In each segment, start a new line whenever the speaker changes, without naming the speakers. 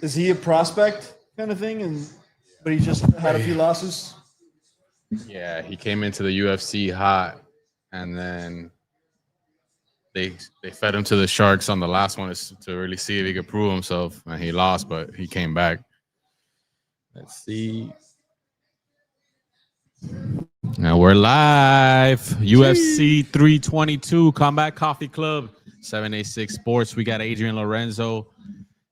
Is he a prospect kind of thing? But he just had a few losses.
Yeah, he came into the UFC hot, and then they fed him to the sharks on the last one to really see if he could prove himself, and he lost, but he came back. Let's see. Now we're live. UFC 322 Combat Coffee Club 786 Sports. We got Adrian Lorenzo,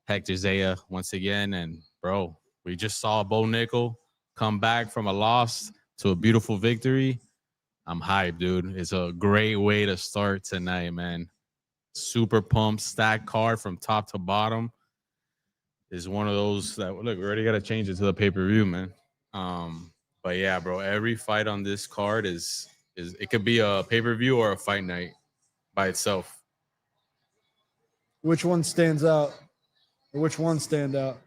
Hector Zaya once again, and bro, we just saw Bo Nickel come back from a loss to a beautiful victory. I'm hyped, dude. It's a great way to start tonight, man. Super pumped, stacked card from top to bottom. Is one of those that look, we already got to change it to the pay-per-view, man. But yeah, bro, every fight on this card is it could be a pay-per-view or a fight night by itself.
Which one stands out? Or which ones stand out?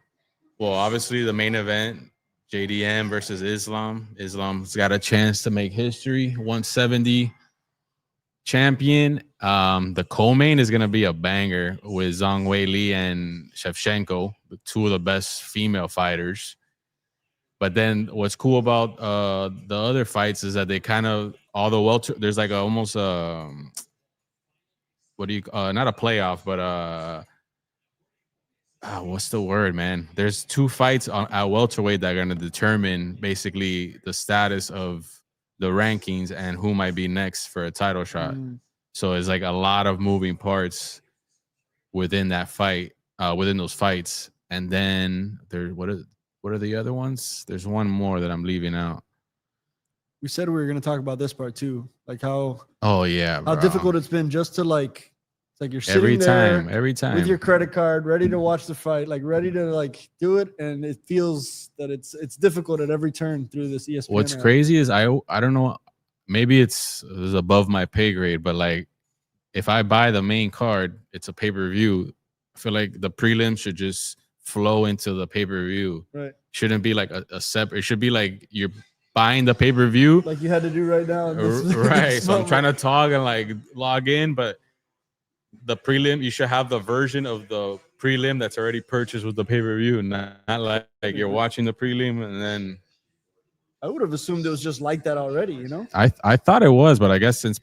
Well, obviously the main event, JDM versus Islam. Islam's got a chance to make history. 170 champion. The co-main is gonna be a banger with Zhang, Weili, and Shevchenko, two of the best female fighters. But then what's cool about the other fights is that they kind of all the welter. There's like almost what do you not a playoff, but what's the word, man? There's two fights at welterweight that are going to determine basically the status of the rankings and who might be next for a title shot. So it's like a lot of moving parts within that fight, within those fights. And then there, what are the other ones? There's one more that I'm leaving out.
We said we were going to talk about this part too, like how.
Oh yeah,
how difficult it's been just to like. It's like you're sitting
every time
with your credit card, ready to watch the fight, like ready to like do it, and it feels that it's difficult at every turn through this ESPN.
What's crazy is I don't know, maybe it's above my pay grade, but like if I buy the main card, it's a pay-per-view. I feel like the prelims should just flow into the pay-per-view.
Right.
Shouldn't be like a separate. It should be like you're buying the pay-per-view,
like you had to do right now.
Right. So I'm trying to talk and like log in, but the prelim, you should have the version of the prelim that's already purchased with the pay-per-view, not like you're watching the prelim and then.
I would have assumed it was just like that already, you know?
I thought it was, but I guess since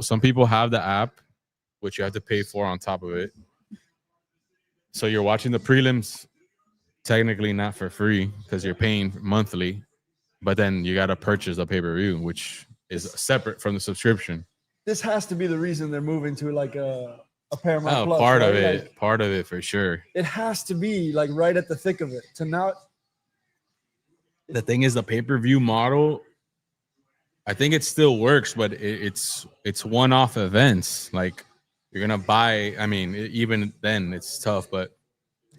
some people have the app, which you have to pay for on top of it. So you're watching the prelims technically not for free because you're paying monthly, but then you got to purchase the pay-per-view, which is separate from the subscription.
This has to be the reason they're moving to like a Paramount Plus.
Part
right?
of it, like, part of it for sure.
It has to be like right at the thick of it. To now,
the thing is the pay-per-view model. I think it still works, but it's one-off events. Like you're gonna buy. I mean, even then it's tough, but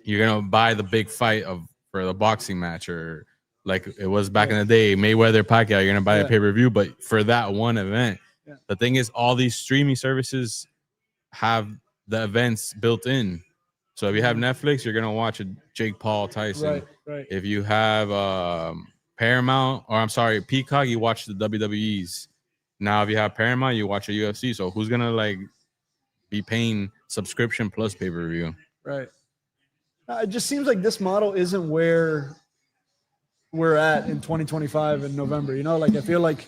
you're gonna buy the big fight for the boxing match, or like it was back in the day, Mayweather Pacquiao. You're gonna buy a pay-per-view, but for that one event. Yeah. The thing is, all these streaming services have the events built in. So if you have Netflix, you're gonna watch a Jake Paul Tyson.
Right.
If you have Paramount, or I'm sorry, Peacock, you watch the WWEs. Now if you have Paramount, you watch a UFC. So who's gonna like be paying subscription plus pay-per-view?
Right. It just seems like this model isn't where we're at in 2025 in November. You know, like I feel like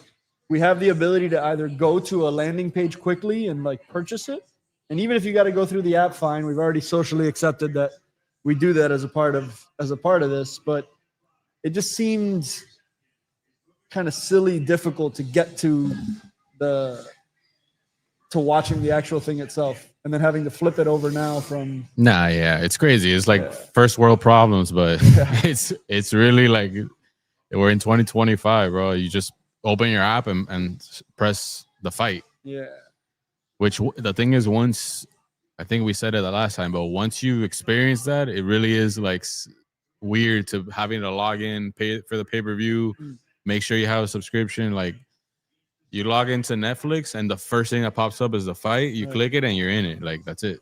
we have the ability to either go to a landing page quickly and like purchase it. And even if you got to go through the app, fine. We've already socially accepted that we do that as a part of this. But it just seemed kind of silly, difficult to get to watching the actual thing itself, and then having to flip it over now from.
Nah, yeah, it's crazy. It's like first world problems, but it's really like we're in 2025, bro. You just open your app and press the fight.
Yeah.
Which the thing is, once I think we said it the last time, but once you experience that, it really is like weird to having to log in, pay for the pay-per-view, make sure you have a subscription. Like you log into Netflix and the first thing that pops up is the fight. You click it and you're in it. Like that's it.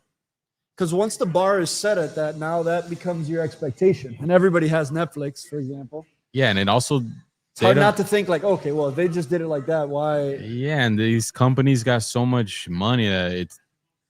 Because once the bar is set at that, now that becomes your expectation. And everybody has Netflix, for example.
Yeah, and it also.
It's hard not to think like, okay, well, if they just did it like that, why?
Yeah, and these companies got so much money that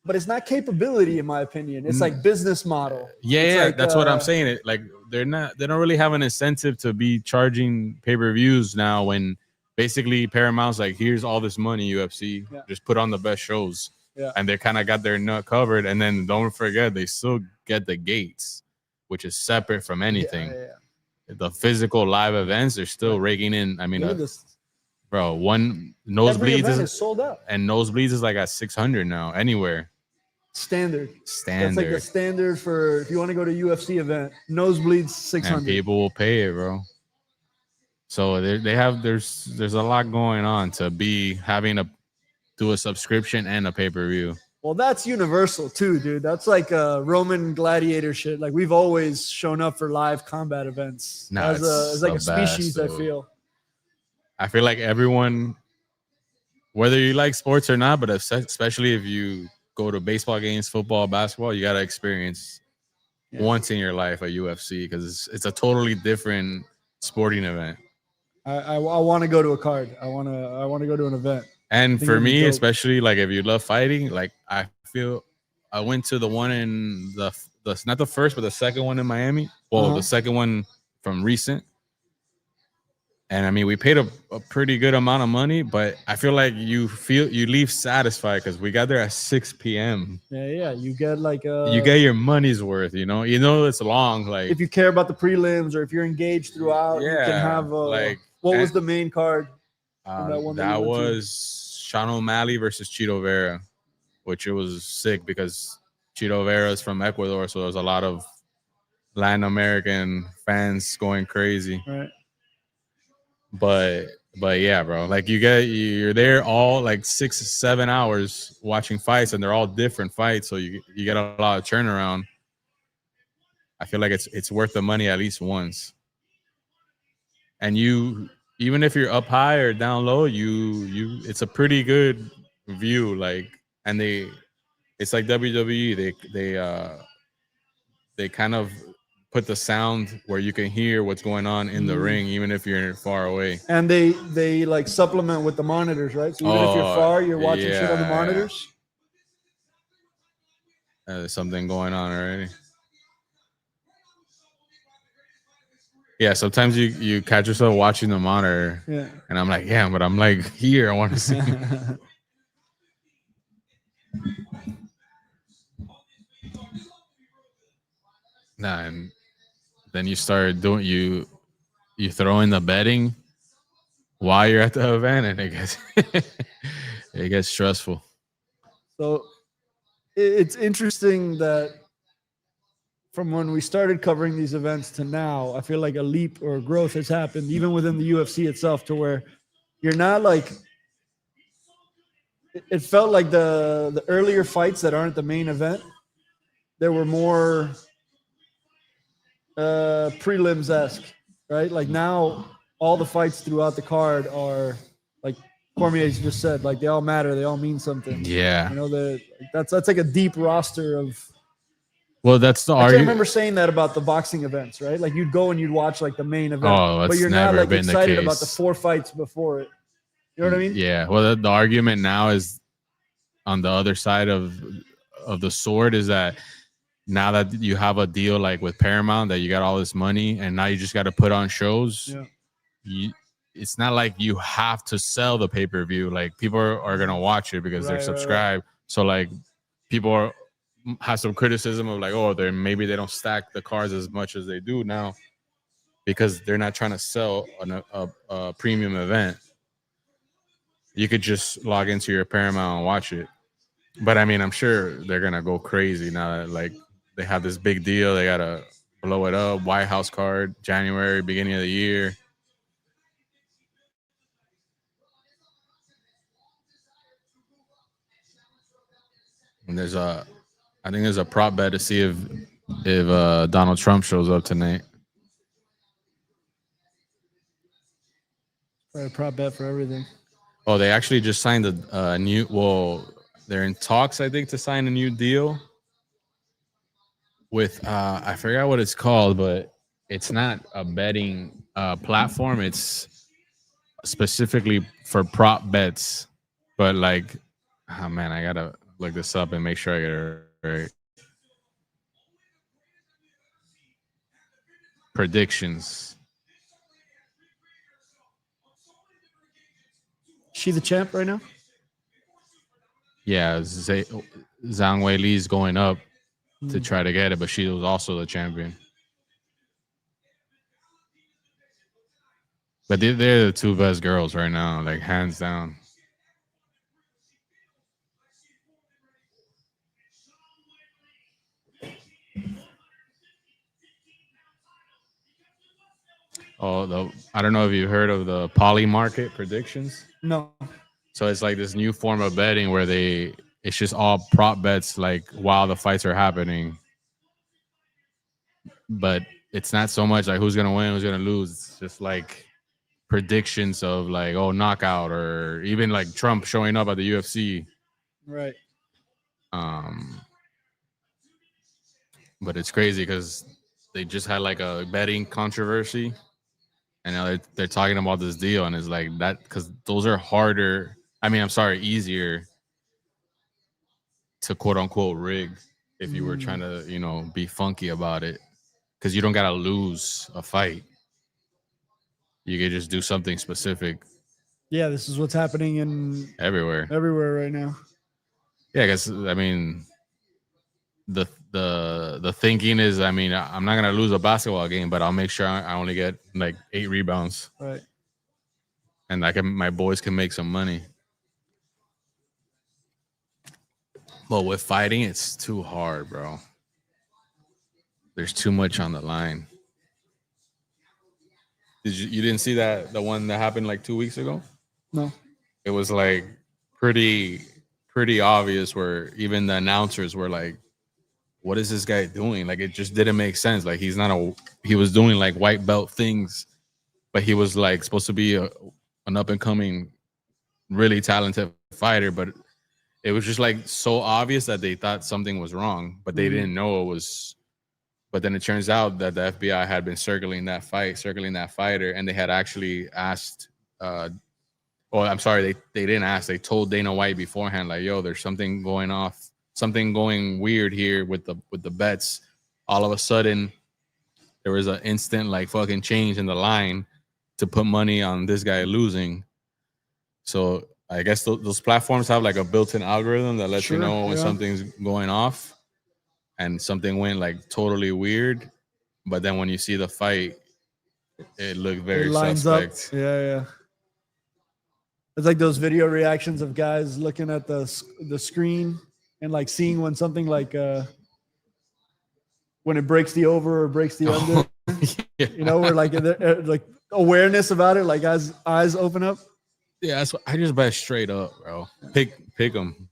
but it's not capability, in my opinion. It's like business model.
Yeah,
It's
yeah,
like,
that's what I'm saying. It like they don't really have an incentive to be charging pay-per-views now when basically Paramount's like, here's all this money, UFC, just put on the best shows.
Yeah.
And they kind of got their nut covered. And then don't forget, they still get the gates, which is separate from anything.
Yeah.
The physical live events, they're still raking in. I mean, bro, one nosebleeds
is sold out,
and nosebleeds is like at 600 now anywhere.
Standard. That's like the standard for if you want to go to UFC event. Nosebleeds 600.
And people will pay it, bro. So there's a lot going on to be having to do a subscription and a pay-per-view.
Well, that's universal too, dude. That's like a Roman gladiator shit. Like we've always shown up for live combat events as like a species. I
feel like everyone, whether you like sports or not, but especially if you go to baseball games, football, basketball, you got to experience once in your life a UFC because it's a totally different sporting event.
I want to go to a card. I want to go to an event.
And for me, especially like if you love fighting, like I feel I went to the one in the not the first, but the second one in Miami. Well, the second one from recent. And I mean, we paid a pretty good amount of money, but I feel like you leave satisfied because we got there at 6 p.m.
Yeah. You get like
you get your money's worth, you know it's long. Like
if you care about the prelims or if you're engaged throughout, you can have like what was the main card?
That was Sean O'Malley versus Chito Vera, which it was sick because Chito Vera is from Ecuador, so there's a lot of Latin American fans going crazy.
Right.
But yeah, bro, like you're there all like 6-7 hours watching fights, and they're all different fights, so you get a lot of turnaround. I feel like it's worth the money at least once. And even if you're up high or down low, it's a pretty good view. Like, and it's like WWE. They kind of put the sound where you can hear what's going on in the ring, even if you're far away.
And they like supplement with the monitors, right? So even if you're far, you're watching shit on the monitors.
There's something going on already. Yeah, sometimes you catch yourself watching the monitor, and I'm like, yeah, but I'm like here. I want to see. And then you start doing you throw in the betting while you're at the event, and it gets stressful.
So it's interesting that from when we started covering these events to now, I feel like a leap or growth has happened, even within the UFC itself, to where you're not like. It felt like the earlier fights that aren't the main event, there were more prelims-esque, right? Like now, all the fights throughout the card are like Cormier's just said, like they all matter, they all mean something.
Yeah,
you know that's like a deep roster of.
Well, that's the
argument. I remember saying that about the boxing events, right? Like you'd go and you'd watch like the main event, but you're not like excited about the 4 fights before it. You know what I mean?
Yeah. Well, the argument now is on the other side of the sword is that now that you have a deal like with Paramount that you got all this money and now you just got to put on shows. Yeah. It's not like you have to sell the pay-per-view. Like people are gonna watch it because they're subscribed. Right. So like people have some criticism of like, oh, maybe they don't stack the cards as much as they do now because they're not trying to sell a premium event. You could just log into your Paramount and watch it. But I mean, I'm sure they're gonna go crazy now that like they have this big deal. They gotta blow it up. White House card, January, beginning of the year. And I think there's a prop bet to see if Donald Trump shows up tonight.
A prop bet for everything.
Oh, they actually just signed a new. Well, they're in talks, I think, to sign a new deal with I forgot what it's called, but it's not a betting platform. It's specifically for prop bets. But like, oh man, I gotta look this up and make sure I get it right. Predictions.
She the champ right now?
Yeah, Zhang Weili is going up to try to get it, but she was also the champion. But they're the two best girls right now, like hands down. Oh, I don't know if you heard of the poly market predictions.
No.
So it's like this new form of betting where it's just all prop bets like while the fights are happening. But it's not so much like who's gonna win, who's gonna lose. It's just like predictions of like, oh, knockout, or even like Trump showing up at the UFC.
Right.
But it's crazy because they just had like a betting controversy, and now they're talking about this deal, and it's like that because those are harder. I mean, I'm sorry, easier to quote unquote rig if you were trying to, be funky about it, because you don't gotta lose a fight. You could just do something specific.
Yeah, this is what's happening in
everywhere
right now.
Yeah, because I mean, the thinking is, I mean, I'm not gonna lose a basketball game, but I'll make sure I only get like 8 rebounds,
Right.
and my boys can make some money. But with fighting, it's too hard, bro. There's too much on the line. You didn't see the one that happened like 2 weeks ago?
No.
It was like pretty obvious, where even the announcers were like, what is this guy doing? Like, it just didn't make sense. Like, he was doing like white belt things, but he was like supposed to be an up and coming, really talented fighter. But it was just like so obvious that they thought something was wrong, but they didn't know it was. But then it turns out that the FBI had been circling that fighter, and they had actually asked. I'm sorry, they didn't ask. They told Dana White beforehand, like, "Yo, there's something going weird here with the bets." All of a sudden, there was an instant like fucking change in the line to put money on this guy losing. So I guess those platforms have like a built-in algorithm that lets you know when something's going off, and something went like totally weird. But then when you see the fight, it looked very suspect.
Up. Yeah. It's like those video reactions of guys looking at the screen and like seeing when something like when it breaks the over or breaks the under. Yeah. Where like like awareness about it, like eyes open up.
Yeah, that's what I just bet straight up, bro. Pick them.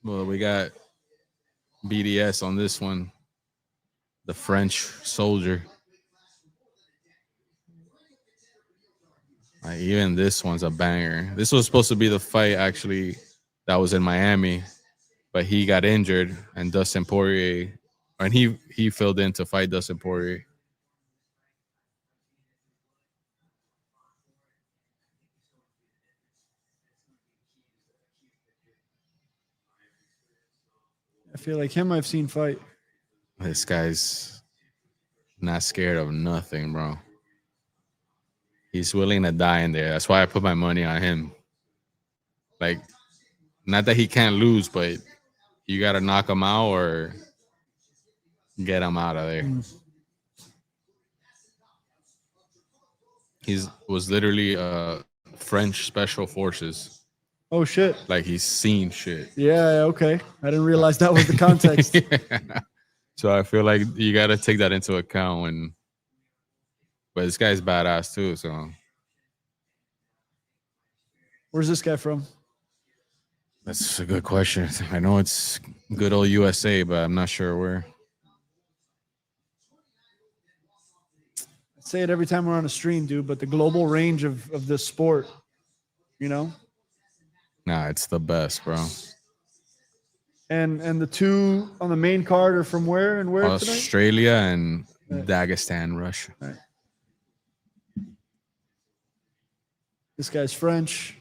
Well, we got BDS on this one. The French soldier. Even this one's a banger. This was supposed to be the fight actually that was in Miami, but he got injured, and Dustin Poirier, and he filled in to fight Dustin Poirier.
I feel like him I've seen fight.
This guy's not scared of nothing, bro. He's willing to die in there. That's why I put my money on him. Like, not that he can't lose, but you got to knock him out or get him out of there. He was literally French special forces.
Oh, shit.
Like, he's seen shit.
Yeah, okay. I didn't realize that was the context.
Yeah. So I feel like you got to take that into account. But this guy's badass too, so.
Where's this guy from?
That's a good question. I know it's good old USA, but I'm not sure where.
I say it every time we're on a stream, dude, but the global range of this sport,
Nah, it's the best, bro.
And the two on the main card are from where and where?
Australia tonight? And Dagestan, Russia.
Right. This guy's French.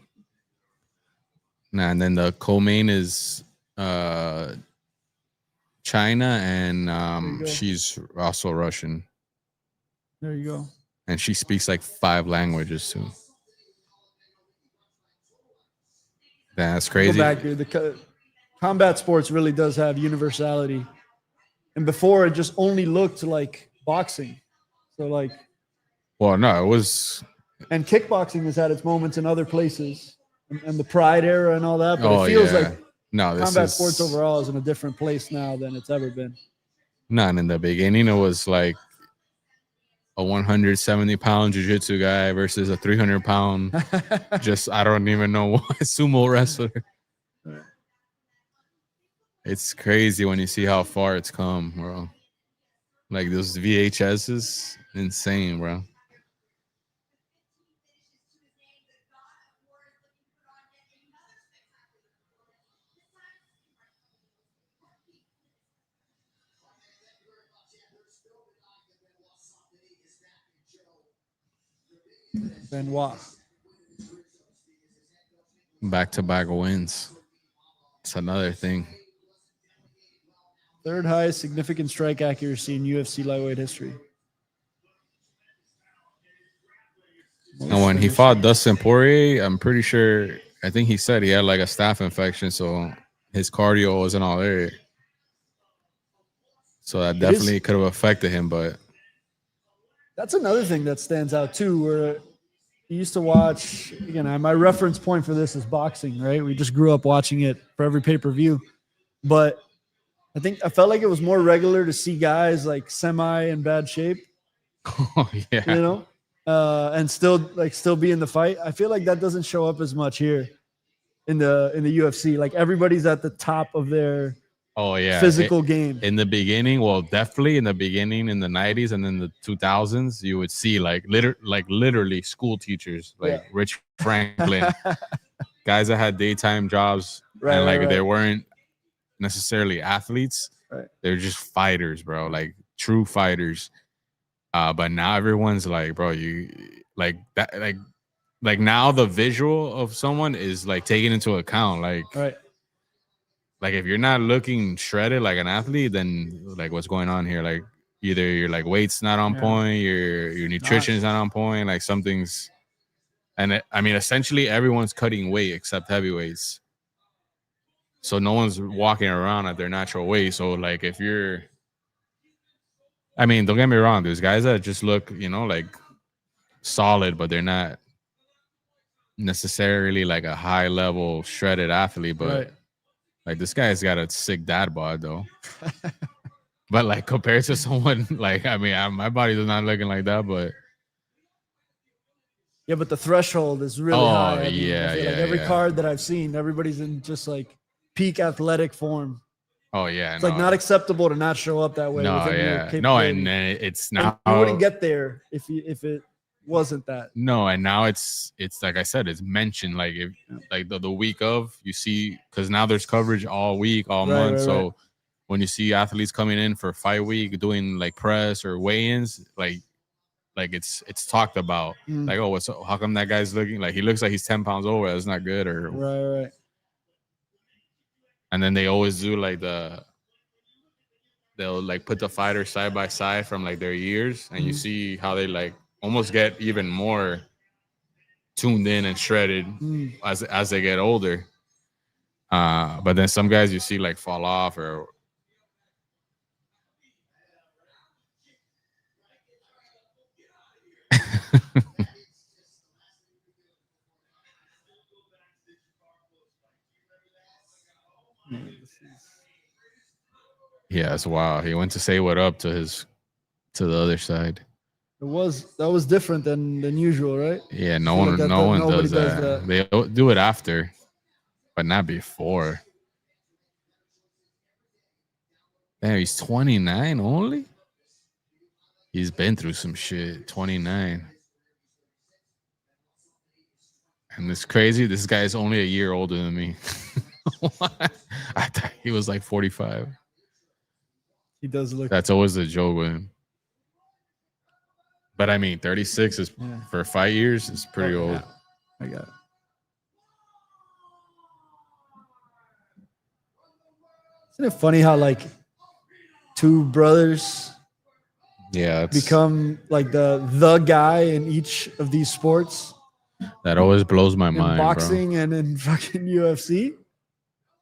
Nah, and then the co-main is China, and
go.
she's also Russian,
There you go.
and she speaks like 5 languages too. That's
Go
crazy.
back, dude. Combat sports really does have universality, and before it just only looked like boxing. So like,
Well, no, it was.
and kickboxing has had its moments in other places, and the Pride era and all that. But it feels like
no, this
combat
is
sports overall is in a different place now than it's ever been.
None in the beginning. It was like a 170-pound jiu-jitsu guy versus a 300-pound, just I don't even know what sumo wrestler.
Right.
It's crazy when you see how far it's come, bro. Like those VHSs, insane, bro.
Benoit.
Back-to-back wins. It's another thing.
Third highest significant strike accuracy in UFC lightweight history.
And when he fought Dustin Poirier, I'm pretty sure, I think he said he had like a staph infection, so his cardio wasn't all there. So that definitely could have affected him, but
that's another thing that stands out too, where you used to watch, again, my reference point for this is boxing, right? We just grew up watching it for every pay-per-view. But I felt like it was more regular to see guys like semi in bad shape.
oh yeah.
You know? And still be in the fight. I feel like that doesn't show up as much here in the UFC. Like everybody's at the top of their physical game.
In the beginning, well, definitely in the beginning in the 90s and then the 2000s, you would see literally school teachers like Rich Franklin, guys that had daytime jobs, and they weren't necessarily athletes.
Right.
They're just fighters, bro, like true fighters. But now everyone's like, bro, you like that, like now the visual of someone is like taken into account, like if you're not looking shredded like an athlete, then like what's going on here? Like either your like weight's not on point, your nutrition's not on point, like something's. And I mean, essentially everyone's cutting weight except heavyweights. So no one's walking around at their natural weight. So like if you're, I mean, don't get me wrong, there's guys that just look, like solid, but they're not necessarily like a high level shredded athlete. But like this guy's got a sick dad bod though. But like compared to someone like, I mean, my body is not looking like that, but
yeah, but the threshold is really high. I mean,
yeah,
I feel like every card that I've seen, everybody's in just like peak athletic form.
Oh yeah,
it's like not acceptable to not show up that way.
No, and it's now
you wouldn't get there if it wasn't that.
No, and now it's like I said, it's mentioned like if like the week of, you see, because now there's coverage all week, all month. So when you see athletes coming in for fight week doing like press or weigh-ins, like it's talked about. Like, oh, how come that guy's looking like he looks like he's 10 pounds over? That's not good. Or
right.
And then they always do like they'll like put the fighters side by side from like their years, and you see how they like almost get even more tuned in and shredded as they get older. But then some guys you see like fall off or yeah, it's wild. He went to say what up to the other side.
That was different than usual, right?
Yeah, no one does that. They do it after, but not before. Damn, he's 29 only? He's been through some shit. 29. And it's crazy. This guy is only a year older than me. I thought he was like 45.
He does look.
That's always the joke with him. But I mean, 36 is for 5 years is pretty old.
I got it. Isn't it funny how like two brothers
Yeah,
become like the guy in each of these sports,
that always blows my
in
mind,
boxing and in fucking UFC?
bro.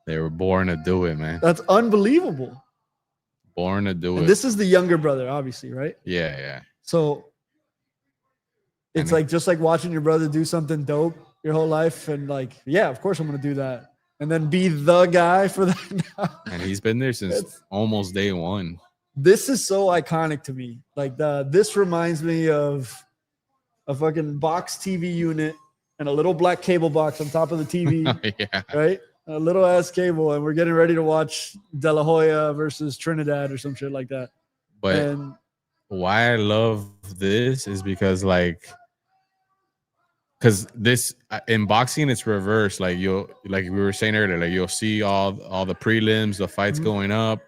They were born to do it, man.
That's unbelievable.
Born to do
And
it.
this is the younger brother, obviously, right?
Yeah, yeah.
So it's
And
like just like watching your brother do something dope your whole life, and like, yeah, of course I'm gonna do that, and then be the guy for that now.
And he's been there since
It's-
almost day one.
This is so iconic to me. Like this reminds me of a fucking box TV unit and a little black cable box on top of the TV,
Yeah.
right? A little ass cable, and we're getting ready to watch De La Hoya versus Trinidad or some shit like that.
But
And
why I love this is because this in boxing it's reversed. Like we were saying earlier, like you'll see all the prelims, the fights
Mhm.
going up,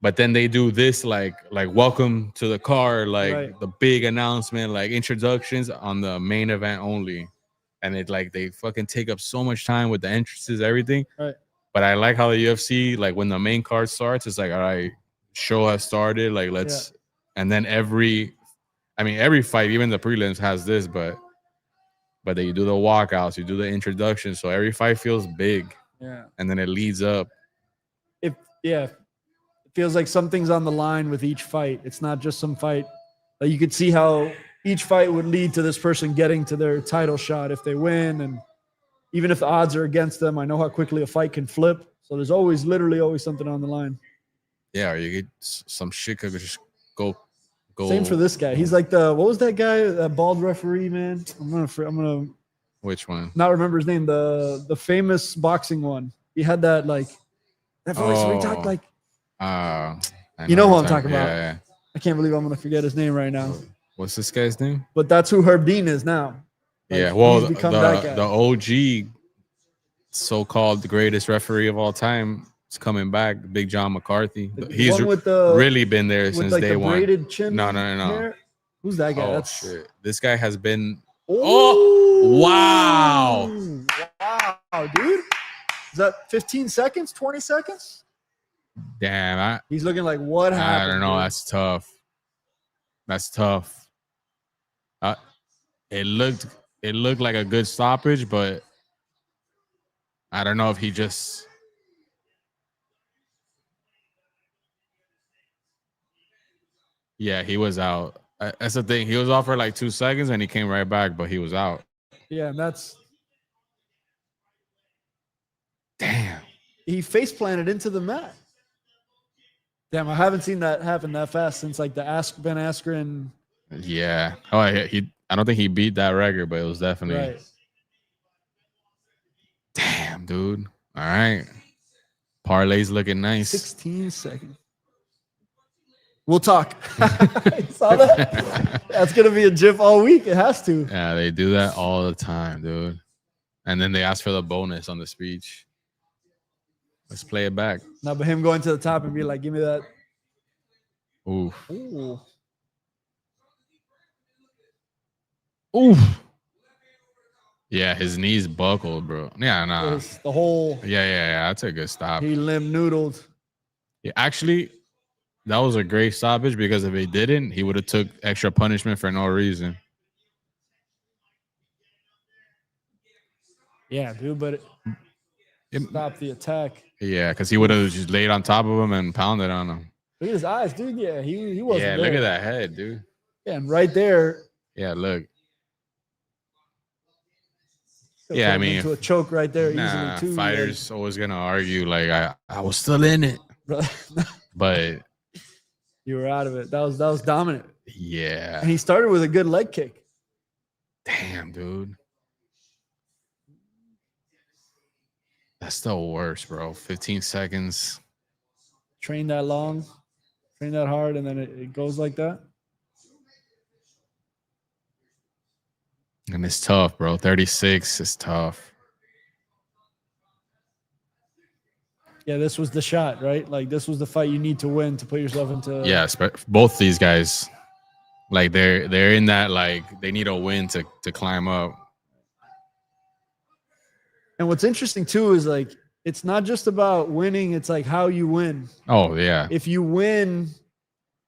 but then they do this like welcome to the card, like
Right.
the big announcement, like introductions on the main event only, and it like they fucking take up so much time with the entrances, everything.
Right.
But I like how the UFC, like when the main card starts, it's like, all right, show has started, like let's, and then every fight, even the prelims has this, but then you do the walkouts, you do the introduction, so every fight feels big,
yeah,
and then it leads up.
it feels like something's on the line with each fight. It's not just some fight. Like you could see how each fight would lead to this person getting to their title shot if they win, and even if the odds are against them, I know how quickly a fight can flip. So there's literally always something on the line.
Yeah, or you get some shit could just go.
Same for this guy. He's like what was that guy? That bald referee, man. I'm gonna
Which one?
not remember his name. The famous boxing one. He had that like that voice where he talked like.
I
You know who
what
I'm talking about.
Yeah.
I can't believe I'm gonna forget his name right now.
What's this guy's name?
But that's who Herb Dean is now. Like,
Yeah, well,
he's become that guy.
the OG, so-called the greatest referee of all time, is coming back. Big John McCarthy.
The
He's
one with the
really been there
with
since
like
day
the
one.
braided chin.
No.
hair? Who's that guy?
Oh
That's
shit! This guy has been.
Ooh.
Oh wow!
Wow, dude. Is that 15 seconds? 20 seconds?
Damn,
He's looking like what happened?
I don't know.
Dude?
That's tough. That's tough. It looked like a good stoppage, but I don't know if he just. Yeah, he was out. That's the thing. He was off for like 2 seconds and he came right back, but he was out.
Yeah, and that's
Damn.
he face planted into the mat. Damn, I haven't seen that happen that fast since like the Ben Askren.
Yeah. Oh, I don't think he beat that record, but it was definitely.
Right.
Damn, dude. All right. Parlay's looking nice.
16 seconds. We'll talk. You saw that? That's gonna be a GIF all week. It has to.
Yeah, they do that all the time, dude. And then they ask for the bonus on the speech. Let's play it back.
Now, but him going to the top and be like, "Give me that."
Ooh.
Ooh.
Ooh. Yeah, his knees buckled, bro. Yeah, nah.
It's the whole.
Yeah. That's a good stop.
He limb noodled.
Yeah, actually, that was a great stoppage because if he didn't, he would have took extra punishment for no reason.
Yeah, dude, but it stopped the attack.
Yeah, because he would have just laid on top of him and pounded on him.
Look at his eyes, dude. Yeah, he wasn't.
Yeah,
there.
look at that head, dude.
Yeah, and right there.
Yeah, look.
Yeah, I mean, into a choke right there easily too.
Fighters always gonna argue like I was still in it, but
you were out of it. That was dominant.
Yeah,
and he started with a good leg kick.
Damn, dude, that's the worst, bro. 15 seconds.
Train that long, train that hard, and then it goes like that.
And it's tough, bro. 36 is tough.
Yeah, this was the shot, right? Like this was the fight you need to win to put yourself into.
Yes, but both these guys, like they're in that like they need a win to climb up.
And what's interesting too is like it's not just about winning. It's like how you win.
Oh yeah.
If you win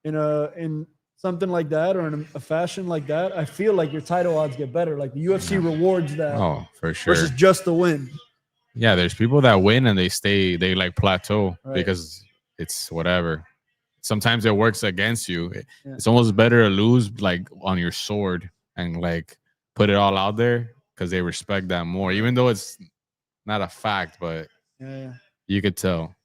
in something like that or in a fashion like that, I feel like your title odds get better. Like the UFC rewards that
Oh, for sure.
versus just the win.
Yeah, there's people that win and they like plateau
Right.
because it's whatever. Sometimes it works against you.
Yeah.
It's almost better to lose like on your sword and like put it all out there because they respect that more, even though it's not a fact, but
Yeah.
you could tell.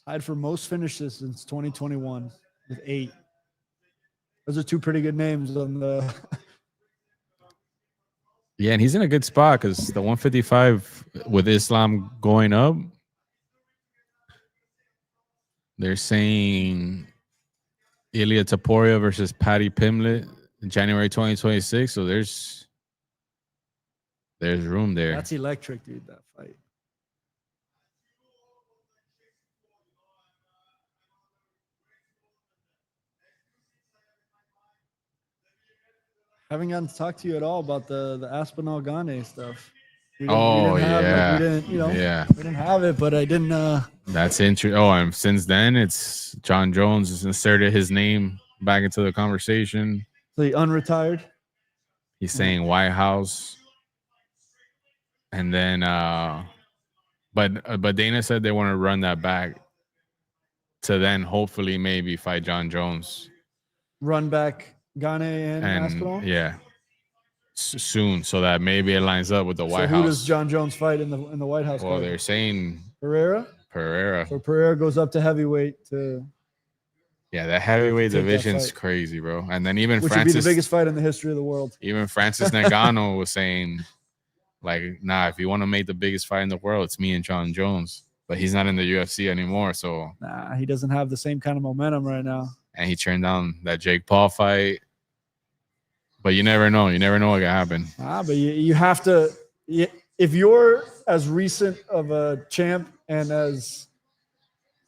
Tied for most finishes since 2021 with 8. Those are 2 pretty good names on the.
Yeah, and he's in a good spot because the 155 with Islam going up, they're saying Ilya Taporia versus Patty Pimlet in January 2026. So there's room there.
That's electric, dude, that fight. Haven't gotten to talk to you at all about the Aspinall Gane stuff. We didn't have, we didn't have it, but I didn't.
That's interesting. Oh, and since then, it's John Jones has inserted his name back into the conversation.
So he unretired.
He's saying White House, and then, but Dana said they want to run that back to then hopefully maybe fight John Jones.
Run back Gane and Aspinall.
Yeah, soon, so that maybe it lines up with the White House.
Who does John Jones fight in the White House?
Well, they're saying
Pereira.
So
Pereira goes up to heavyweight to.
Yeah, that heavyweight division's crazy, bro. And then even
Which
Francis,
would be the biggest fight in the history of the world.
Even Francis Ngannou was saying, like, nah, if you want to make the biggest fight in the world, it's me and John Jones. But he's not in the UFC anymore, so.
Nah, he doesn't have the same kind of momentum right now.
And he turned down that Jake Paul fight. But you never know. You never know what can happen.
But you have to. If you're as recent of a champ and as.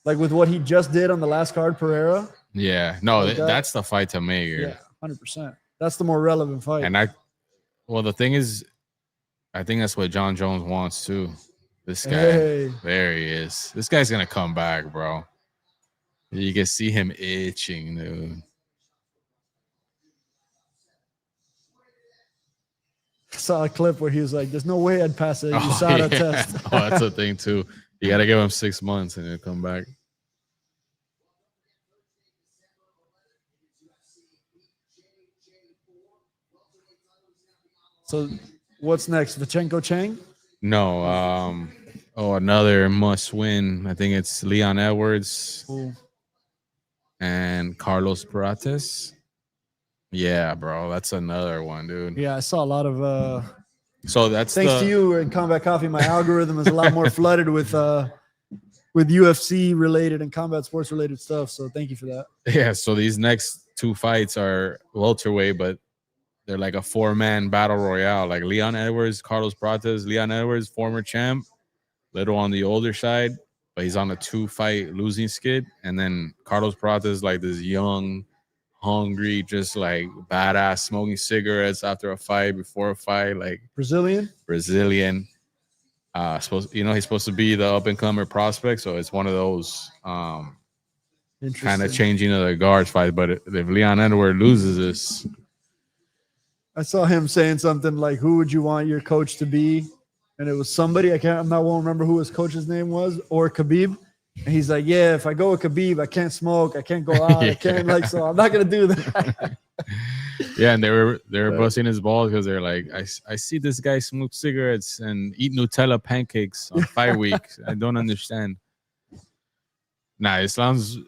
Like with what he just did on the last card, Pereira.
Yeah, no, that's the fight to make.
Yeah, 100%. That's the more relevant fight.
And the thing is, I think that's what John Jones wants too. This guy, there he is. This guy's gonna come back, bro. You can see him itching, dude.
I saw a clip where he was like, "There's no way I'd pass a USADA test."
That's the thing too. You got to give him 6 months and he'll come back.
So, what's next? Shevchenko Chang?
No. Another must win. I think it's Leon Edwards and Carlos Prates. Yeah, bro. That's another one, dude.
Yeah, I saw a lot of.
So that's
thanks to you in Combat Coffee. My algorithm is a lot more flooded with UFC related and combat sports related stuff. So thank you for that.
Yeah. So these next 2 fights are welterweight, but they're like a 4-man battle royale. Like Leon Edwards, Carlos Prates. Leon Edwards, former champ, little on the older side, but he's on a 2-fight losing skid. And then Carlos Prates, like this young, hungry, just like badass, smoking cigarettes after a fight, before a fight, like
Brazilian.
He's supposed to be the up and comer prospect, so it's one of those kind of changing of the guards fight. But if Leon Edwards loses this,
I saw him saying something like, "Who would you want your coach to be?" And it was somebody I won't remember who his coach's name was, or Khabib. And he's like, "Yeah, if I go with Khabib, I can't smoke, I can't go out, I can't so I'm not gonna do that."
Yeah, and they were busting his balls because they're like, I see this guy smoke cigarettes and eat Nutella pancakes on fight week. I don't understand. Nah, Islam's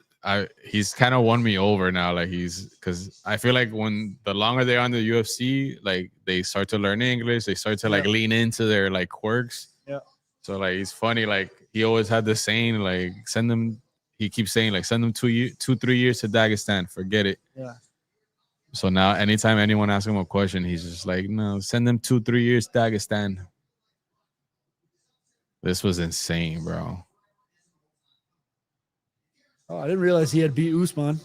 he's kind of won me over now. Like because I feel like when the longer they're on the UFC, like they start to learn English, they start to like lean into their like quirks.
Yeah.
So like he's funny. Like he always had this saying, like send them. He keeps saying like send them 3 years to Dagestan. Forget it.
Yeah.
So now anytime anyone asks him a question, he's just like, no, send them 2-3 years to Dagestan. This was insane, bro.
Oh, I didn't realize he had beat Usman.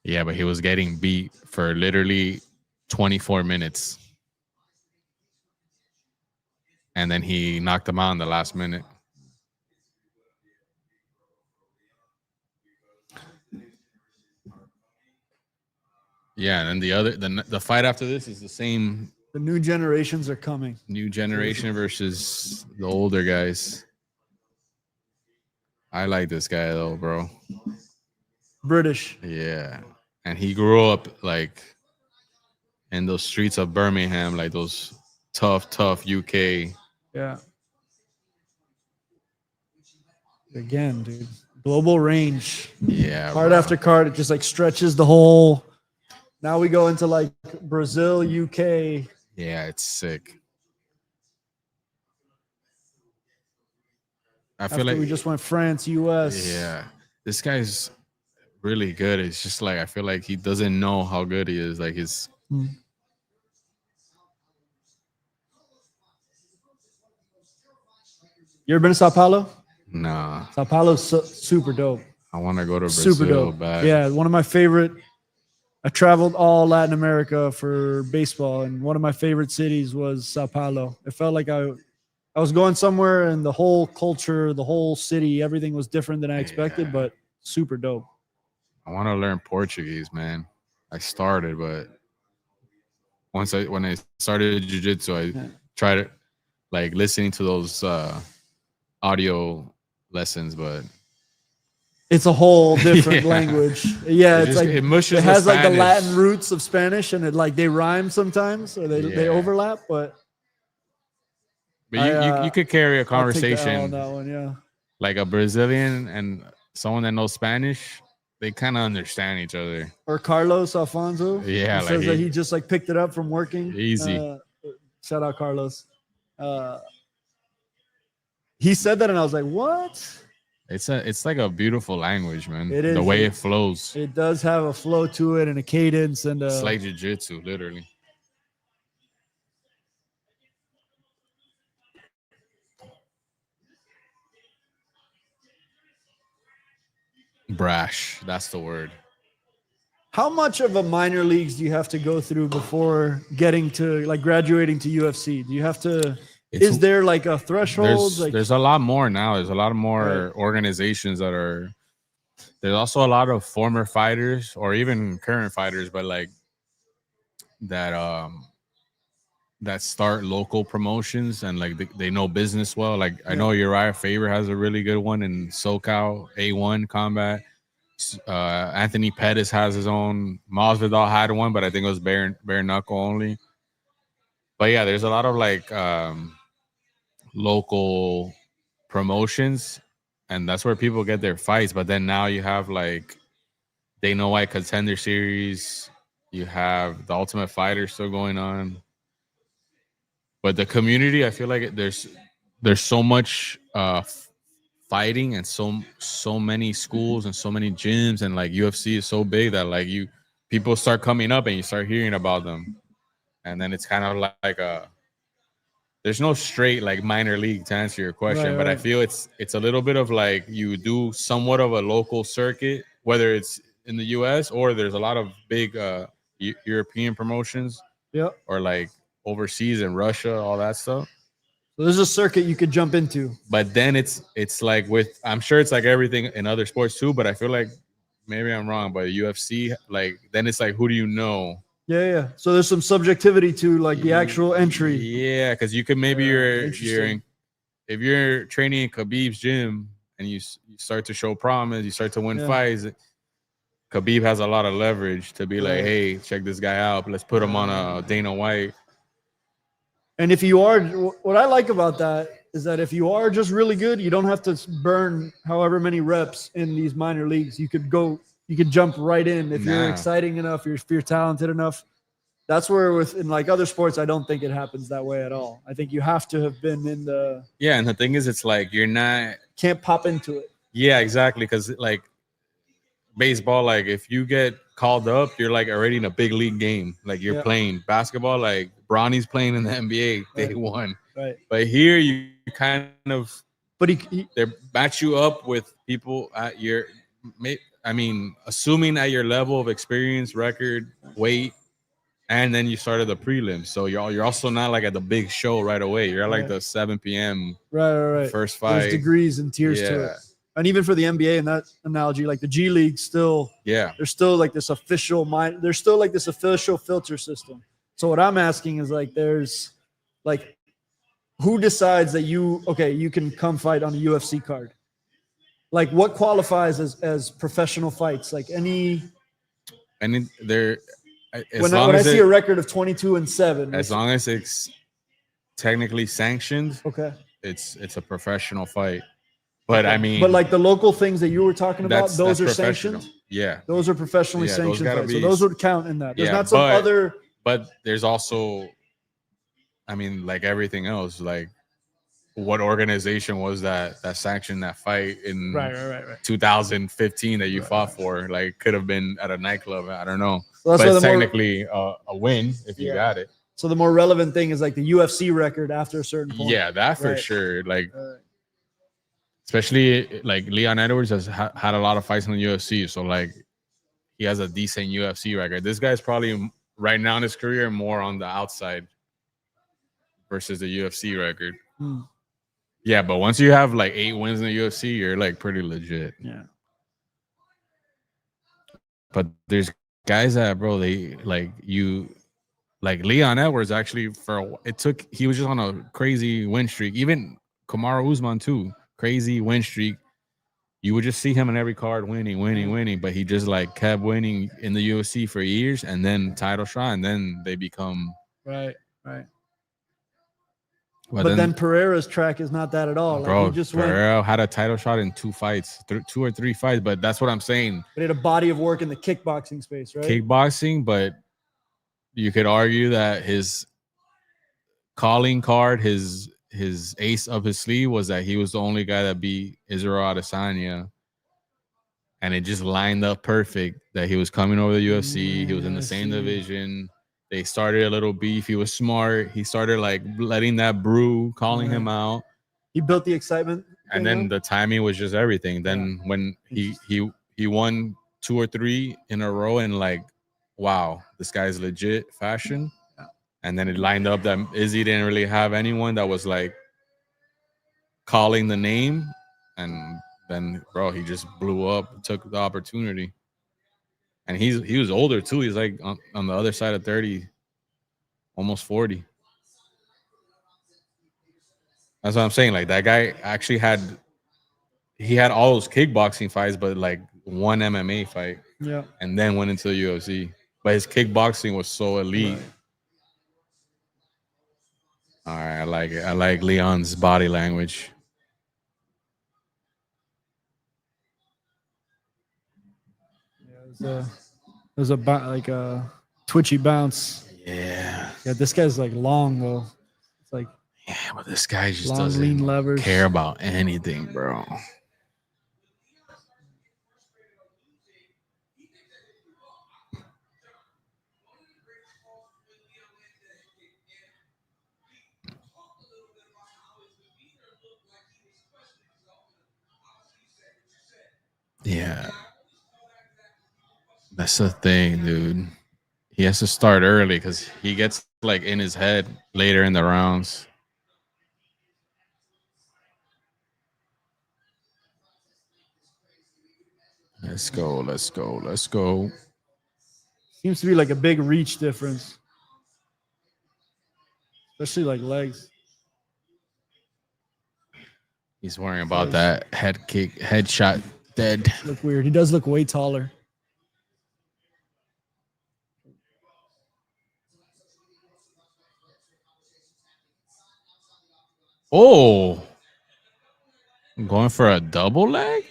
Yeah, but he was getting beat for literally 24 minutes. and then he knocked him out in the last minute. Yeah, and then the fight after this is the same.
The new generations are coming.
New generation versus the older guys. I like this guy though, bro.
British.
Yeah, and he grew up like in those streets of Birmingham, like those tough UK.
Yeah. Again, dude. Global range.
Yeah.
Card
bro.
after card, it just like stretches the whole. Now we go into like Brazil, UK.
Yeah, it's sick. I feel
After
like
we just went France, US.
Yeah, this guy's really good. It's just like I feel like he doesn't know how good he is. Like his.
You ever been to Sao Paulo?
Nah.
Sao Paulo's super dope.
I want to go to Brazil.
Super dope.
Bad.
Yeah, one of my favorite. I traveled all Latin America for baseball, and one of my favorite cities was Sao Paulo. It felt like I was going somewhere, and the whole culture, the whole city, everything was different than I expected, but super dope.
I want to learn Portuguese, man. I started, but when I started jiu-jitsu, I tried it, like listening to those audio lessons, but
it's a whole different language. Yeah, it's like
it
has like the Latin roots of Spanish, and it like they rhyme sometimes, or they overlap. But
you could carry a conversation
on that one, yeah.
Like a Brazilian and someone that knows Spanish, they kind of understand each other.
Or Carlos Alfonso,
yeah,
he says that he just like picked it up from working.
Easy.
Shout out Carlos. He said that, and I was like, "What?"
It's like a beautiful language, man.
It is.
The way it flows.
It does have a flow to it and a cadence, and
it's like jiu-jitsu, literally. Brash, that's the word.
How much of a minor leagues do you have to go through before getting to like graduating to UFC? Do you have to? Is there like a threshold?
There's a lot more now. There's a lot more organizations that are. There's also a lot of former fighters or even current fighters, but like that that start local promotions and like they know business well. Like I know Uriah Faber has a really good one in SoCal A1 Combat. Anthony Pettis has his own. Masvidal had one, but I think it was bare knuckle only. But yeah, there's a lot of like local promotions, and that's where people get their fights. But then now you have like Dana White Contender Series. You have the Ultimate Fighter still going on. But the community, I feel like there's so much fighting and so many schools and so many gyms, and like UFC is so big that like people start coming up and you start hearing about them, and then it's kind of like there's no straight like minor league to answer your question, but I feel it's a little bit of like you do somewhat of a local circuit, whether it's in the US or there's a lot of big European promotions, or like overseas in Russia, all that stuff.
So there's a circuit you could jump into.
But then it's like I'm sure it's like everything in other sports too, but I feel like maybe I'm wrong, but UFC, like then it's like who do you know?
Yeah. So there's some subjectivity to like the actual entry.
Yeah, because you could maybe if you're training in Khabib's gym and you start to show promise, you start to win fights. Khabib has a lot of leverage to be like, hey, check this guy out. Let's put him on a Dana White.
And if you are, what I like about that is that if you are just really good, you don't have to burn however many reps in these minor leagues. You could jump right in if you're exciting enough, if you're talented enough. That's where in like other sports, I don't think it happens that way at all. I think you have to have been in the.
Yeah, and the thing is, it's like
can't pop into it.
Yeah, exactly. Because like baseball, like if you get called up, you're like already in a big league game. Like you're playing basketball, like Bronny's playing in the NBA day one.
Right.
But here you kind of,
but
they match you up with people at your, assuming at your level of experience, record, weight, and then you started the prelims, so you're also not like at the big show right away. You're at like
Right.
the 7 p.m.
Right.
first
There's
fight.
degrees and tiers to
Yeah.
it. And even for the NBA in that analogy, like the G League still,
Yeah.
there's still like this official there's still like this official filter system. So what I'm asking is like there's like who decides that you can come fight on a UFC card? Like what qualifies as professional fights? Like any
And there, as
when
long
I
as
see a record of 22-7,
as long as it's technically sanctioned,
okay.
it's a professional fight. But I mean,
But like the local things that you were talking about,
that's
those are
professional.
sanctioned.
Yeah,
Those are professionally
Yeah, those
sanctioned
gotta
fights. So
be-
those would count in that. There's
Yeah,
not some other.
but there's also, I mean, like everything else, like what organization was that sanctioned that fight in
Right.
2015 that you fought for? Like, could have been at a nightclub. I don't know.
So that's
But
why
it's
the more.
technically a win if you
Yeah.
got it.
So the more relevant thing is like the UFC record after a certain point.
Yeah, that for
Right.
sure. Like,
Right.
especially like Leon Edwards has had a lot of fights in the UFC, so like he has a decent UFC record. This guy's probably right now in his career more on the outside versus the UFC record.
Hmm.
Yeah, but once you have like 8 wins in the UFC, you're like pretty legit.
Yeah.
But there's guys that, bro, they like Leon Edwards actually he was just on a crazy win streak. Even Kamaru Usman too, crazy win streak. You would just see him in every card winning, but he just like kept winning in the UFC for years, and then title shot, and then they become
Right.
Well,
But then Pereira's track is not that at all. Like
bro,
he just went.
Pereira had a title shot in 2 fights, 2 or 3 fights. But that's what I'm saying.
But he had a body of work in the kickboxing space, right?
Kickboxing, but you could argue that his calling card, his ace up his sleeve was that he was the only guy that beat Israel Adesanya. And it just lined up perfect that he was coming over the UFC. He was in the same division. They started a little beef. He was smart. He started like letting that brew, calling him out.
He built the excitement.
And then the timing was just everything. Then when he won 2 or 3 in a row and like, wow, this guy's legit fashion. And then it lined up that Izzy didn't really have anyone that was like calling the name. And then, bro, he just blew up, took the opportunity. And he was older too. He's like on the other side of 30, almost 40. That's what I'm saying. Like that guy actually had all those kickboxing fights, but like one MMA fight.
Yeah.
And then went into the UFC. But his kickboxing was so elite. Right. All right, I like it. I like Leon's body language.
Yeah, there's a twitchy bounce.
Yeah.
Yeah, this guy's like long though. It's like
but this guy just
long,
doesn't
lean levers.
care about anything, bro. Yeah. That's the thing, dude. He has to start early because he gets like in his head later in the rounds. Let's go.
Seems to be like a big reach difference, especially like legs.
He's worrying about that headshot dead.
Look weird. He does look way taller.
Oh, I'm going for a double leg?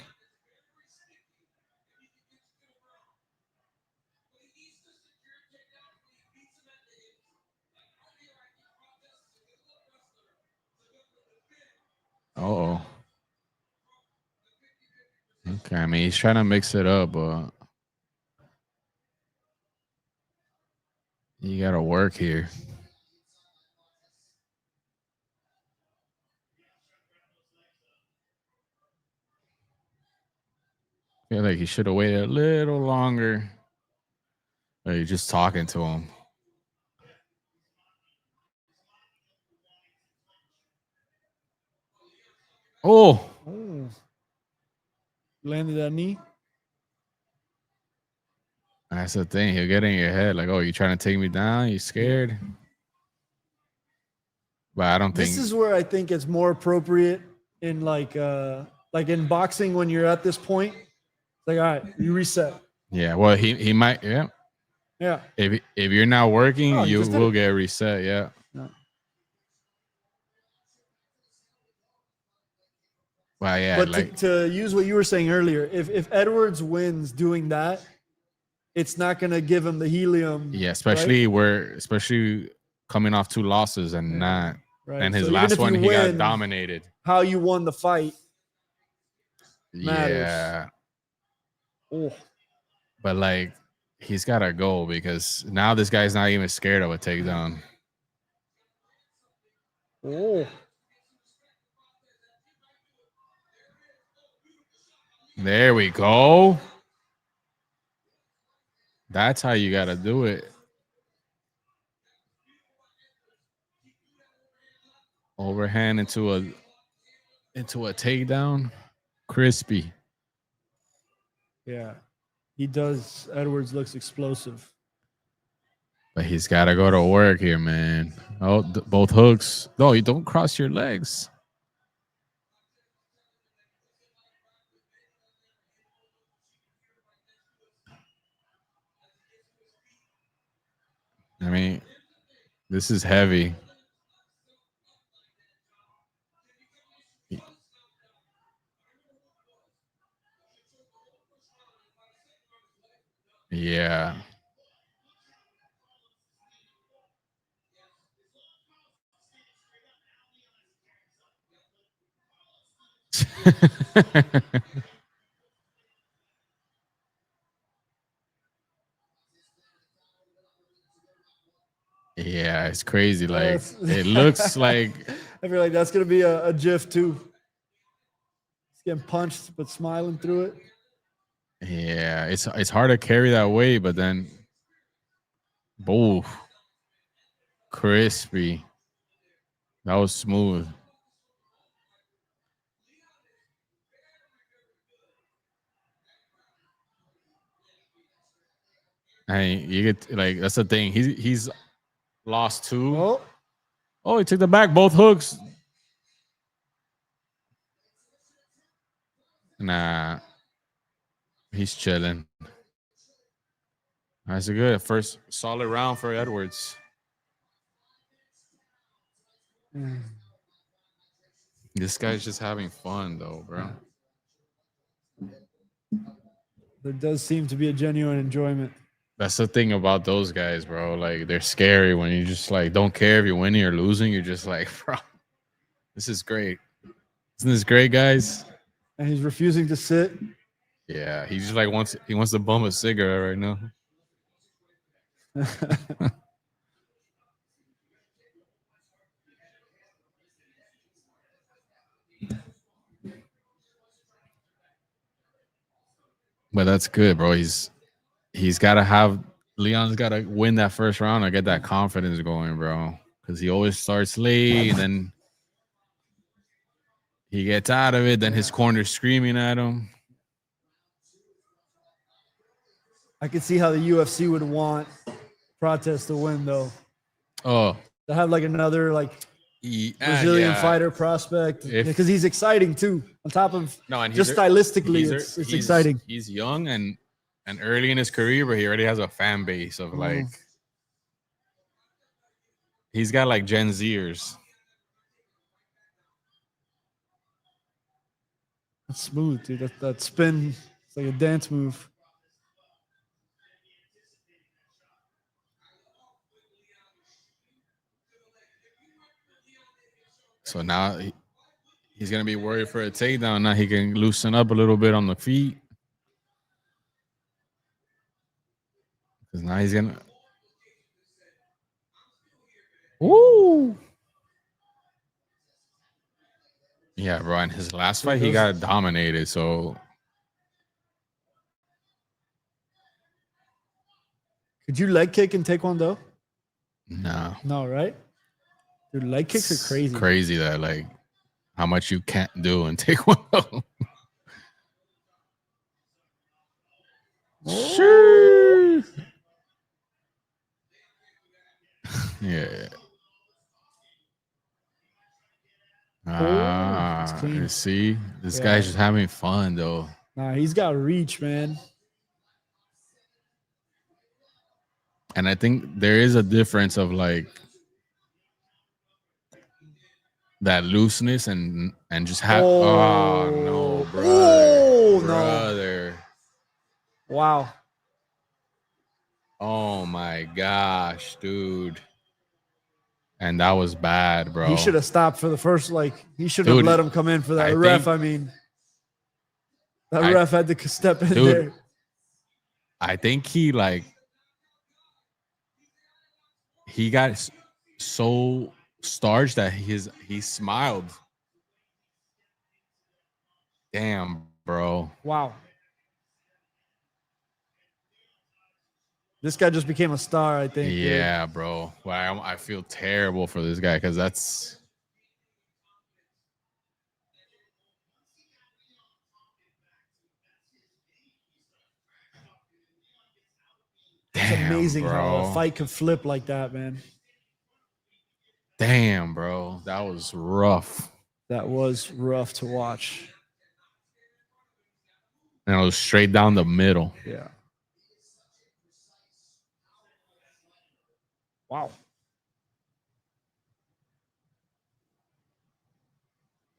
Oh. Okay, I mean, he's trying to mix it up, but you got to work here. I feel like he should have waited a little longer. Or you're just talking to him. Oh,
Oh. Landed that knee.
that's the thing. He'll get in your head like, oh, you trying to take me down? You scared? But I don't
This
think.
is where I think it's more appropriate in like in boxing when you're at this point. It's like, all right, you reset.
Yeah. Well, he might. Yeah.
Yeah.
If you're not working,
Oh, he
you
just did
will
it.
get reset. Yeah.
No.
Well, yeah.
But
Like,
to use what you were saying earlier, if Edwards wins doing that, it's not going to give him the helium.
yeah.
Right?
Especially coming off 2 losses and not.
Right.
And his
So even
last
if you
one, he got
win,
dominated.
how you won the fight matters.
Yeah.
Oh.
But like, he's got to go because now this guy's not even scared of a takedown.
Oh.
There we go. That's how you got to do it. Overhand into a takedown. Crispy.
Yeah. He does. Edwards looks explosive.
But he's got to go to work here, man. Oh, both hooks. No, you don't cross your legs. I mean, this is heavy. Yeah. Yeah, it's crazy. Like, it looks like.
I feel like that's gonna be a GIF too. He's getting punched but smiling through it.
Yeah, it's hard to carry that weight, but then, boom, crispy. That was smooth. I mean, you get like that's the thing. He's lost 2.
Oh,
Oh, he took the back, both hooks. Nah, he's chilling. That's a good first solid round for Edwards. This guy's just having fun though, bro.
there does seem to be a genuine enjoyment.
That's the thing about those guys, bro. Like they're scary when you just like don't care if you're winning or losing. You're just like, bro, this is great. Isn't this great, guys?
And he's refusing to sit.
Yeah, he just like wants to bum a cigarette right now. But that's good, bro. He's got to have Leon's got to win that first round and get that confidence going, bro. Because he always starts late, and then he gets out of it. Then his corner's screaming at him.
I could see how the UFC would want Protest to win though.
Oh,
To have like another like Brazilian fighter prospect because he's exciting too. On top of
and
just stylistically, it's exciting.
He's young and early in his career, but he already has a fan base of like he's got like Gen Zers.
That's smooth, dude. That spin, it's like a dance move.
So now he's gonna be worried for a takedown. Now he can loosen up a little bit on the feet. Because now he's gonna. Woo! Yeah, bro. In his last fight, he got dominated. So
could you leg kick in Taekwondo?
no,
No, right? Dude, leg kicks are crazy.
Crazy that like how much you can't do and take one of them. Sure. Yeah.
It's clean.
See, this
Yeah.
guy's just having fun though.
Nah, he's got reach, man.
And I think there is a difference of like that looseness and just have. Oh no, brother, brother.
No. Wow.
Oh my gosh, dude. And that was bad, bro.
He should have stopped for the first, like, he shouldn't have let him come in for that. Ref, that ref had to step in there.
I think he got so starched that he smiled. Damn, bro.
Wow. This guy just became a star, I think.
Yeah, bro. Well, I feel terrible for this guy because that's.
It's amazing how a fight could flip like that, man.
Damn, bro. That was rough.
That was rough to watch.
And it was straight down the middle.
Yeah. Wow.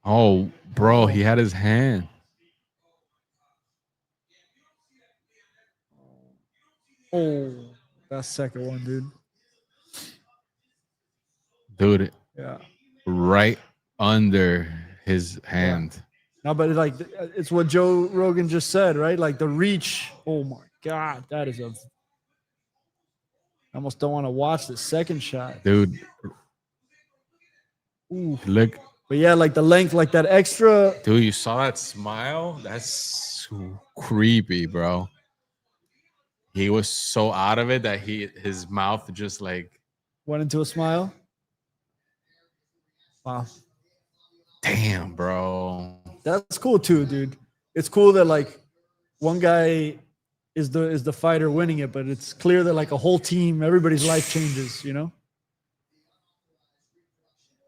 Oh, bro, he had his hand.
Oh, that second one, dude.
Dude.
Yeah.
Right under his hand.
Yeah. No, but like it's what Joe Rogan just said, right? Like the reach. Oh my God, that is I almost don't want to watch the second shot,
dude.
Ooh.
Look,
but yeah, like the length, like that extra.
Dude, you saw that smile? That's so creepy, bro. He was so out of it that his mouth just like
went into a smile. Wow.
Damn, bro.
That's cool too, dude. It's cool that like one guy is the fighter winning it, but it's clear that like a whole team, everybody's life changes, you know?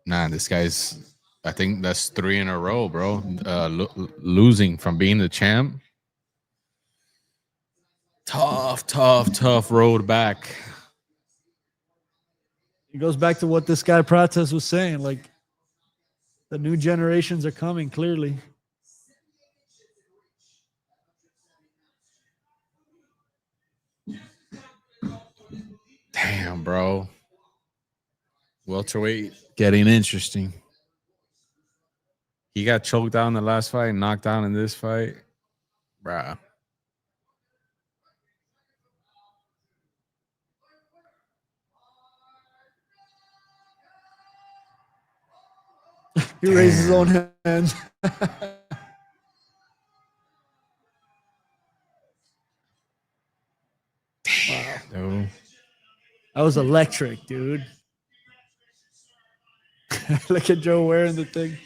Nah, this guy's, I think that's 3 in a row, bro. Losing from being the champ. Tough road back.
It goes back to what this guy Prates was saying. Like the new generations are coming, clearly.
Damn, bro. Welterweight getting interesting. He got choked out in the last fight, knocked down in this fight. Bruh.
He raised his own hand.
Wow. Dude.
That was electric, dude. Look at Joe wearing the thing.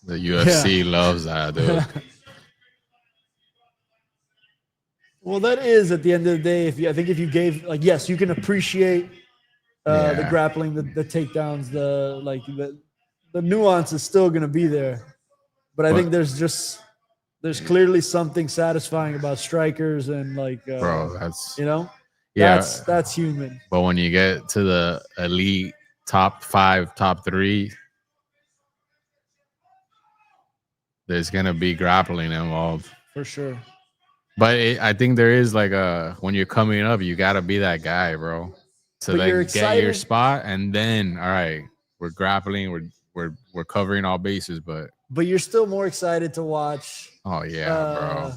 The UFC loves that, dude.
Well, that is at the end of the day. I think if you gave like, yes, you can appreciate the grappling, the takedowns, the nuance is still going to be there. But I think there's clearly something satisfying about strikers and like,
bro, that's
that's human.
But when you get to the elite top 5, top 3, there's gonna be grappling involved
for sure.
But I think there is like when you're coming up, you gotta be that guy, bro. To
But you're
then get your
excited.
spot, and then all right, we're grappling, we're covering all bases, but
You're still more excited to watch
oh yeah, bro.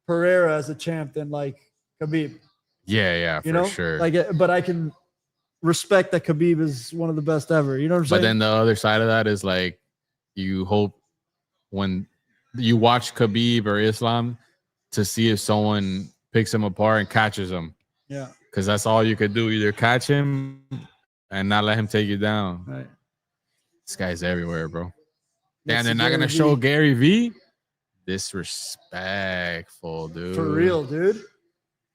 Pereira as a champ than like Khabib.
Yeah,
You
for
know,
sure.
like, but I can respect that Khabib is one of the best ever. You know what I'm saying?
But then the other side of that is like you hope when you watch Khabib or Islam to see if someone picks him apart and catches him.
Yeah.
Because that's all you could do. Either catch him and not let him take you down.
Right.
This guy's everywhere, bro.
Next
And they're
to
not going to
Gary
show
Vee.
Gary Vee. Disrespectful, dude.
For real, dude.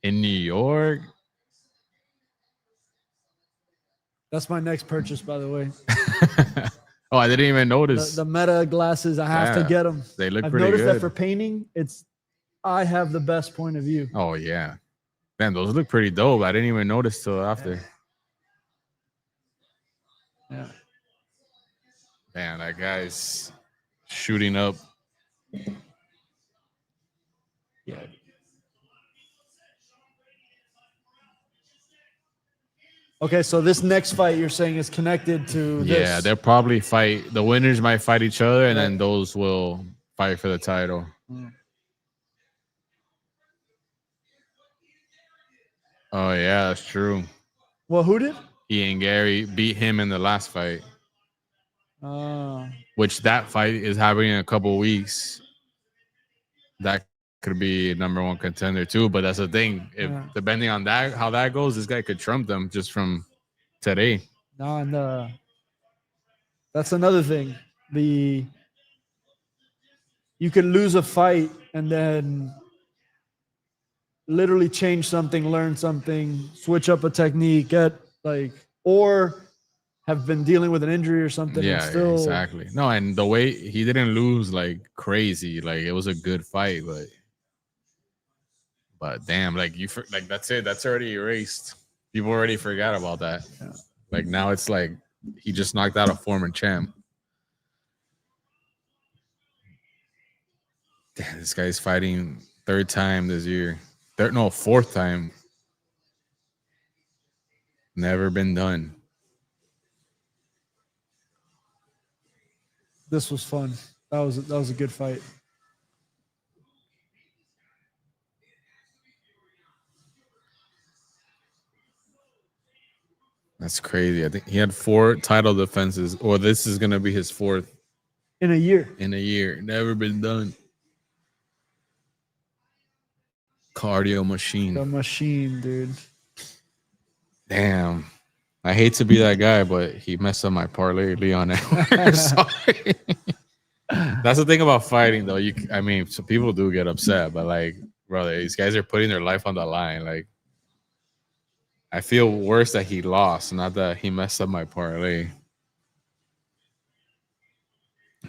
In New York.
That's my next purchase, by the way.
Oh, I didn't even notice.
The Meta glasses, I have to get them.
They look
I've
pretty
noticed
good.
that for painting, I have the best point of view.
Oh, yeah. Man, those look pretty dope. I didn't even notice till after.
Yeah.
Man, that guy's shooting up.
Yeah. Okay, so this next fight you're saying is connected to this.
Yeah, they'll probably fight. The winners might fight each other, and then those will fight for the title. Oh, yeah, that's true.
Well, who did?
He and Gary beat him in the last fight. Which that fight is happening in a couple of weeks. That could be number one contender too. But that's the thing. If depending on that, how that goes, this guy could trump them just from today.
No, and that's another thing. You could lose a fight and then literally change something, learn something, switch up a technique, or have been dealing with an injury or something.
Yeah,
and still,
exactly. No, and the way he didn't lose like crazy, like it was a good fight, but damn, like that's it. That's already erased. People already forgot about that. Yeah. Like now it's like he just knocked out a former champ. Damn, this guy's fighting third time this year. Fourth time. Never been done.
This was fun. That was a good fight.
That's crazy. I think he had 4 title defenses, or this is gonna be his 4th
in a year.
Never been done. Cardio machine.
The machine, dude.
Damn. I hate to be that guy, but he messed up my parlay, Leon. Sorry. That's the thing about fighting, though. So people do get upset, but like, brother, these guys are putting their life on the line. Like, I feel worse that he lost, not that he messed up my parlay.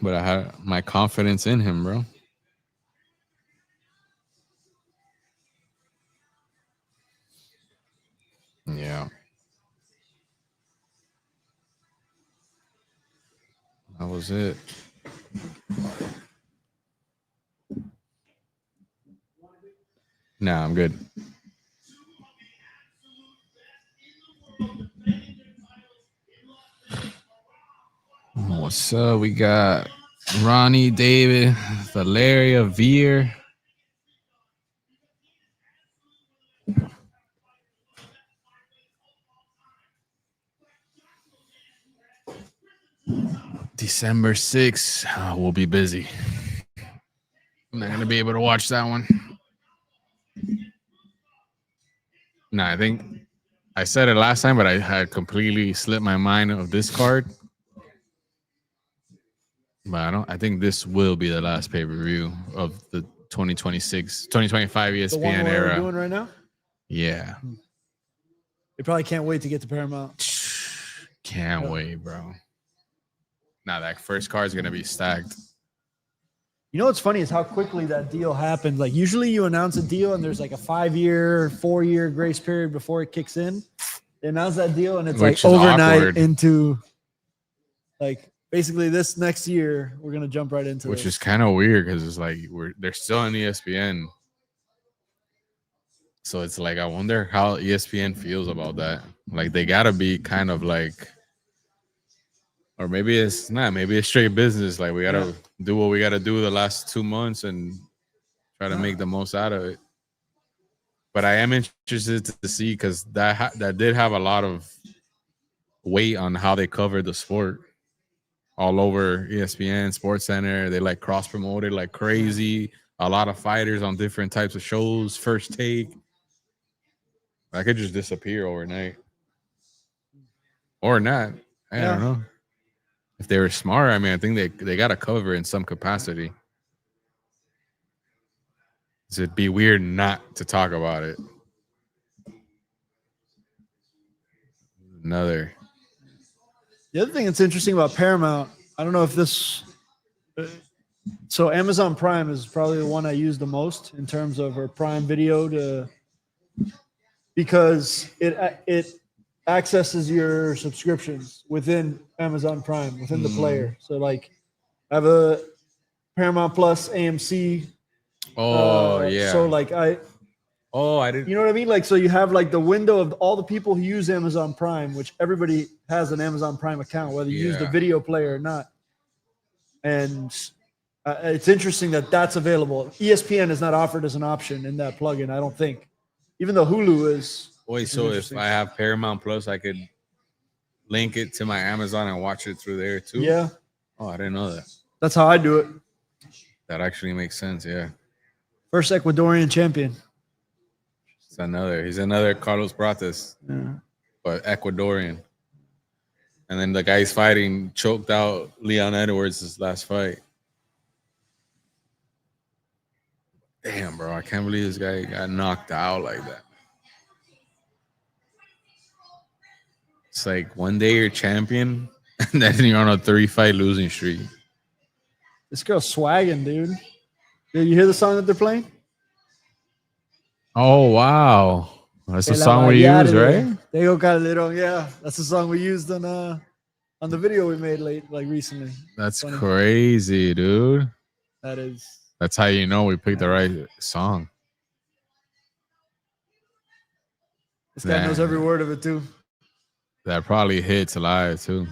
But I had my confidence in him, bro. Yeah. That was it. Nah, I'm good. What's up? We got Ronnie, David, Valeria, Veer. December 6th, we'll be busy. I'm not going to be able to watch that one. No, I think I said it last time, but I had completely slipped my mind of this card. But I think this will be the last pay-per-view of the 2025 ESPN
the one
era.
We're doing right now?
Yeah.
They probably can't wait to get to Paramount.
Can't wait, bro. Now that first card is going to be stacked.
You know what's funny is how quickly that deal happened. Like usually you announce a deal and there's like a 5-year, 4-year grace period before it kicks in. They announce that deal and it's like overnight awkward. Into like basically this next year we're gonna jump right into
which is kind of weird because it's like they're still on ESPN. So it's like I wonder how ESPN feels about that. Like they gotta be kind of like, or maybe it's not. Maybe it's straight business. Like we gotta do what we gotta do the last 2 months and try to make the most out of it. But I am interested to see because that did have a lot of weight on how they covered the sport all over ESPN, Sports Center. They like cross promoted like crazy. A lot of fighters on different types of shows. First Take. I could just disappear overnight, or not. I don't know. If they were smart, I mean, I think they got to cover in some capacity. It'd be weird not to talk about it. Another.
The other thing that's interesting about Paramount, I don't know if this. So Amazon Prime is probably the one I use the most in terms of our Prime Video because it accesses your subscriptions within Amazon Prime within the player. So like, I have a Paramount Plus, AMC. So like I
didn't.
You know what I mean? Like, so you have like the window of all the people who use Amazon Prime, which everybody has an Amazon Prime account, whether you use the video player or not. And it's interesting that that's available. ESPN is not offered as an option in that plugin, I don't think, even though Hulu is.
Wait, so if I have Paramount Plus, I could link it to my Amazon and watch it through there too?
Yeah.
Oh, I didn't know that.
That's how I do it.
That actually makes sense. Yeah.
First Ecuadorian champion.
He's another Carlos Prates, but Ecuadorian. And then the guy he's fighting choked out Leon Edwards his last fight. Damn, bro. I can't believe this guy got knocked out like that. It's like one day you're champion, and then you're on a 3-fight losing streak.
This girl's swagging, dude. Did you hear the song that they're playing?
Oh, wow. That's the song we use, right?
Tego Calderón, yeah. That's the song we used on the video we made recently.
That's crazy, dude.
That is.
That's how you know we picked the right song.
This guy knows every word of it, too.
That probably hits live, too.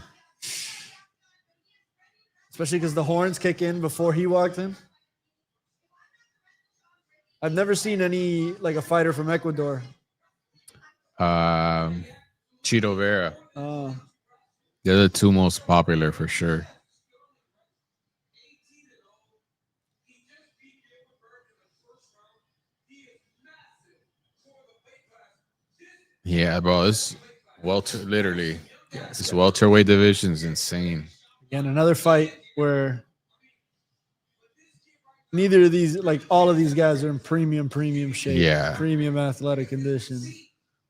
Especially because the horns kick in before he walked in. I've never seen a fighter from Ecuador.
Chito Vera.
Oh.
They're the two most popular for sure. Yeah, bro, it's literally. This welterweight division is insane.
Again, another fight where neither of these, all of these guys are in premium shape.
Yeah.
Premium athletic condition.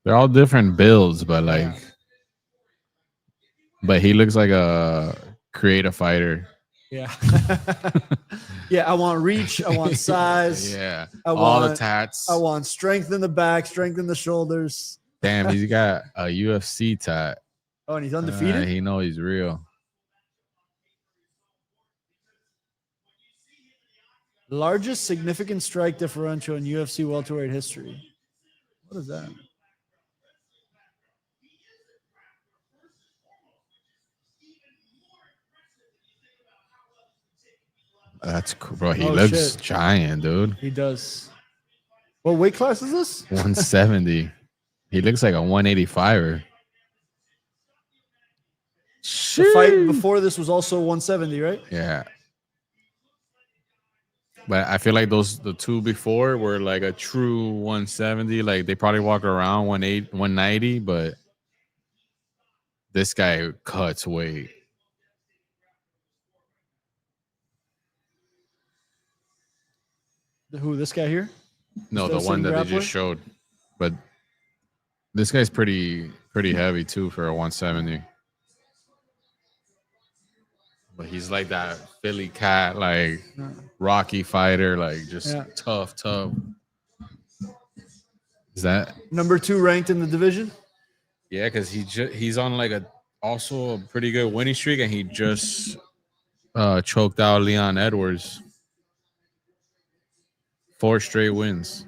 They're all different builds, but but he looks like a creative fighter.
Yeah. Yeah, I want reach. I want size.
Yeah.
I want
all the tats.
I want strength in the back, strength in the shoulders.
Damn, he's got a UFC tat.
Oh, and he's undefeated?
He knows he's real.
Largest significant strike differential in UFC welterweight history. What is that?
That's cool, bro. He looks giant, dude.
He does. What weight class is this?
170. He looks like a 185er.
The fight before this was also 170, right?
Yeah. But I feel like the two before were like a true 170. Like they probably walk around 190, but this guy cuts weight.
Who, this guy here?
No, the one that they just showed. But this guy's pretty heavy too for a 170. But he's like that Philly cat, like Rocky fighter, like just tough. Is that
number 2 ranked in the division?
Yeah, because he's on also a pretty good winning streak, and he just choked out Leon Edwards. 4 straight wins.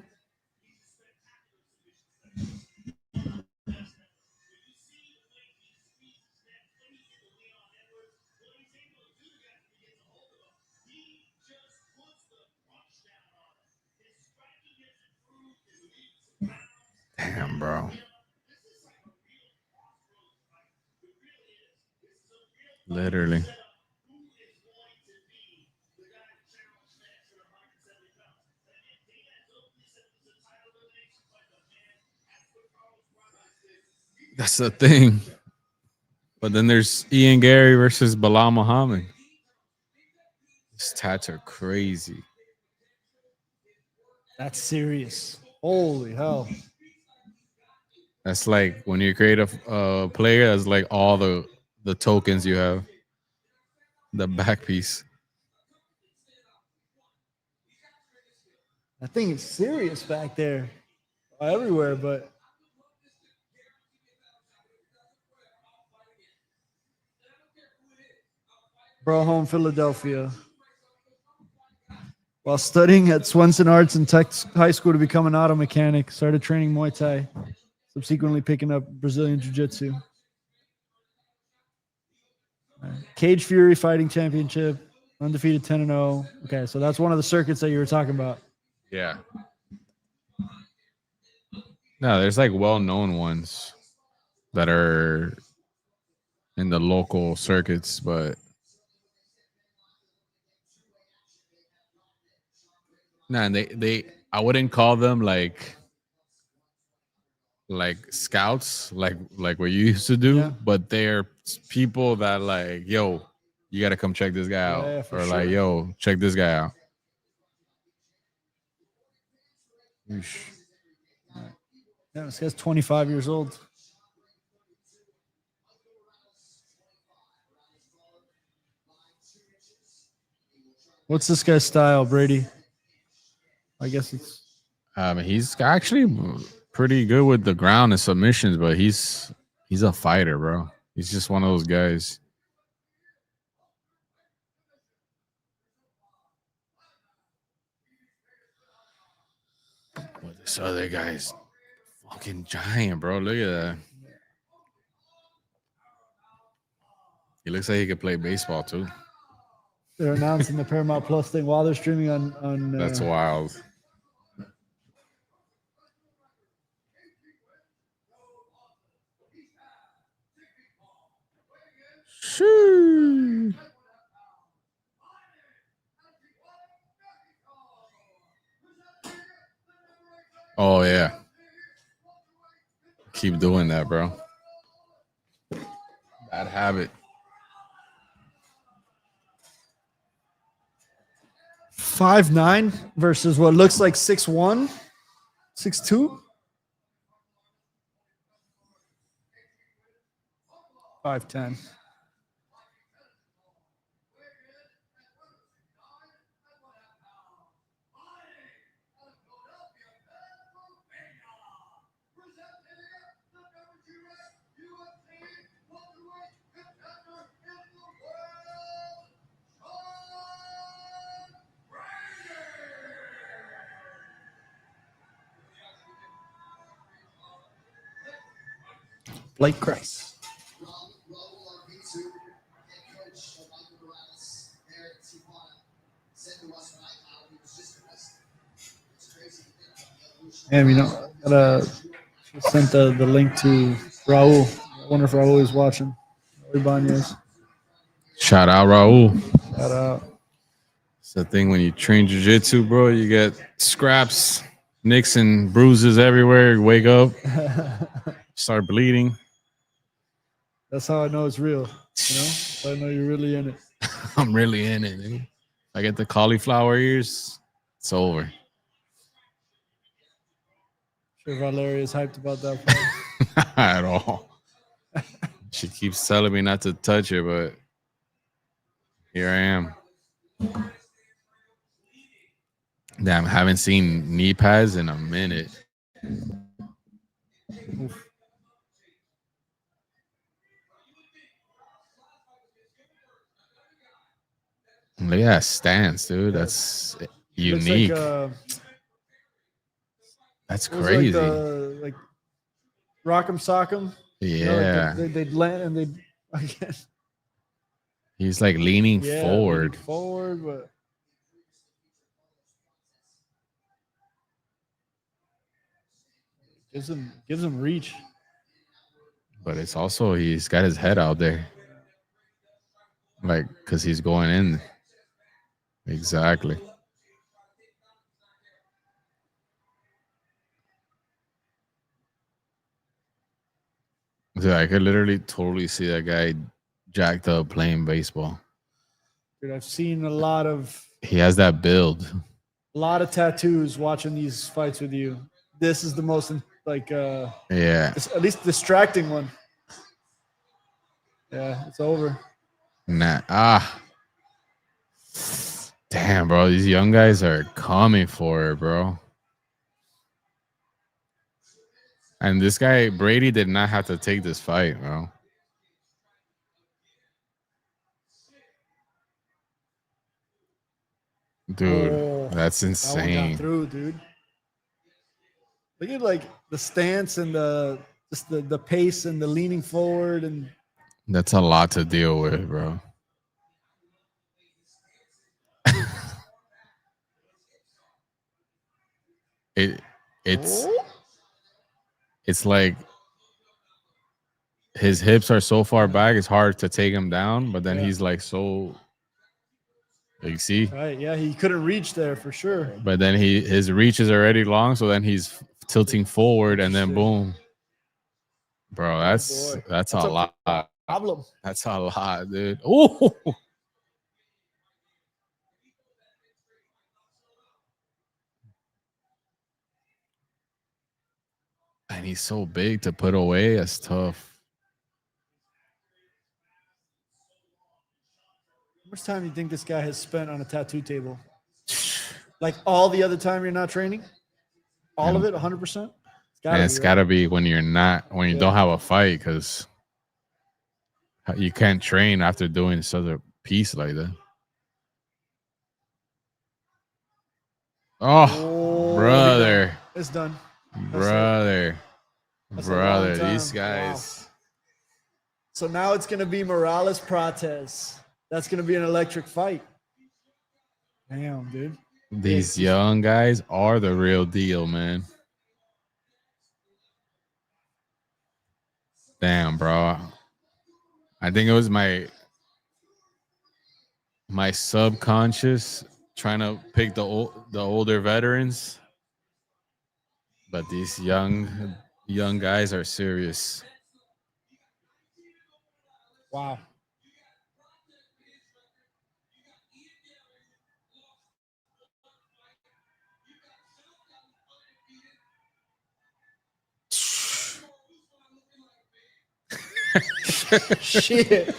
bro. Literally. That's the thing. But then there's Ian Gary versus Bilal Muhammad. His tats are crazy.
That's serious. Holy hell.
That's like when you create a player, that's like all the tokens you have. The back piece.
That thing is serious back there. Everywhere, but brought home Philadelphia. While studying at Swenson Arts and Tech High School to become an auto mechanic, started training Muay Thai, subsequently picking up Brazilian Jiu-Jitsu. Cage Fury Fighting Championship, undefeated 10-0. Okay, so that's one of the circuits that you were talking about.
Yeah. No, there's like well-known ones that are in the local circuits, but nah, they I wouldn't call them like scouts, like what you used to do,
Yeah.
but they're people that like, yo, you got to come check this guy out,
Yeah, for
or
sure.
like, yo, check this guy out. Oosh.
Yeah, this guy's 25 years old. What's this guy's style, Brady? I guess it's
He's actually pretty good with the ground and submissions, but he's a fighter, bro. He's just one of those guys. But this other guy's fucking giant, bro. Look at that. He looks like he could play baseball too.
they're announcing the Paramount Plus thing while they're streaming on.
That's wild. Shoo. Oh yeah. Keep doing that, bro. Bad habit.
5'9" versus what looks like 6'1", 6'2". 5'10". Blake Christ. Damn, you know, gotta sent the link to Raul. I wonder if Raul is watching. Raul Ibanez.
Shout out Raul.
Shout out.
It's the thing when you train jiu-jitsu, bro, you get scraps, nicks and bruises everywhere. You wake up, start bleeding.
That's how I know it's real. You know, so I know you're really in it.
I'm really in it, dude. I get the cauliflower ears, it's over.
Sure, Valeria is hyped about that part.
At all. She keeps telling me not to touch it, but here I am. Damn, haven't seen knee pads in a minute.
Oof.
Look at that stance, dude. That's unique.
Looks
That's
like,
crazy.
like Rock'em Sock'em.
Yeah.
You know, like they'd land and they'd again.
He's like leaning forward.
Leaning forward, but Gives him reach.
But it's also he's got his head out there, like because he's going in. Exactly. Dude, I could literally totally see that guy jacked up playing baseball.
Dude, I've seen a lot of
He has that build.
tattoos watching these fights with you. This is the most like
Yeah.
at least distracting one. Yeah, it's over.
Nah. Damn, bro. These young guys are coming for it, bro. And this guy, Brady, did not have to take this fight, bro. Dude, that's
That one
insane.
got through, dude. Look at like the stance and the pace and the leaning forward and
That's a lot to deal with, bro. It's like his hips are so far back, it's hard to take him down, but then he's like so you see?
Right, yeah, he couldn't reach there for sure.
But then his reach is already long, so then he's tilting forward and then boom. Bro, that's a lot.
Problem.
That's a lot, dude. Oh, and he's so big to put away. That's tough.
How much time do you think this guy has spent on a tattoo table? Like all the other time you're not training? All of it, 100%?
It's got to be when you don't have a fight, because you can't train after doing this other piece like that. Oh, brother.
It's done.
Brother. These guys.
Wow. So now it's going to be Morales Prates. That's going to be an electric fight. Damn, dude.
These young guys are the real deal, man. Damn, bro. I think it was my subconscious trying to pick the older veterans, but these young guys are serious.
Wow. Shit.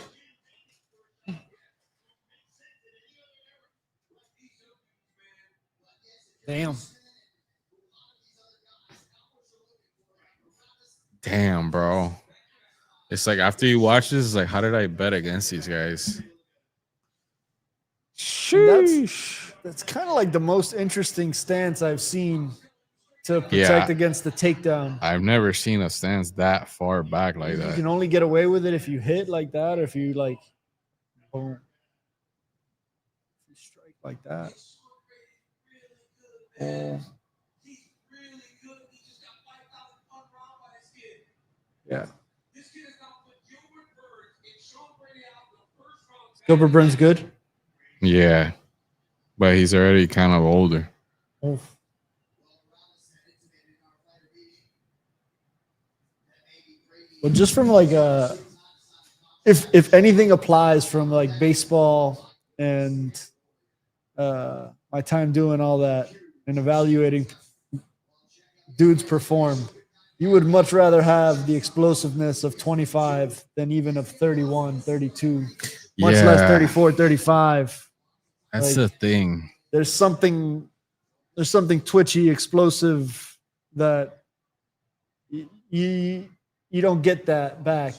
Damn, bro. It's like after you watch this, it's like, how did I bet against these guys?
That's kind of like the most interesting stance I've seen to protect against the takedown.
I've never seen a stance that far back like that.
You can only get away with it if you hit like that, or if you like, boom, if you strike like that. Yeah. Gilbert Burns good?
Yeah. But he's already kind of older.
Well, just from like if anything applies from like baseball and my time doing all that and evaluating dudes perform, you would much rather have the explosiveness of 25 than even of 31, 32, much less 34, 35.
That's the thing.
There's something twitchy, explosive that you don't get that back,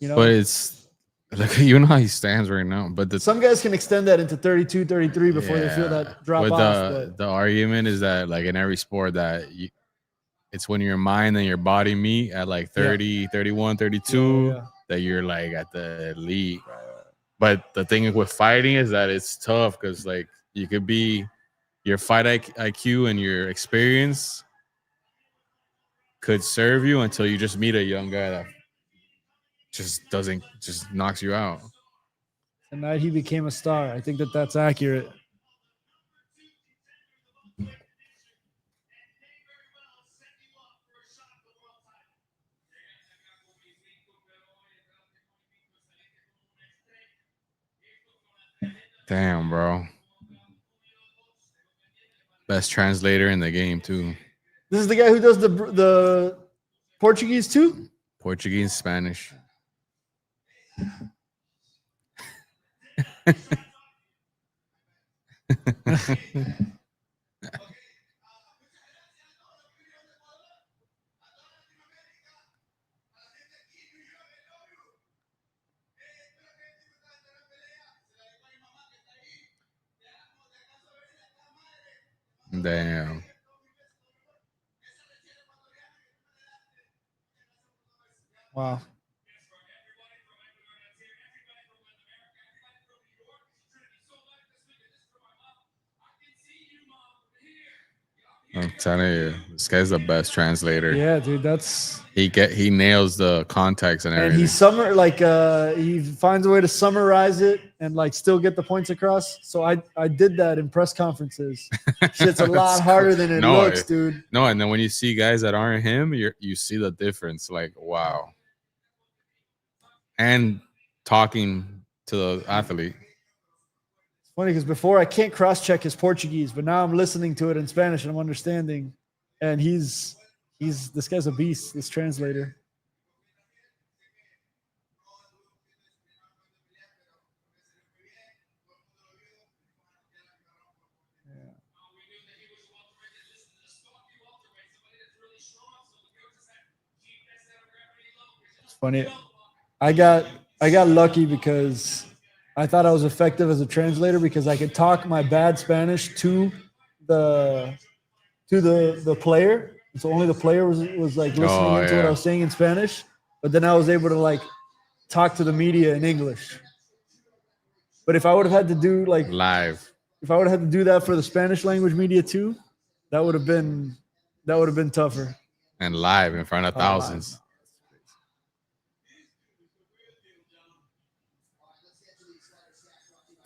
you know.
But it's like, you know how he stands right now. But
some guys can extend that into 32, 33 before they feel that drop off.
The argument is that, like in every sport, that it's when your mind and your body meet at like 30, 31, 32, that you're like at the elite.
Right.
But the thing with fighting is that it's tough, because like you could be your fight IQ and your experience could serve you until you just meet a young guy that just knocks you out.
Tonight he became a star. I think that that's accurate.
Damn, bro. Best translator in the game too.
This is the guy who does the Portuguese too?
Portuguese, Spanish. Damn.
Wow.
I'm telling you, this guy's the best translator.
Yeah, dude, that's
He nails the context and everything.
and he finds a way to summarize it and like still get the points across. So I did that in press conferences. Shit's a lot harder than it looks, dude.
No, and then when you see guys that aren't him, you see the difference. Like, wow. And talking to the athlete.
It's funny because before I can't cross-check his Portuguese, but now I'm listening to it in Spanish and I'm understanding. And this guy's a beast, this translator. It's funny. I got lucky because I thought I was effective as a translator because I could talk my bad Spanish to the player. So only the player was like listening into what I was saying in Spanish. But then I was able to like talk to the media in English. But if I would have had to do like
live,
if I would have had to do that for the Spanish language media too, that would have been tougher.
And live in front of thousands.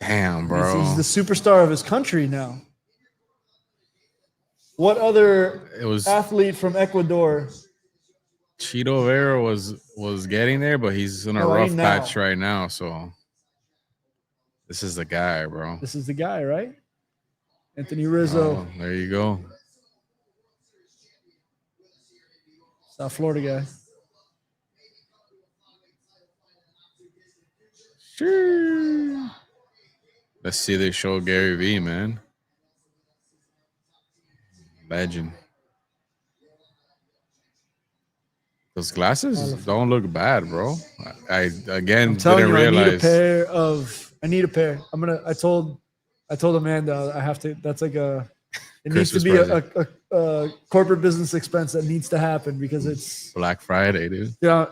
Damn, bro.
He's the superstar of his country now. What other athlete from Ecuador?
Chito Vera was getting there, but he's in a rough patch right now. So this is the guy, bro.
This is the guy, right? Anthony Rizzo.
Oh, there you go.
South Florida guy.
Sure. Let's see they show Gary Vee, man. Legend. Those glasses don't look bad, bro. I didn't realize.
I need a pair. I told Amanda I have to. That's like it needs to be a corporate business expense that needs to happen because it's
Black Friday, dude.
Yeah.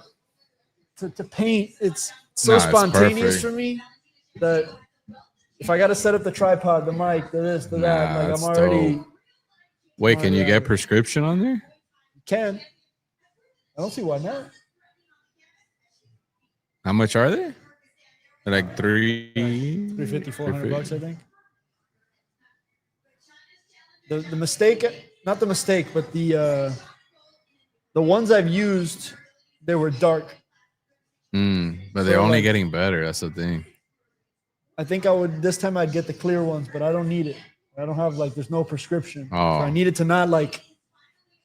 To paint, it's so spontaneous for me that if I got to set up the tripod, the mic, the this, the that, like I'm already.
Dope. Wait, can you get prescription on there?
Can. I don't see why not.
How much are they? They're like
$350, $400, I think. The mistake, not the mistake, but the ones I've used, they were dark.
But they're only getting better. That's the thing.
I think this time I'd get the clear ones, but I don't need it. I don't have there's no prescription.
Oh.
So I need it to not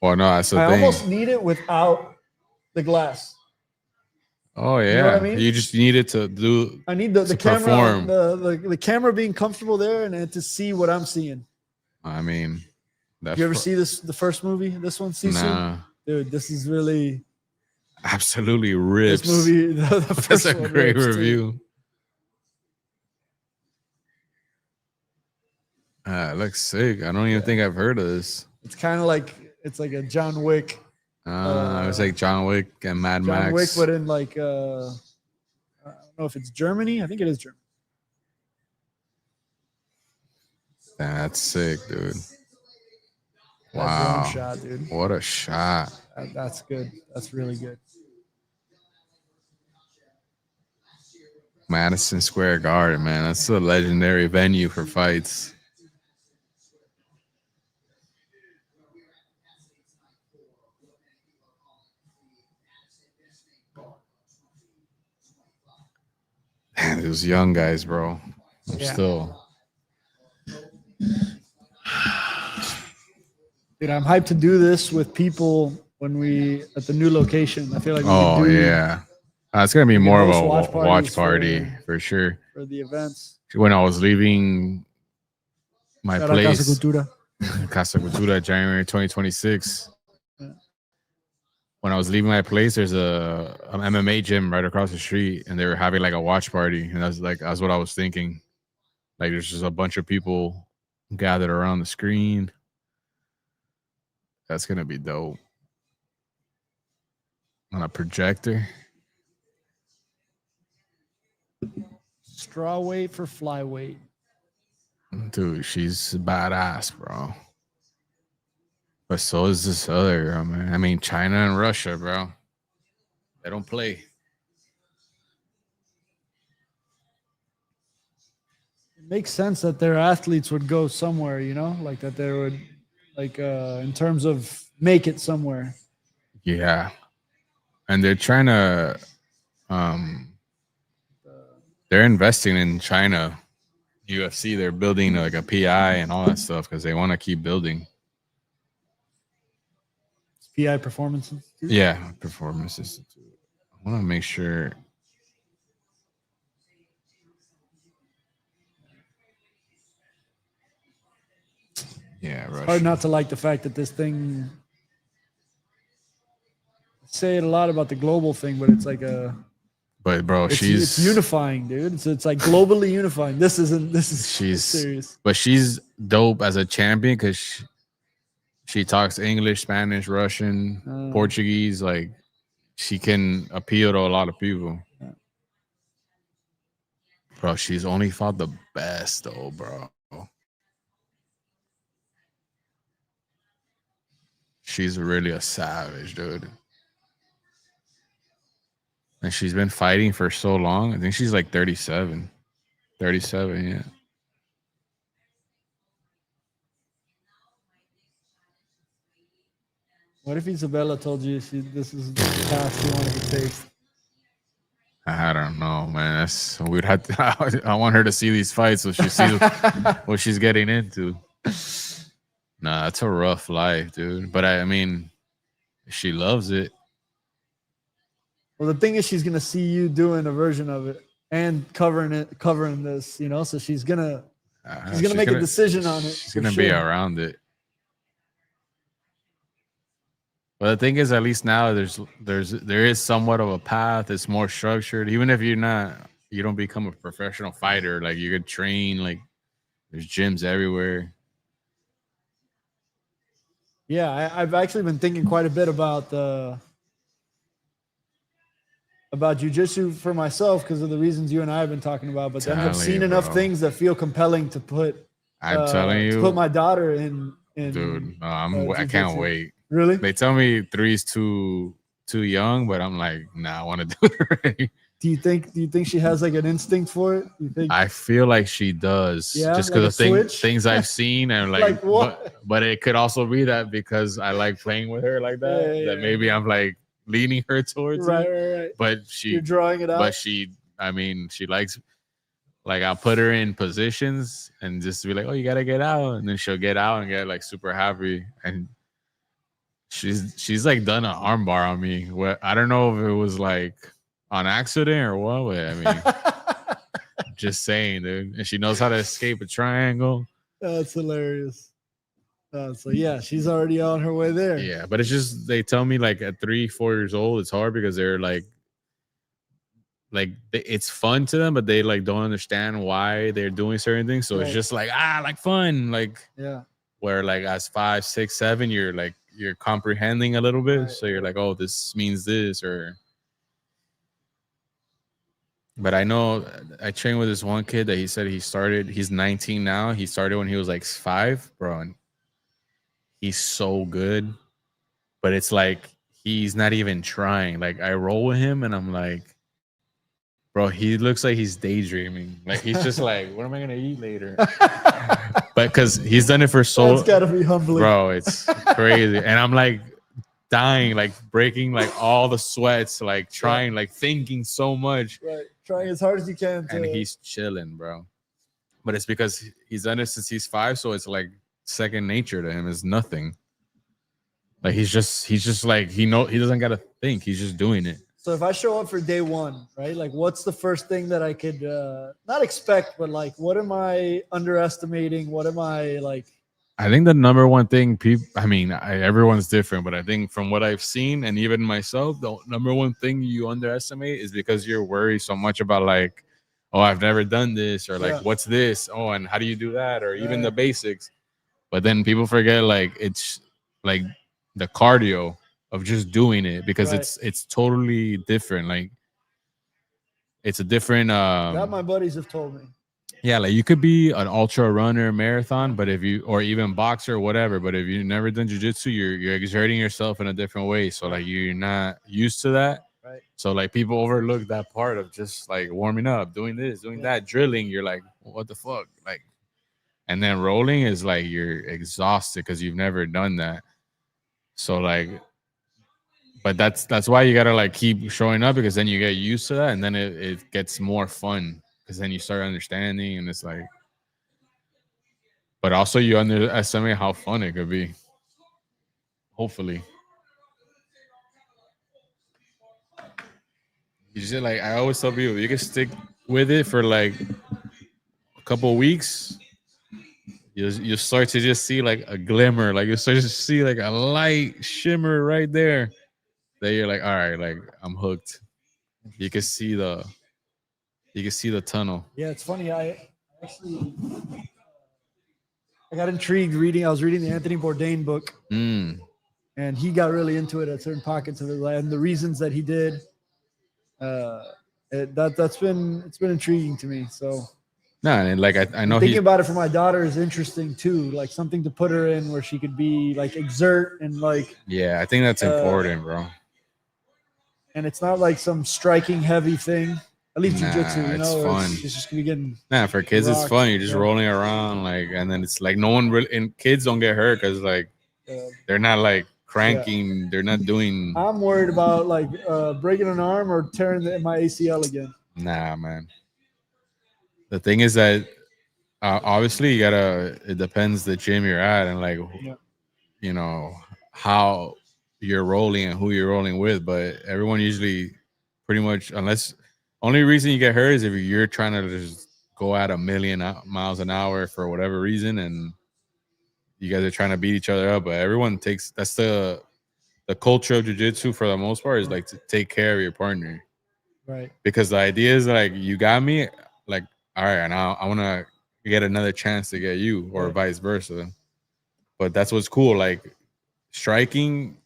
Well, no, that's the thing.
I almost need it without the glass.
Oh yeah,
you know what I mean?
You just need it to do.
I need the camera, the camera being comfortable there, and to see what I'm seeing.
I mean,
did you ever see the first movie? This one, Sisu?
Nah.
Dude, this is really
absolutely rips.
This movie, the first
that's a great review. It looks sick. I don't even think I've heard of this.
It's kind of like a John Wick.
It's like John Wick and Mad Max.
John Wick, but in I don't know if it's Germany. I think it is Germany.
That's sick, dude.
That drone
Wow.
shot, dude.
What a shot.
That's good. That's really good.
Madison Square Garden, man. That's a legendary venue for fights. Man, those young guys, bro. They're
Yeah.
still.
Dude, I'm hyped to do this with people when we at the new location. I feel like we
Oh,
could do
yeah. It's going to be
we could
more of
host
a
watch
watch
parties
party for sure.
for the events.
When I was leaving my
Shout out Casa
place,
Cultura.
Casa Cultura, January 2026.
Yeah.
When I was leaving my place, there's an MMA gym right across the street, and they were having like a watch party, and that's what I was thinking. Like, there's just a bunch of people gathered around the screen. That's gonna be dope. On a projector.
Straw weight for flyweight.
Dude, she's badass, bro. But so is this other girl, man. I mean, China and Russia, bro. They don't play.
It makes sense that their athletes would go somewhere, you know, like that they would, like, in terms of make it somewhere.
Yeah. And they're trying to, they're investing in China. UFC, they're building like a PI and all that stuff because they want to keep building.
PI Performance Institute.
Yeah, Performance Institute. I want to make sure. Yeah, Russia.
Hard not to like the fact that this thing. Say it a lot about the global thing, but it's like a.
But bro,
it's
she's
unifying, dude. It's like globally unifying. This is
she's
serious.
But she's dope as a champion because she talks English, Spanish, Russian, Portuguese. Like, she can appeal to a lot of people.
Yeah.
Bro, she's only fought the best though, bro. She's really a savage, dude. And she's been fighting for so long. I think she's like 37. 37, yeah.
What if Isabella told you this is the path she wanted to take?
I don't know, man. We'd have to. I want her to see these fights so she sees what she's getting into. Nah, that's a rough life, dude. But I mean, she loves it.
Well, the thing is, she's gonna see you doing a version of it and covering this, you know. So she's gonna make a decision on it.
She's gonna be around it. But the thing is, at least now there is somewhat of a path. It's more structured. Even if you don't become a professional fighter, like you could train. Like, there's gyms everywhere.
Yeah, I've actually been thinking quite a bit about jiu-jitsu for myself because of the reasons you and I have been talking about. But then I've seen enough things that feel compelling to put.
I'm telling you,
to put my daughter in.
Dude, I can't wait.
Really?
They tell me 3's too young, but I'm like, nah, I want to do it already.
Do you think she has like an instinct for it? You think?
I feel like she does.
Yeah,
just
like
because of things I've seen and like
what?
But it could also be that because I like playing with her like that,
Yeah.
maybe I'm like leaning her towards it.
Right.
But
you're drawing it out.
But she likes, like, I'll put her in positions and just be like, oh, you gotta get out, and then she'll get out and get like super happy. And she's like done an armbar on me. I don't know if it was like on accident or what, but I mean, just saying, dude. And she knows how to escape a triangle.
That's hilarious. So yeah, she's already on her way there.
Yeah, but it's just, they tell me like at 3-4 years old, it's hard because they're like it's fun to them, but they like don't understand why they're doing certain things. So it's just like like fun, like where like as 5, 6, 7, you're comprehending a little bit. So you're like, oh, this means this, or. But I know I trained with this one kid that he said he's 19 now. He started when he was like 5, bro. And he's so good, but it's like he's not even trying. Like I roll with him and I'm like, bro, he looks like he's daydreaming. Like he's just like, what am I gonna eat later? But because he's done it for so,
That's gotta be humbling,
bro, it's crazy. And I'm like dying, like breaking like all the sweats, like trying, like thinking so much.
Right, trying as hard as you can.
And he's chilling, bro. But it's because he's done it since he's 5, so it's like second nature to him. It's nothing. Like he's just like he doesn't gotta think. He's just doing it.
So if I show up for day one, right? Like, what's the first thing that I could not expect, but like, what am I underestimating? What am I like?
I think the number one thing people, I mean, everyone's different, but I think from what I've seen and even myself, the number one thing you underestimate is because you're worried so much about like, oh, I've never done this, or like, what's this? Oh, and how do you do that? Or even the basics. But then people forget like it's like the cardio of just doing it, because it's totally different. Like it's a different
That my buddies have told me.
Yeah, like you could be an ultra runner, marathon, but if you, or even boxer or whatever, but if you've never done jiu-jitsu, you're exerting yourself in a different way. So like you're not used to that.
Right.
So like people overlook that part of just like warming up, doing this, doing that, drilling. You're like, what the fuck? Like, and then rolling is like you're exhausted because you've never done that. So like, but that's why you gotta like keep showing up, because then you get used to that, and then it gets more fun, because then you start understanding, and it's like, but also you underestimate how fun it could be. Hopefully, you just like, I always tell people, you can stick with it for like a couple of weeks. You start to just see like a glimmer, like you start to see like a light shimmer right there. That you're like, all right, like I'm hooked. You can see the tunnel.
Yeah, it's funny. I got intrigued reading. I was reading the Anthony Bourdain book, and he got really into it at certain pockets of his life, and the reasons that he did. It's been intriguing to me. So
no, and like I know
thinking about it for my daughter is interesting too. Like something to put her in where she could be like exert and like.
Yeah, I think that's important, bro.
And it's not like some striking heavy thing. At least jiu-jitsu, you know,
it's fun.
It's just gonna be getting.
Nah, for kids it's fun. You're just rolling around, like, and then it's like no one really, and kids don't get hurt because like they're not like cranking. They're not doing.
I'm worried about like breaking an arm or tearing my ACL again.
Nah, man. The thing is that obviously you gotta. It depends the gym you're at, and like you know how you're rolling and who you're rolling with. But everyone usually pretty much, unless only reason you get hurt is if you're trying to just go at 1,000,000 miles an hour for whatever reason, and you guys are trying to beat each other up. But everyone takes, that's the culture of jiu-jitsu for the most part, is like to take care of your partner.
Right.
Because the idea is like, you got me, like, all right, now I want to get another chance to get you, or vice versa. But that's what's cool. Like striking,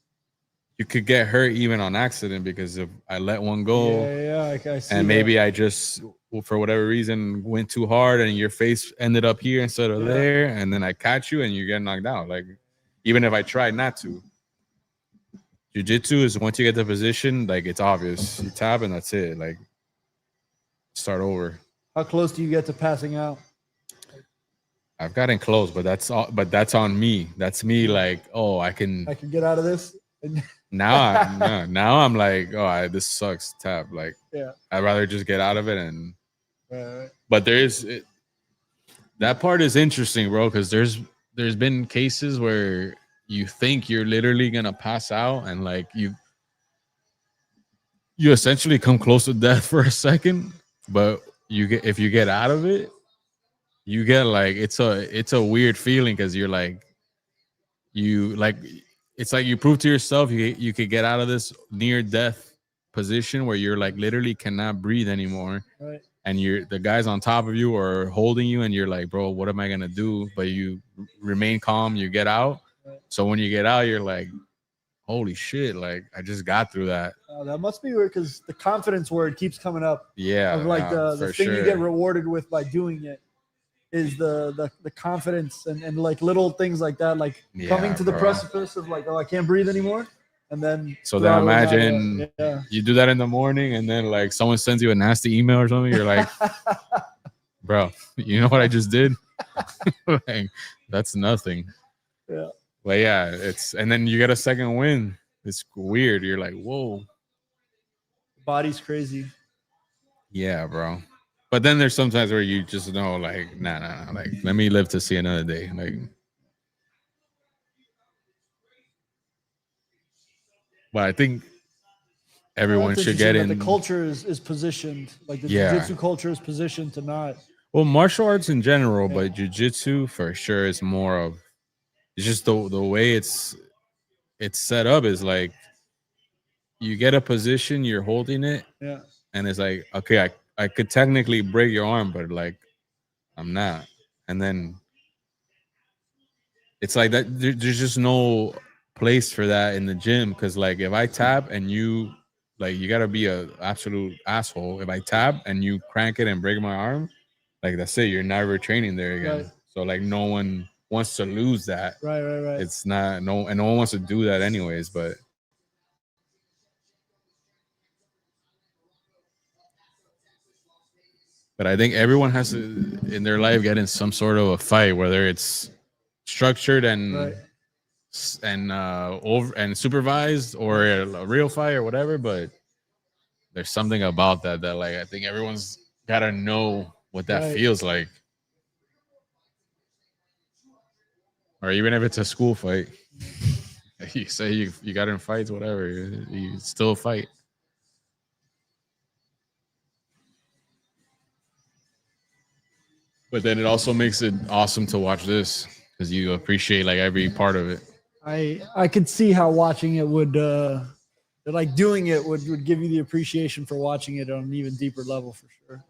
you could get hurt even on accident, because if I let one go,
I see,
and maybe I just, for whatever reason, went too hard and your face ended up here instead of there, and then I catch you and you get knocked out. Like, even if I tried not to. Jiu-jitsu is once you get the position, like it's obvious. You tap and that's it. Like, start over.
How close do you get to passing out?
I've gotten close, but that's all. But that's on me. That's me. Like, oh, I can
get out of this.
now I'm like, oh, this sucks. Tap. Like, I'd rather just get out of it. And but that part is interesting, bro, because there's been cases where you think you're literally gonna pass out, and like you essentially come close to death for a second, but if you get out of it, you get like, it's a weird feeling, because you're like, it's like you prove to yourself you could get out of this near death position where you're like literally cannot breathe anymore,
right?
And the guys on top of you are holding you, and you're like, bro, what am I gonna do? But you remain calm, you get out. Right. So when you get out, you're like, holy shit, like I just got through that.
That must be weird, because the confidence word keeps coming up.
Yeah,
of like the thing you get rewarded with by doing it. is the confidence and like little things like that, like coming to the
bro.
precipice of like, oh, I can't breathe anymore, and then
So then
throttling out of
imagine
it. Yeah.
you do that in the morning, and then like someone sends you a nasty email or something. You're like, bro, you know what I just did? Like, that's nothing.
Yeah.
But yeah, it's and then you get a second win. It's weird. You're like, whoa.
Body's crazy.
Yeah, bro. But then there's sometimes where you just know, like, nah. Like, let me live to see another day. Like, but I think everyone
That's
should
interesting
get
that the
in.
culture is positioned, like the
Yeah.
jiu-jitsu culture is positioned to not.
Well, martial arts in general,
Yeah.
but jujitsu for sure is more of. It's just the way it's set up is like you get a position, you're holding it,
Yeah.
and it's like, okay, I could technically break your arm, but like I'm not. And then it's like that there's just no place for that in the gym because like if I tap and you like you gotta be a absolute asshole. If I tap and you crank it and break my arm, like that's it. You're never training there again.
Right.
So like no one wants to lose that.
Right.
It's not no and no one wants to do that anyways, but I think everyone has to in their life get in some sort of a fight, whether it's structured
Right.
and over and supervised or a real fight or whatever. But there's something about that like I think everyone's gotta know what that
Right.
feels like, or even if it's a school fight. You say you got in fights, whatever, you still fight. But then it also makes it awesome to watch this because you appreciate like every part of it.
I could see how watching it would like doing it would give you the appreciation for watching it on an even deeper level for sure.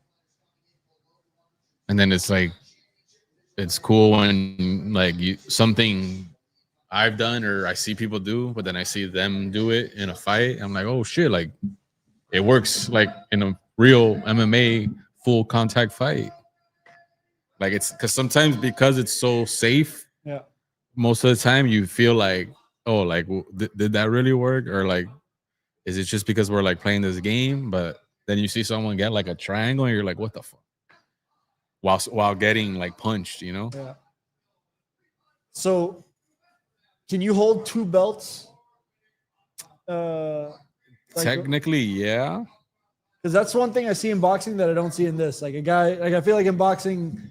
And then it's like it's cool when like you something I've done or I see people do, but then I see them do it in a fight. I'm like, oh shit, like it works like in a real MMA full contact fight. Like it's because it's so safe.
Yeah.
Most of the time, you feel like, oh, like did that really work, or like, is it just because we're like playing this game? But then you see someone get like a triangle, and you're like, what the fuck? While getting like punched, you know?
Yeah. So, can you hold two belts?
Technically, yeah.
Because that's one thing I see in boxing that I don't see in this. Like a guy, like I feel like in boxing,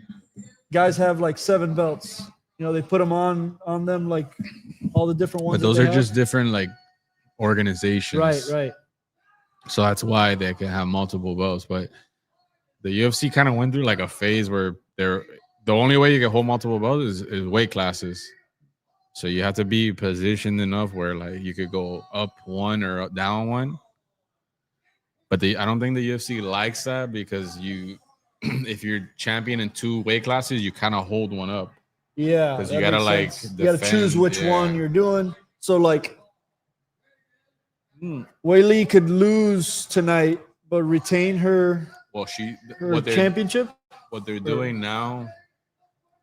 guys have like 7 belts. You know, they put them on them like all the different ones.
But those are just different like organizations.
Right.
So that's why they can have multiple belts. But the UFC kind of went through like a phase where the only way you can hold multiple belts is weight classes. So you have to be positioned enough where like you could go up one or down one. But I don't think the UFC likes that because if you're champion in 2 weight classes, you kind of hold one up.
Yeah,
because you gotta like
you gotta choose which one you're doing. So like, Weili could lose tonight, but retain her championship.
What they're doing now,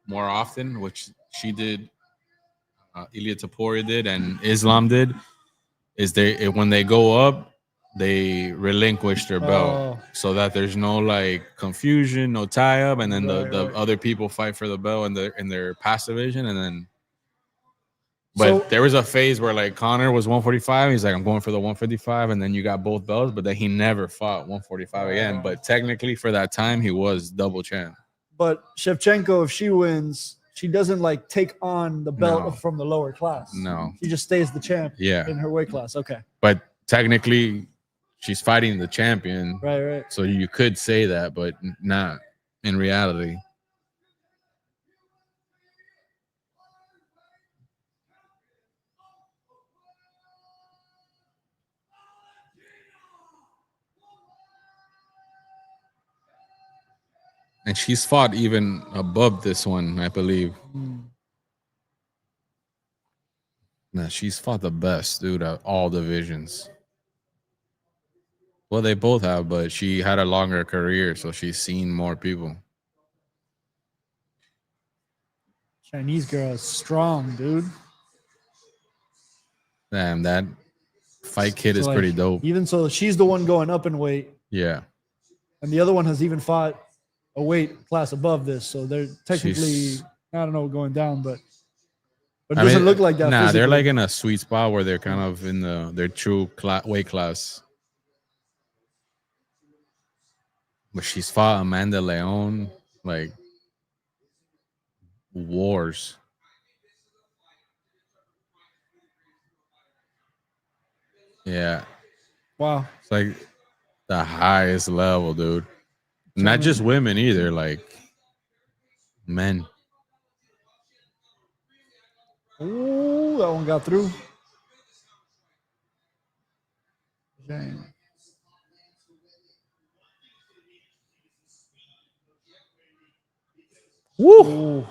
more often, which she did, Ilia Topuria did, and Islam did, is when they go up, they relinquish their belt so that there's no like confusion, no tie up, and then the other people fight for the belt in their past division, and then. But there was a phase where like Connor was 145. He's like, I'm going for the 155, and then you got both belts, but then he never fought 145 again. But technically, for that time, he was double champ.
But Shevchenko, if she wins, she doesn't like take on the belt from the lower class.
No,
she just stays the champ.
Yeah.
In her weight class. Okay.
But technically, she's fighting the champion.
Right.
So you could say that, but not in reality. And she's fought even above this one, I believe. Nah, she's fought the best, dude, at all divisions. Well, they both have, but she had a longer career, so she's seen more people.
Chinese girl is strong, dude.
Damn, that fight kid is
So,
pretty
like,
dope.
Even so, she's the one going up in weight,
Yeah.
and the other one has even fought a weight class above this. So they're technically,
She's-
I don't know, going down, but it
I
doesn't
mean,
look like that.
nah, they're
physically.
like in a sweet spot where they're kind of in their true weight class. But she's fought Amanda Leon, like wars. Yeah,
Wow.
it's like the highest level, dude. Not just women either, like men.
Ooh, that one got through. Dang.
Woo!
Ooh.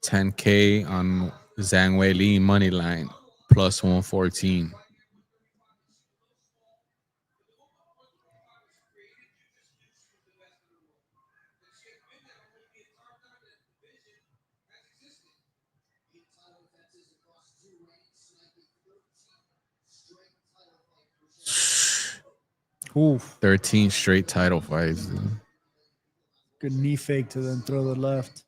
$10K on Zhang Weili money line plus 114.
Ooh.
13 straight title fights. Dude.
Good knee fake to then throw the left.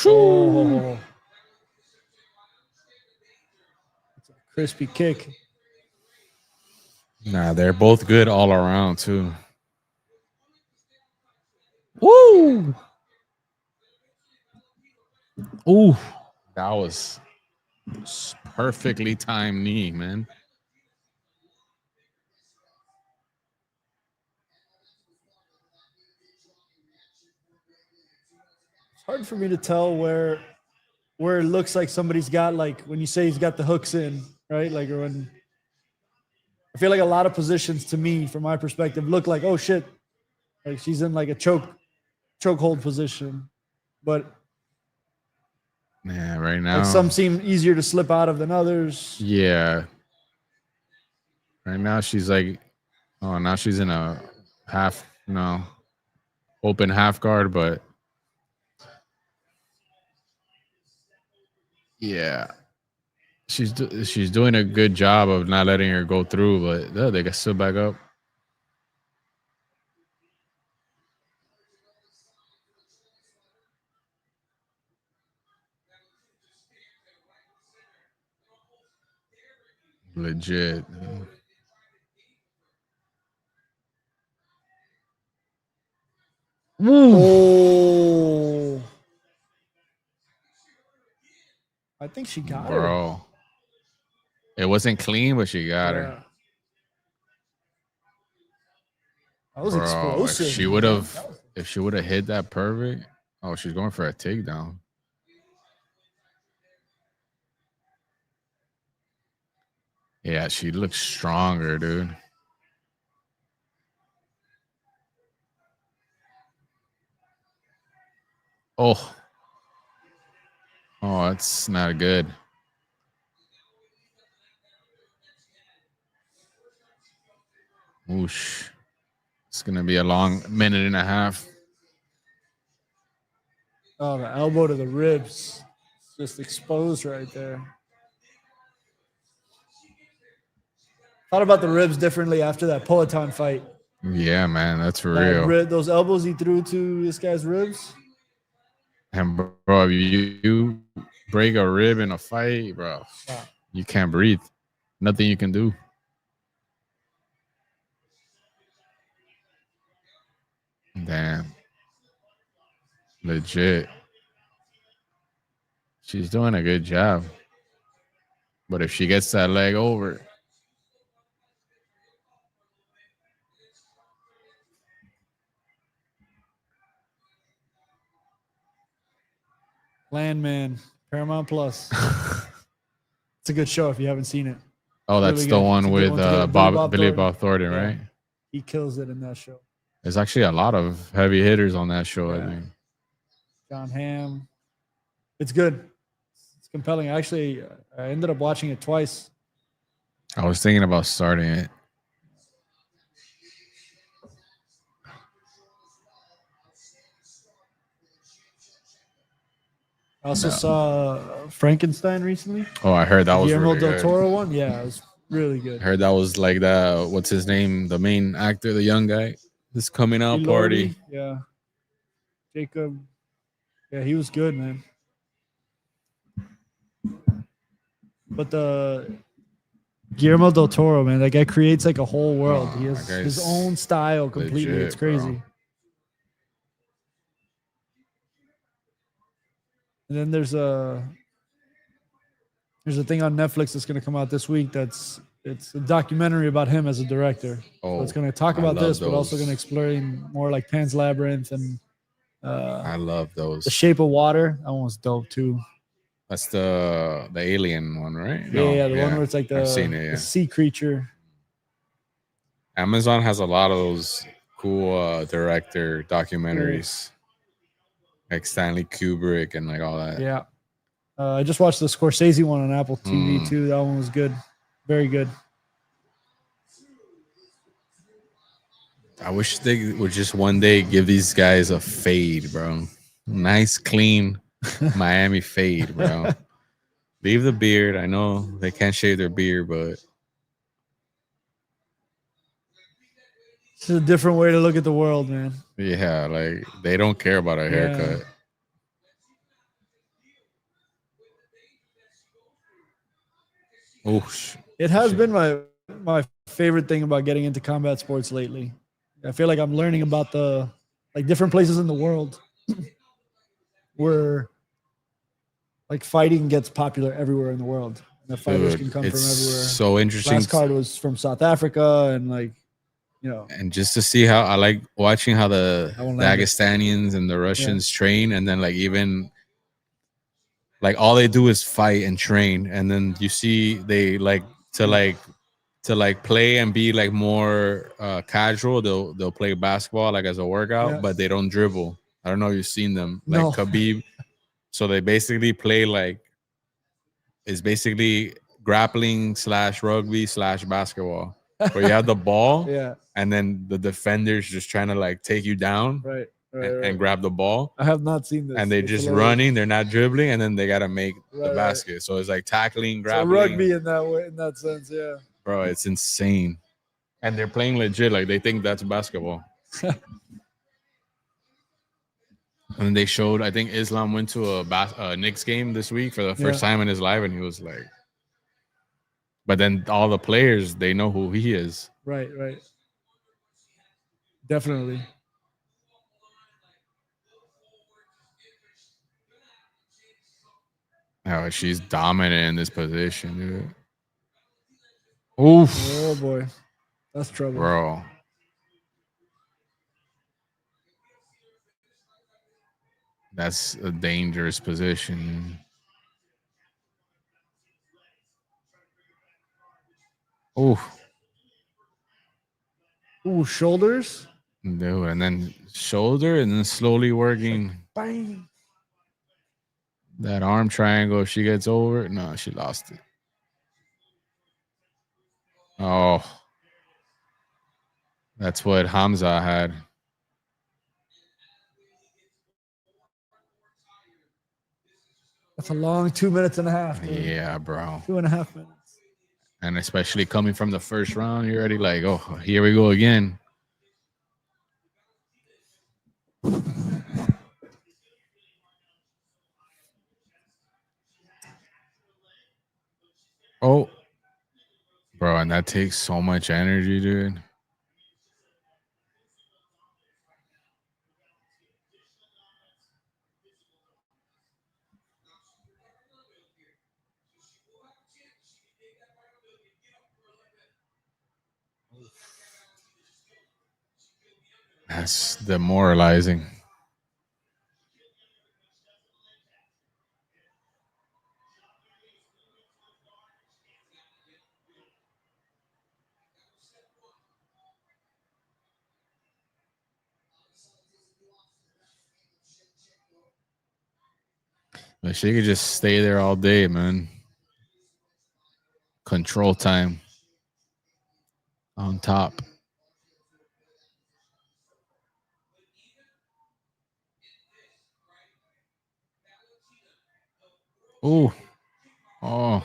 Oh. It's a crispy kick.
Nah, they're both good all around too. Woo! Ooh, that was perfectly timed knee, man.
It's hard for me to tell where it looks like somebody's got, like, when you say he's got the hooks in, right? Like, or when I feel like a lot of positions to me, from my perspective, look like, oh shit, like she's in like a chokehold position, but
Yeah, right now.
like some seem easier to slip out of than others.
Yeah. Right now she's like, oh, now she's in a open half guard, but yeah, she's doing a good job of not letting her go through, but they can still back up. Legit.
Oh, I think she got her.
Bro. It wasn't clean, but she got her.
That was
Bro,
explosive.
if she would have hit that perfect, oh, she's going for a takedown. Yeah, she looks stronger, dude. Oh, that's not good. Whoosh. It's gonna be a long minute and a half.
Oh, the elbow to the ribs. It's just exposed right there. Thought about the ribs differently after that Peloton fight.
Yeah, man, that's for real.
Those elbows he threw to this guy's ribs.
And bro, if you break a rib in a fight, bro, you can't breathe. Nothing you can do. Damn. Legit. She's doing a good job. But if she gets that leg over.
Landman, Paramount Plus. It's a good show if you haven't seen it.
Oh, that's
really
the
good.
one with Billy Bob Thornton,
Yeah.
right?
He kills it in that show.
There's actually a lot of heavy hitters on that show, I think.
John Hamm. It's good. It's compelling. Actually, I ended up watching it twice.
I was thinking about starting it.
I also
No.
saw Frankenstein recently.
Oh, I heard that was
Guillermo
really
del
good.
Toro one. Yeah, it was really
I
good.
heard that was like the what's his name, the main actor, the young guy, this coming out
Elordi,
party.
yeah. Jacob. Yeah, he was good, man. But the Guillermo del Toro, man, that guy creates like a whole world. He
Oh, that
has his
guy's
own style completely. It's
legit, bro.
crazy. And then there's a thing on Netflix that's going to come out this week. It's a documentary about him as a director. So it's
Oh,
going to talk
I
about
love
this, but also going to
those.
explain more like Pan's Labyrinth and
I love
The
those.
Shape of Water. That one was dope too.
That's the alien one, right?
Yeah,
No,
yeah, the one
yeah.
where it's like
I've seen
the
it, yeah.
sea creature.
Amazon has a lot of those cool director
Yeah.
documentaries, like Stanley Kubrick and like all that.
Yeah. I just watched the Scorsese one on Apple TV
Mm.
too. That one was good. Very good.
I wish they would just one day give these guys a fade, bro. Nice, clean Miami fade, bro. Leave the beard. I know they can't shave their beard, but
It's a different way to look at the world, man.
yeah, like they don't care about a
Yeah.
haircut. Oof.
It has been my favorite thing about getting into combat sports lately. I feel like I'm learning about the like different places in the world where like fighting gets popular everywhere in the world. The fighters can
Dude,
come
it's
from everywhere.
so interesting.
Last card was from South Africa and like, you know,
And just to see how I like watching how the
I won't land it.
Dagestanians and the
Yeah.
Russians train, and then like even like all they do is fight and train, and then you see they like to like to like play and be like more casual. They'll play basketball like as a workout,
Yeah.
but they don't dribble. I don't know if you've seen them like
No.
Khabib. So they basically play like it's basically grappling slash rugby slash basketball, where you have the ball
Yeah.
and then the defender's just trying to like take you down
Right. Right.
and
Right.
grab the ball.
I have not seen this.
And they're
It's
just
hilarious.
running, they're not dribbling, and then they gotta make the
Right,
basket. So it's like tackling,
So
grappling.
rugby in that way, in that sense, yeah.
Bro, it's insane. And they're playing legit, like they think that's basketball. And they showed, I think Islam went to a Knicks game this week for the first
Yeah.
time in his life, and he was like, but then all the players, they know who he is.
Right. Right. Definitely.
Oh, she's dominant in this position, dude. Oof,
Oh boy, that's trouble.
bro. That's a dangerous position. Oof.
Ooh, shoulders.
Dude, and then shoulder, and then slowly working
Bang.
that arm triangle. If she gets over it, no, she lost it. Oh, that's what Hamza had.
That's a long 2 minutes and a half. Dude.
Yeah, bro.
2.5 minutes.
And especially coming from the first round, you're already like, oh, here we go again. Oh, bro, and that takes so much energy, dude. That's demoralizing. But she could just stay there all day, man. Control time on top. Ooh. Oh.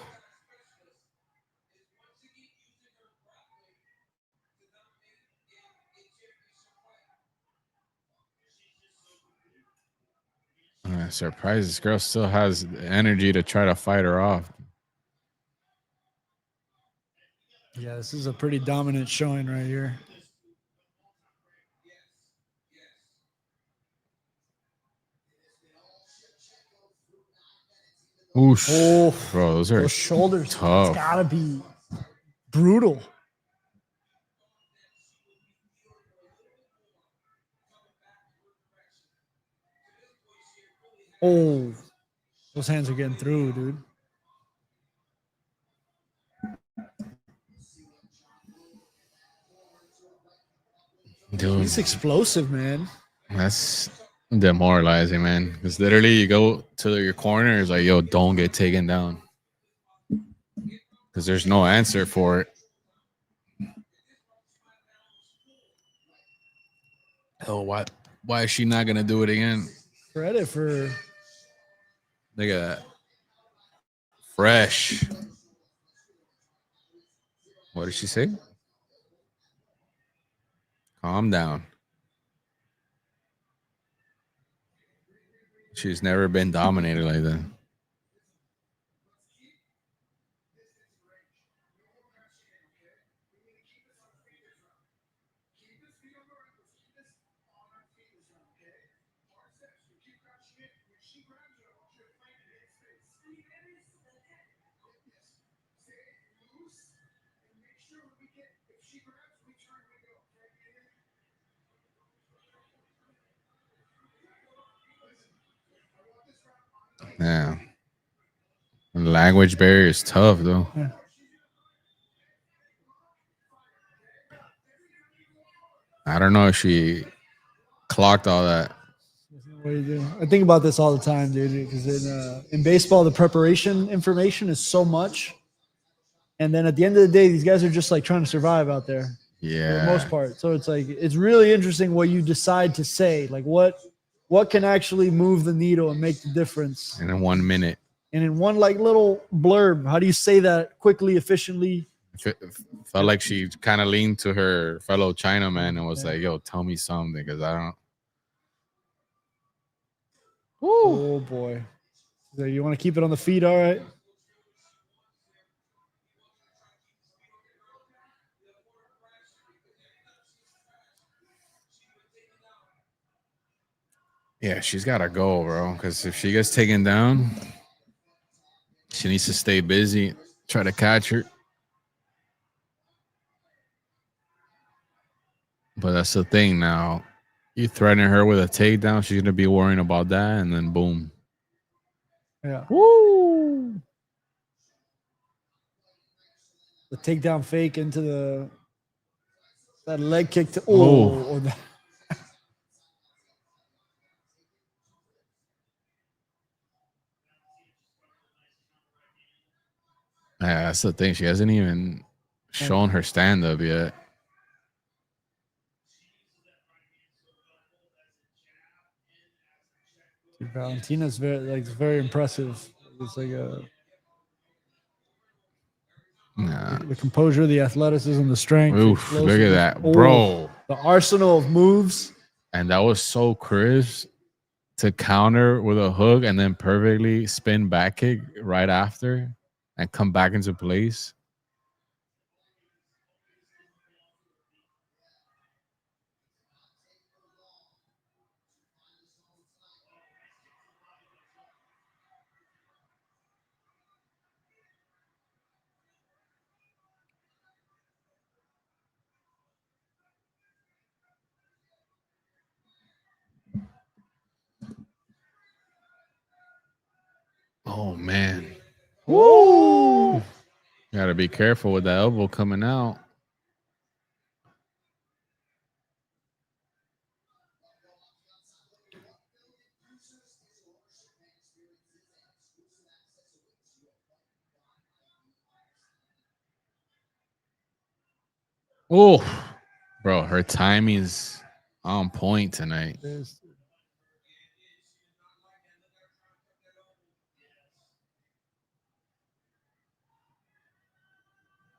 I'm surprised this girl still has the energy to try to fight her off.
Yeah, this is a pretty dominant showing right here.
Oosh.
Oh,
Bro, those are
those shoulders.
tough.
It's gotta be brutal. Oh, those hands are getting through, dude.
Dude,
He's explosive, man.
that's demoralizing, man. Because literally, you go to your corner, it's like, yo, don't get taken down. Because there's no answer for it. Oh, what? Why is she not gonna do it again?
Credit for
Look at that. Fresh. What did she say? Calm down. She's never been dominated like that. Yeah. The language barrier is tough, though.
yeah.
I don't know if she clocked all that.
What do you do? I think about this all the time, dude. Because in baseball, the preparation information is so much, and then at the end of the day, these guys are just like trying to survive out there for the most
Yeah.
part. So it's like it's really interesting what you decide to say. Like what can actually move the needle and make the difference.
And in 1 minute.
And in one like little blurb, how do you say that quickly, efficiently?
Felt like she kind of leaned to her fellow Chinaman and was
Yeah.
like, yo, tell me something because I don't.
Oh boy. So you want to keep it on the feet, all right?
Yeah, she's got to go, bro. Because if she gets taken down, she needs to stay busy, try to catch her. But that's the thing now. You threaten her with a takedown, she's going to be worrying about that. And then boom.
Yeah.
Woo!
The takedown fake into that leg kick to
Oh.
or the,
Yeah, that's the thing. She hasn't even shown her stand up yet.
Valentina's very impressive. It's like
Nah.
the composure, the athleticism, the strength.
Oof,
the
look at that,
Oh,
bro.
the arsenal of moves.
And that was so crisp to counter with a hook and then perfectly spin back kick right after and come back into place. Oh man.
Woo!
Gotta be careful with that elbow coming out. Oh, bro, her timing is on point tonight.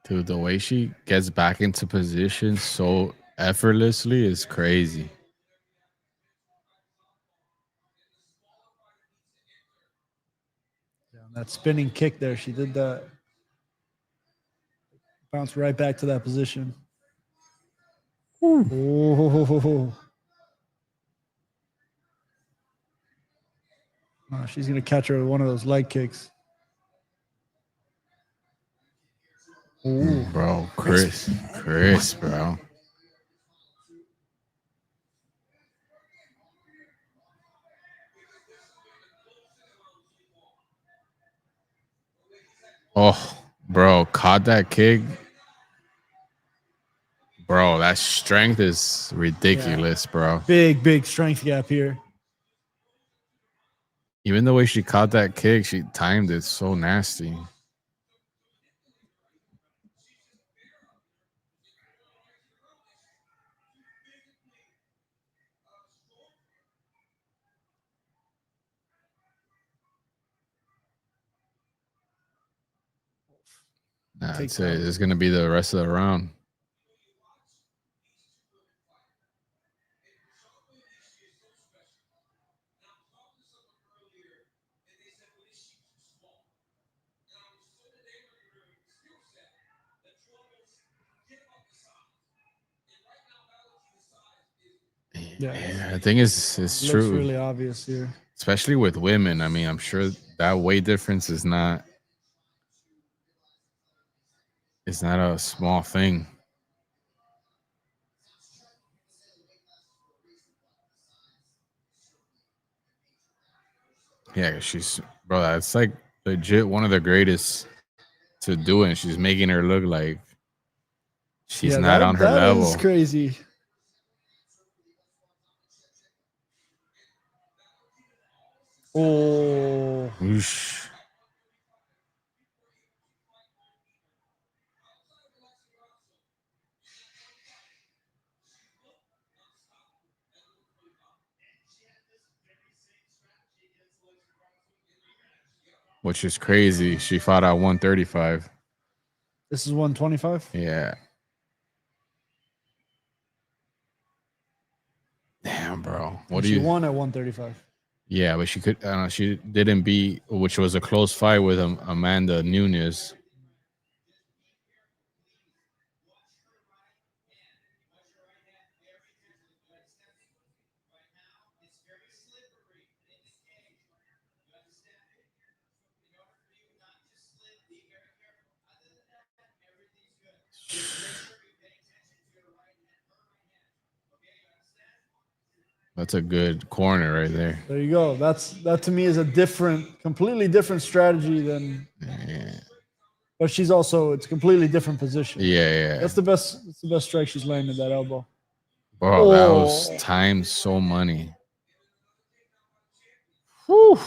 Dude, the way she gets back into position so effortlessly is crazy.
Yeah, that spinning kick there, she did that. Bounced right back to that position. Oh, she's gonna catch her with one of those leg kicks. Ooh.
Bro, Chris, bro. Oh, bro, caught that kick. Bro, that strength is ridiculous, bro.
Big strength gap here.
Even the way she caught that kick, she timed it so nasty. That's it. It's going to be the rest of the round. Yeah, I think it's true.
Looks really obvious here.
Especially with women. I mean, I'm sure that weight difference is not a small thing. Yeah, bro, that's like legit one of the greatest to do it. And she's making her look like she's not on her level.
That is crazy. Oh.
Oosh. Which is crazy. She fought at 135.
This is 125?
Yeah. Damn, bro.
She won at 135.
Yeah, but she didn't beat, which was a close fight with Amanda Nunes. That's a good corner right there.
There you go. That to me is a completely different strategy than.
Yeah.
But she's also it's a completely different position.
Yeah.
That's the best strike she's landed, that elbow.
Bro, that was timed so money.
Whew.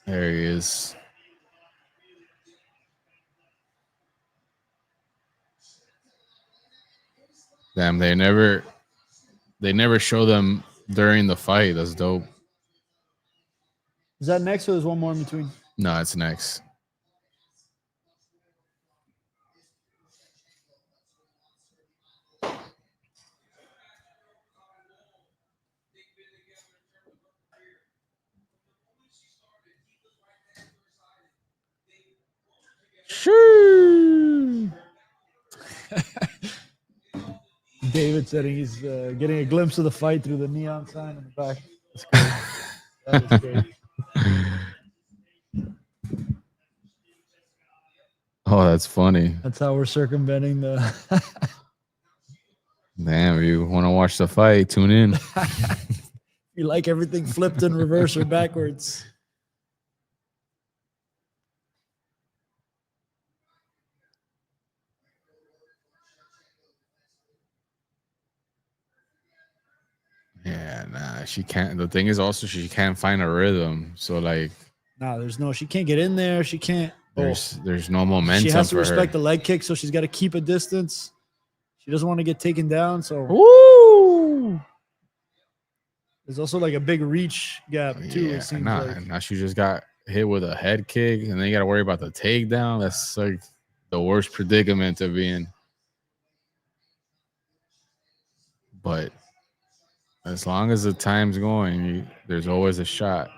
There he is. Damn, they never show them during the fight. That's dope.
Is that next or there's one more in between?
No, it's next.
Shoo! David said he's getting a glimpse of the fight through the neon sign in the back. That's great. That is great.
Oh, that's funny.
That's how we're circumventing the.
Damn, if you want to watch the fight, tune in.
You like everything flipped in reverse or backwards.
Yeah, nah, she can't. The thing is also she can't find a rhythm. So like,
Nah, she can't get in there. She can't.
There's no
She
momentum
has to
for
respect
her.
the leg kick, so she's got to keep a distance. She doesn't want to get taken down, so
Woo!
there's also like a big reach gap too.
Yeah,
It seems like.
now she just got hit with a head kick, and then you got to worry about the takedown. That's like the worst predicament to be in. But as long as the time's going, there's always a shot.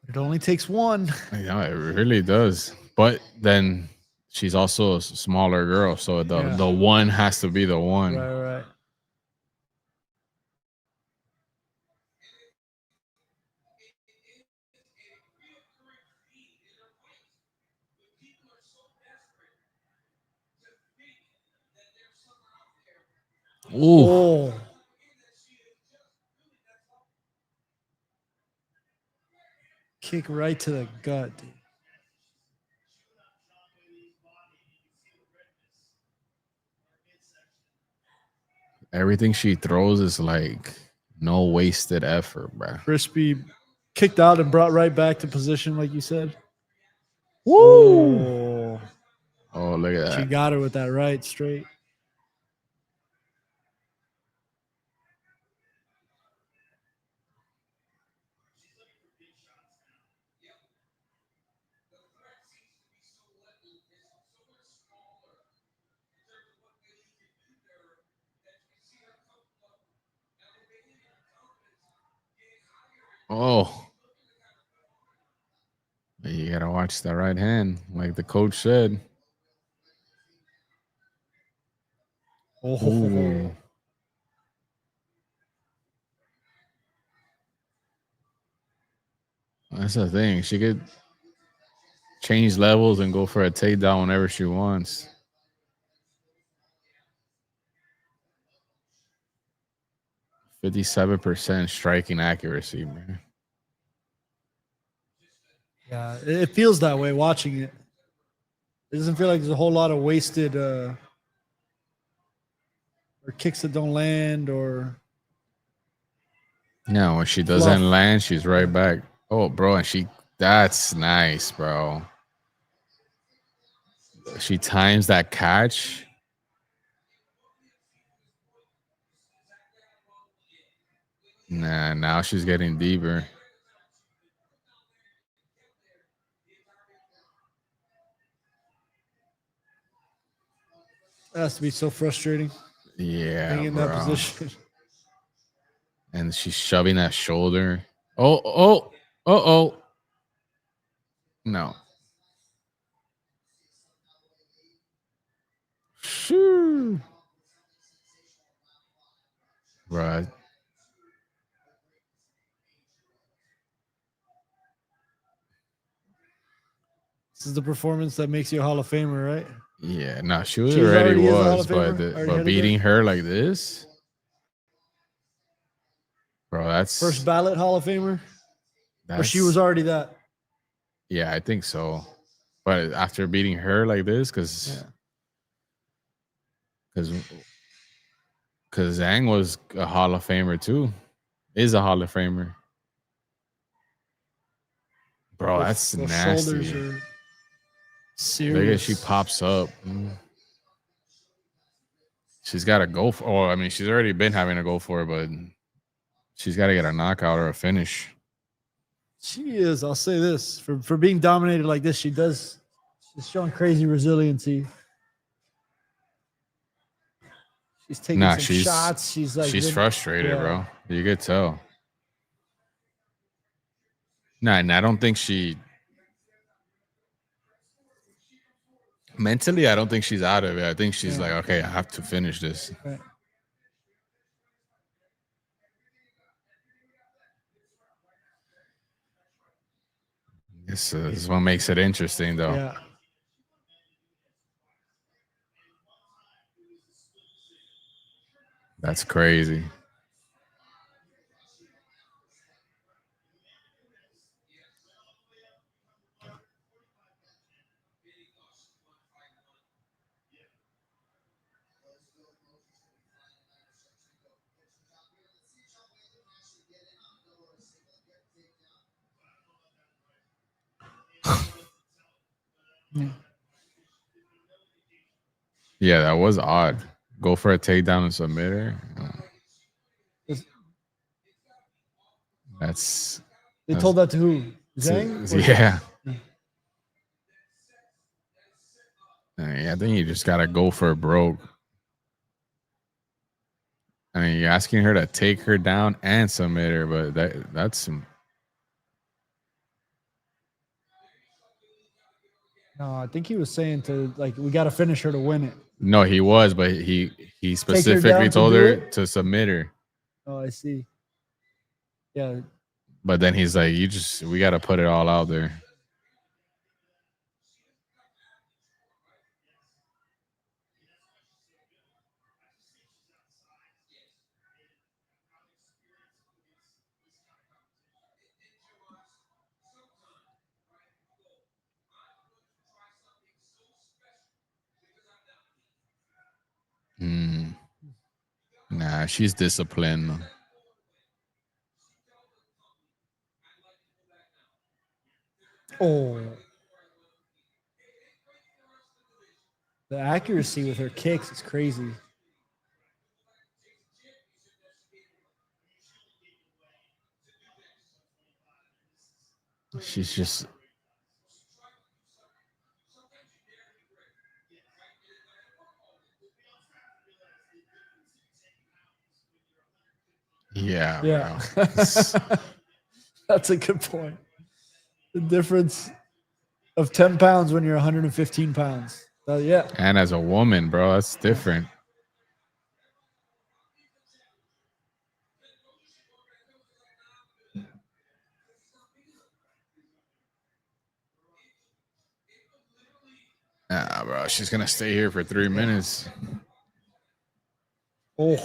It only takes one.
Yeah, it really does. But then she's also a smaller girl, so the one has to be the one.
Right.
Ooh.
Oh. Kick right to the gut, dude.
Everything she throws is like no wasted effort, bro.
Crispy, kicked out and brought right back to position, like you said.
Woo! Oh, look at
She
that.
got her with that right straight.
Oh. You gotta watch that right hand, like the coach said.
Oh.
Ooh. That's the thing. She could change levels and go for a takedown whenever she wants. 57% striking accuracy, man.
Yeah, it feels that way watching it. It doesn't feel like there's a whole lot of wasted or kicks that don't land or
No, when she
fluff.
doesn't land, she's right back. Oh, bro, and that's nice, bro. She times that catch. Nah, now she's getting deeper.
That has to be so frustrating.
Yeah,
Being in
bro.
that position.
And she's shoving that shoulder. Oh. No. Shoo. Right.
This is the performance that makes you a Hall of Famer, right?
Yeah, no, she
She's
already
already is a Hall
was,
of Famer. Already
but
had it
beating
there.
her like this, bro,
First ballot Hall of Famer. Or she was
that's
already that.
yeah, I think so. But after beating her like this, because Zhang was a Hall of Famer too, is a Hall of Famer. Bro, that's
Those
nasty.
shoulders are serious.
Look at she pops up. She's got to go for. Oh, I mean, she's already been having to go for it, but she's got to get a knockout or a finish.
She is. I'll say this for being dominated like this. She's showing crazy resiliency. She's taking some shots. She's
frustrated, bro. You could tell. Nah, and I don't think she mentally. I don't think she's out of it. I think she's like, okay, I have to finish this.
Right.
This is what makes it interesting, though.
Yeah.
That's crazy.
Yeah.
Yeah, that was odd. Go for a takedown and submit her. That's
They told that to who? Zhang? Or-
yeah. Yeah, I think you just gotta go for it broke. I mean, you're asking her to take her down and submit her, but that's some.
No, I think he was saying to like we got to finish her to win it.
No, he was, but he
Take her
specifically
down to
told
do
her
it?
to submit her.
Oh, I see. Yeah.
But then he's like, we got to put it all out there. Nah, she's disciplined.
Oh. The accuracy with her kicks is crazy.
She's just. Yeah.
Yeah.
Bro.
That's a good point. The difference of 10 pounds when you're 115 pounds. Yeah.
And as a woman, bro, that's different. Nah, bro, she's gonna stay here for 3 minutes.
Oh.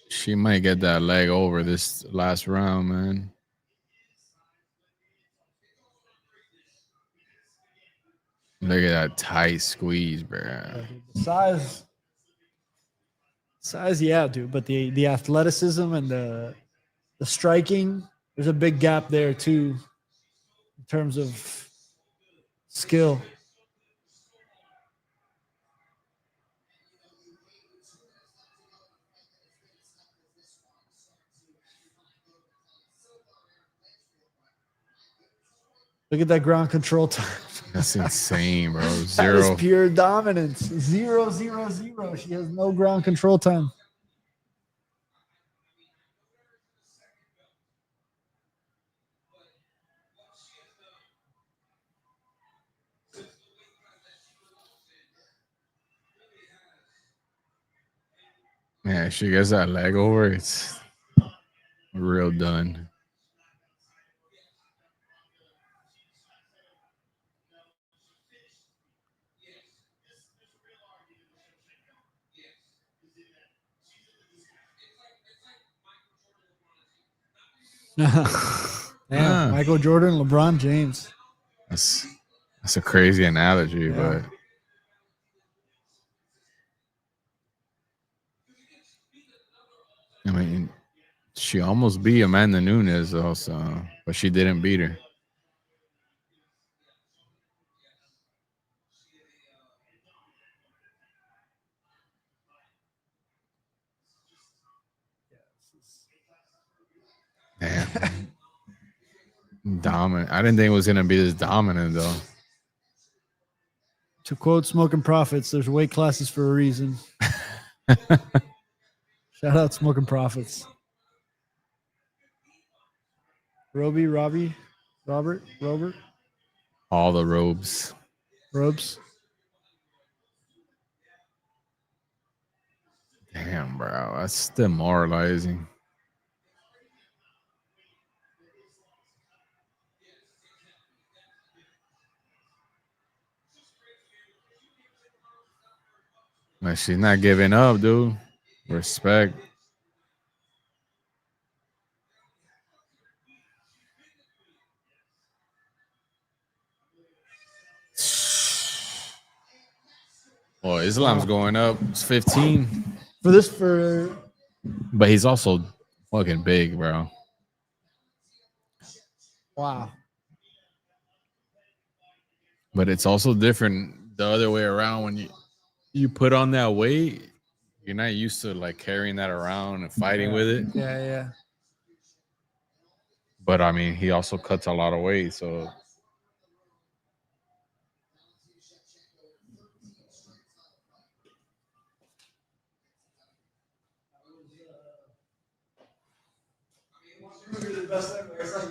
She might get that leg over this last round, man. Look at that tight squeeze, bro.
Size, yeah, dude. But the athleticism and the striking, there's a big gap there too, in terms of skill. Look at that ground control time.
That's insane, bro.
That is
Zero.
pure dominance. 0-0-0. She has no ground control time.
Yeah, she gets that leg over. It's real done.
Damn, Michael Jordan, LeBron James.
That's a crazy analogy,
Yeah.
but I mean, she almost beat Amanda Nunes also, but she didn't beat her. Damn. Dominant. I didn't think it was gonna be this dominant though.
To quote Smoking Profits, there's weight classes for a reason. Shout out Smoking Profits. Robert?
All the robes.
Robes.
Damn, bro. That's demoralizing. Like, she's not giving up, dude. Respect. Well, Islam's
Wow.
going up. It's 15.
For
But he's also fucking big, bro.
wow.
But it's also different the other way around when you put on that weight, you're not used to like carrying that around and fighting with it.
Yeah, yeah.
But I mean, he also cuts a lot of weight, so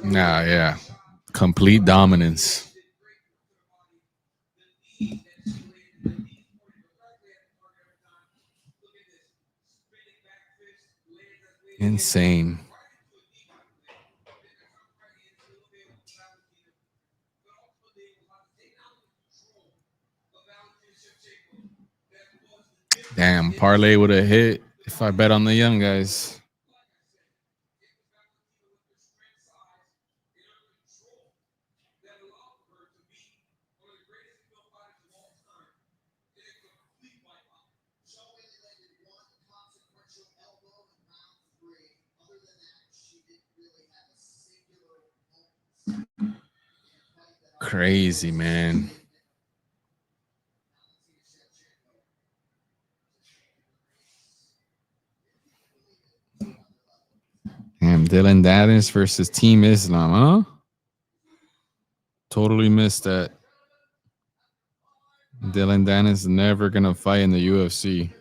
nah, yeah. Complete dominance. Insane. Damn, parlay would have hit if I bet on the young guys. Crazy, man. Damn, Dylan Daddis versus Team Islam, huh? Totally missed that. Dylan Danis never gonna fight in the UFC.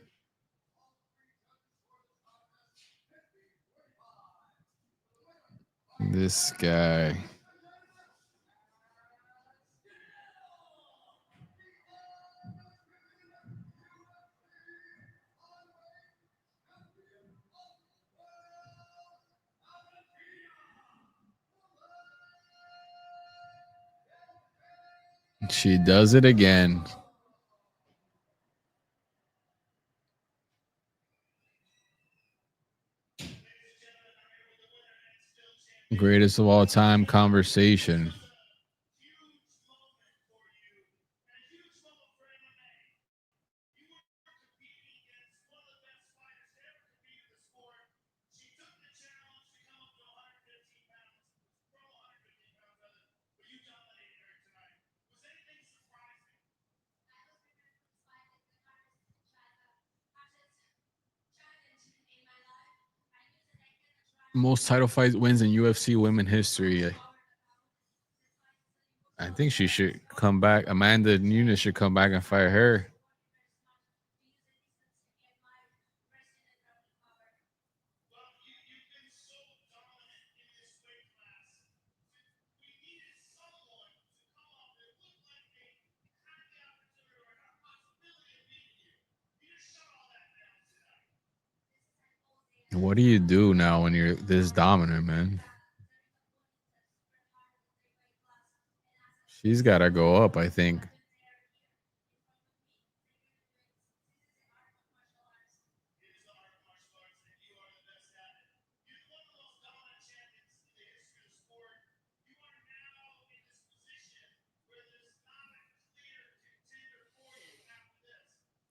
This guy. She does it again. Greatest of all time conversation. Most title fight wins in UFC women history. I think she should come back. Amanda Nunes should come back and fight her. What do you do now when you're this dominant, man? She's got to go up, I think.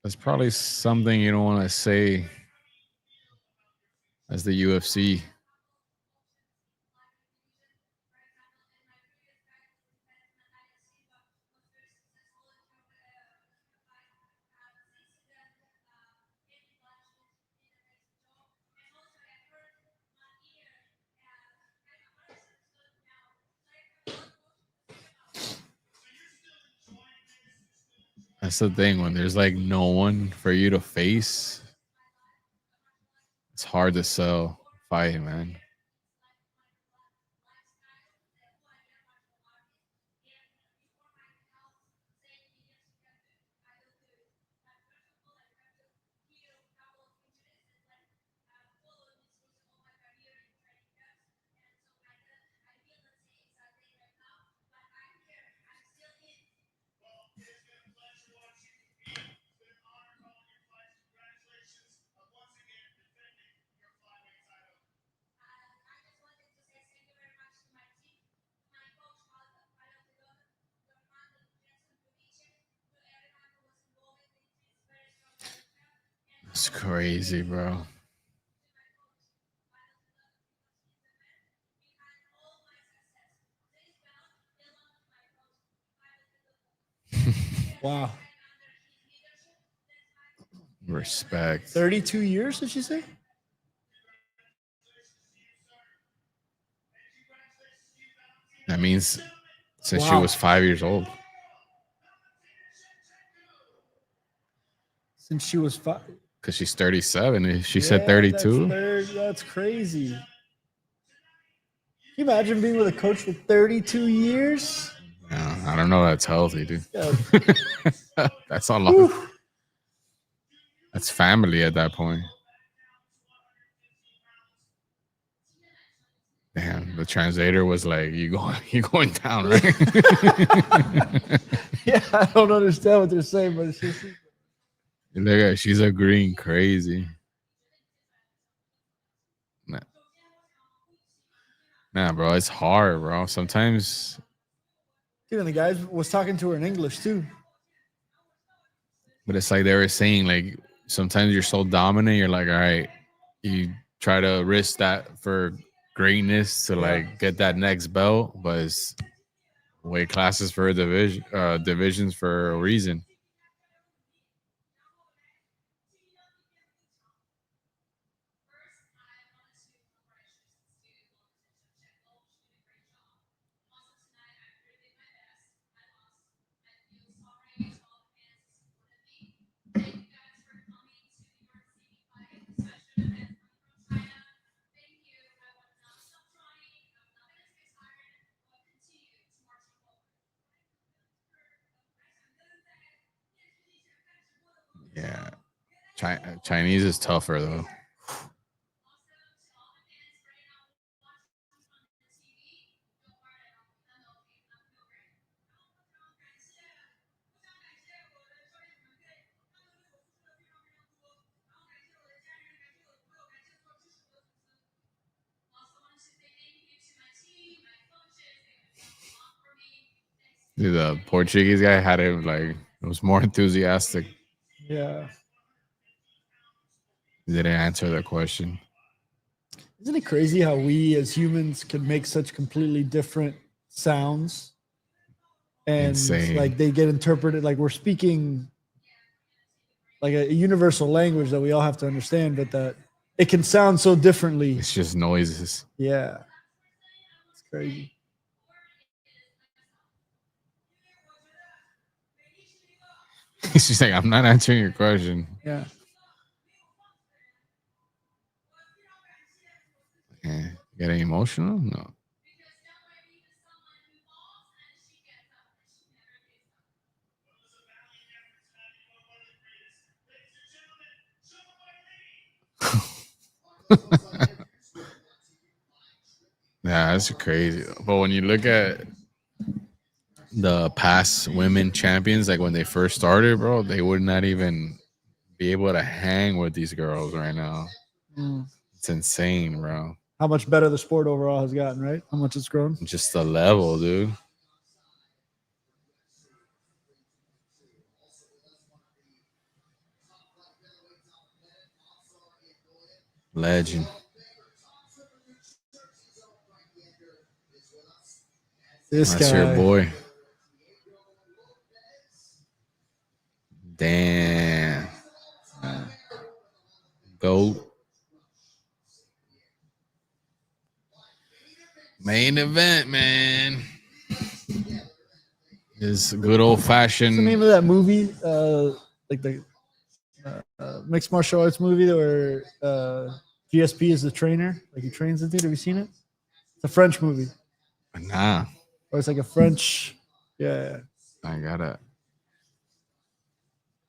That's probably something you don't want to say as the UFC. That's the thing when there's like no one for you to face. It's hard to sell fight, man. That's crazy, bro.
Wow.
Respect.
32 years, did she say?
That means since she
Wow.
was 5 years old.
Since she was 5.
Because she's 37. She said 32.
That's crazy. Can you imagine being with a coach for 32 years?
Yeah, I don't know. That's healthy, dude.
Yeah.
That's a lot.
Whew.
That's family at that point. Damn, the translator was like, "You going down, right?"
Yeah, I don't understand what they're saying, but it's just
Look at her, she's agreeing crazy. Nah, bro, it's hard, bro. Sometimes,
dude, and the guy was talking to her in English too.
but it's like they were saying, like sometimes you're so dominant, you're like, all right, you try to risk that for greatness to like get that next belt, but it's weight classes for a divisions for a reason. Yeah, Chinese is tougher though. Dude, the Portuguese guy had him like it was more enthusiastic.
Yeah.
He didn't answer the question.
Isn't it crazy how we as humans can make such completely different sounds? And
Insane.
like they get interpreted like we're speaking like a universal language that we all have to understand, but that it can sound so differently.
It's just noises.
Yeah. It's crazy.
She's like, I'm not answering your question.
Yeah.
Yeah. Getting emotional? No. Yeah, that's crazy. But when you look at the past women champions, like when they first started, bro, they would not even be able to hang with these girls right now.
Mm.
It's insane, bro.
How much better the sport overall has gotten, right? How much it's grown.
Just the level, dude. Legend.
This
That's
guy.
your boy. Damn. Goat. Main event, man. Is good old
What's the name
fashioned.
of that movie? Like the mixed martial arts movie where GSP is the trainer. Like he trains the dude. Have you seen it? It's a French movie.
Nah,
Or it's like a French. Yeah.
I gotta.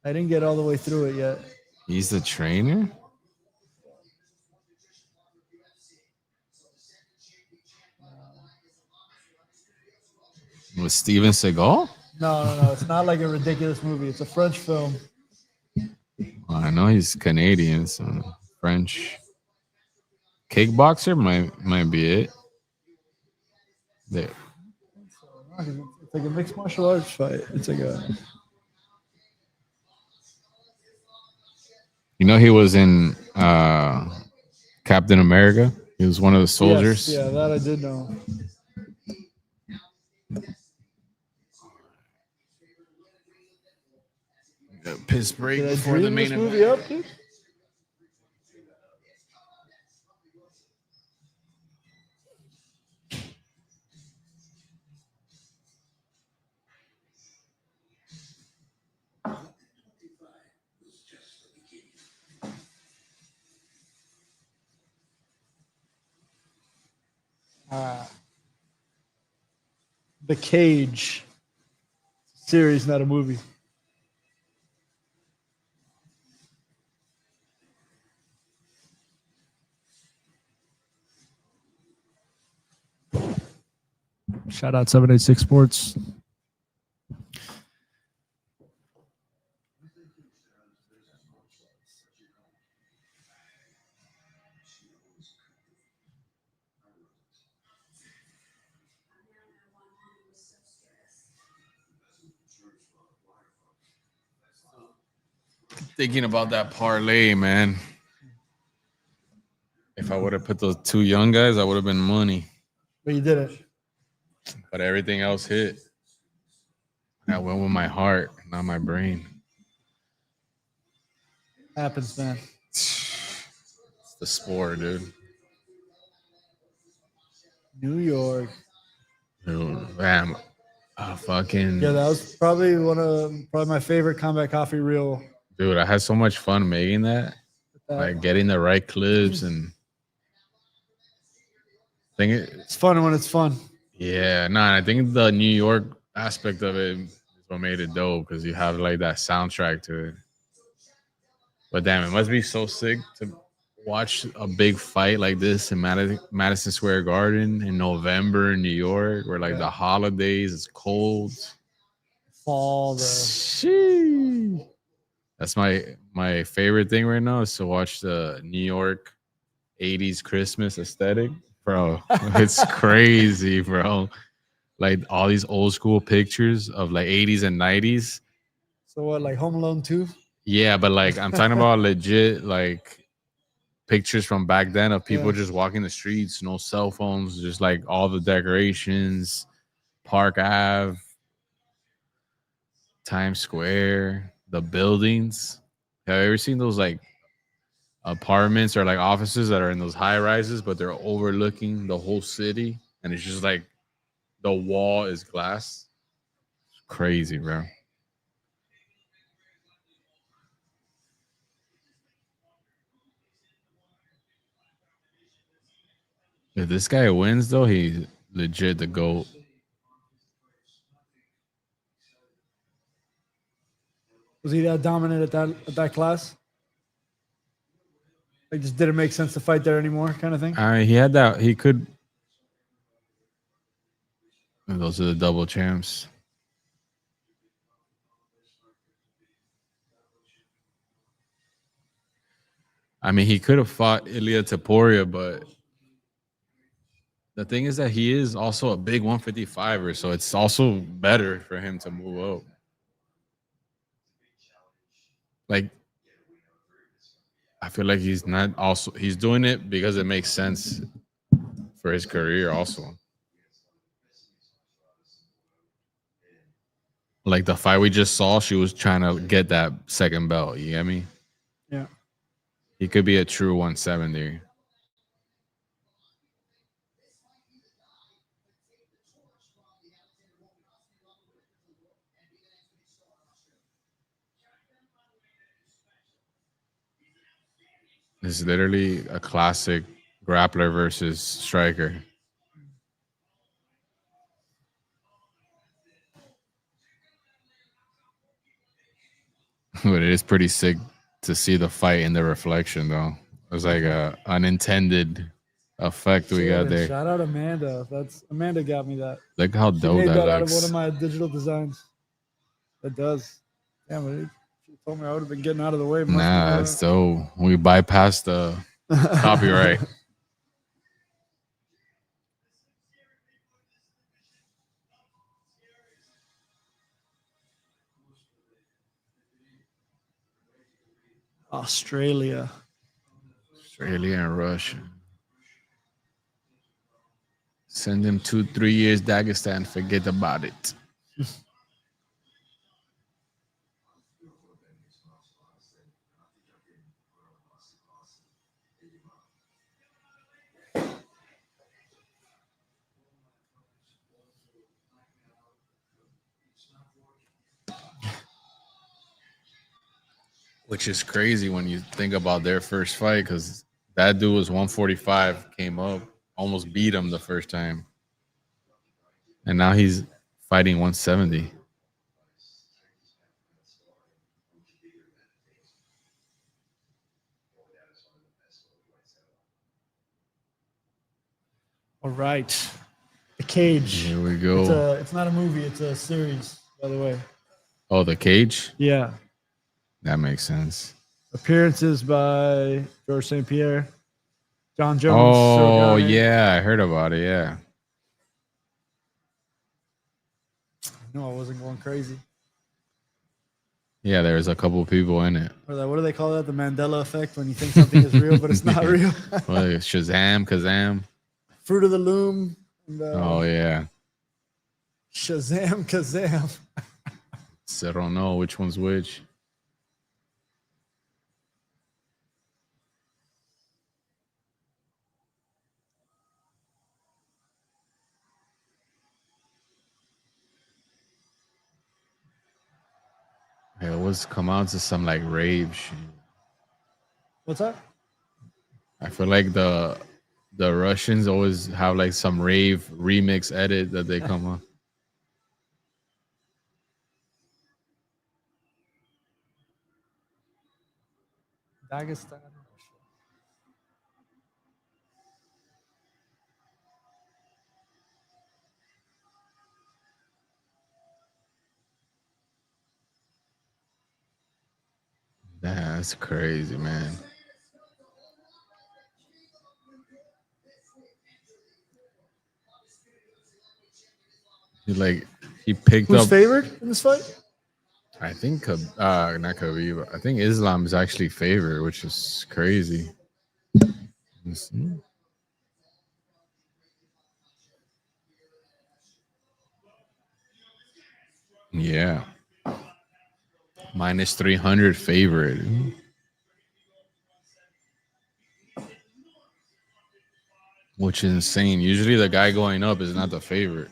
I didn't get all the way through it yet.
He's the trainer? With Steven Seagal?
No. It's not like a ridiculous movie. It's a French film.
Well, I know he's Canadian, so French. Kickboxer might be it. There.
It's like a mixed martial arts fight. It's like a.
You know, he was in Captain America. He was one of the
Yes,
soldiers.
yeah, that I did know.
Piss break
Did I
before the
dream
main
this movie
event.
up, dude? The Cage series, not a movie. Shout out 786 Sports.
Thinking about that parlay, man. If I would have put those two young guys, I would have been money.
But you did it.
But everything else hit. I went with my heart, not my brain.
Happens, man.
It's the sport, dude.
New York.
Dude, man, fucking
Yeah, that was probably probably my favorite Combat Coffee reel.
dude, I had so much fun making that.
That-
Like getting the right clips and think
It's fun when it's fun.
yeah, I think the New York aspect of it is what made it dope because you have like that soundtrack to it. But damn, it must be so sick to watch a big fight like this in Madison Square Garden in November in New York, where like the holidays, it's cold.
Fall, the
Sheesh. That's my favorite thing right now is to watch the New York 80s Christmas aesthetic. Bro, it's crazy, bro. Like all these old school pictures of like 80s and 90s.
so what, like Home Alone 2?
Yeah, but like I'm talking about legit like pictures from back then of people just walking the streets, no cell phones, just like all the decorations, Park Ave, Times Square, the buildings. Have you ever seen those like apartments or like offices that are in those high rises, but they're overlooking the whole city? And it's just like the wall is glass. It's crazy, bro. If this guy wins, though, he's legit the GOAT.
Was he that dominant at that class? Like, just didn't make sense to fight there anymore, kind of thing.
He had that. He could. Those are the double champs. I mean, he could have fought Ilya Taporia, but the thing is that he is also a big 155er, so it's also better for him to move up. Like, I feel like he's doing it because it makes sense for his career also. Like the fight we just saw, she was trying to get that second belt. You get me?
Yeah.
He could be a true 170. It's literally a classic grappler versus striker. But it is pretty sick to see the fight in the reflection, though. It was like a unintended effect we got there.
Shout out Amanda. Amanda got me that.
Look how
She
dope
made
that
that out of one
looks.
of my digital designs. That does. Damn it. She told me I would have been getting out of the way.
Nah, it's dope. We bypassed the copyright.
Australia.
Australia and Russia. Send him 2-3 years Dagestan. Forget about it. Which is crazy when you think about their first fight, because that dude was 145, came up, almost beat him the first time. And now he's fighting 170.
All right. The Cage.
Here we go.
It's not a movie. It's a series, by the way.
Oh, The Cage?
Yeah.
That makes sense.
Appearances by George St. Pierre, John Jones.
Oh,
Sirogane.
yeah. I heard about it. Yeah.
No, I wasn't going crazy.
Yeah, there's a couple people in it.
Or what do they call that? The Mandela effect, when you think something is real, but it's not real.
Well, Shazam, Kazam.
Fruit of the Loom. And,
Oh, yeah.
Shazam, Kazam.
So I don't know which one's which. Yeah, it was come out to some like rave shit.
What's that?
I feel like the Russians always have like some rave remix edit that they come on.
Dagestan.
That's crazy, man. He picked
Who's
up.
favored in this fight?
I think not Khabib. I think Islam is actually favored, which is crazy. Let's see. Yeah. Minus 300 favorite. Which is insane. Usually the guy going up is not the favorite.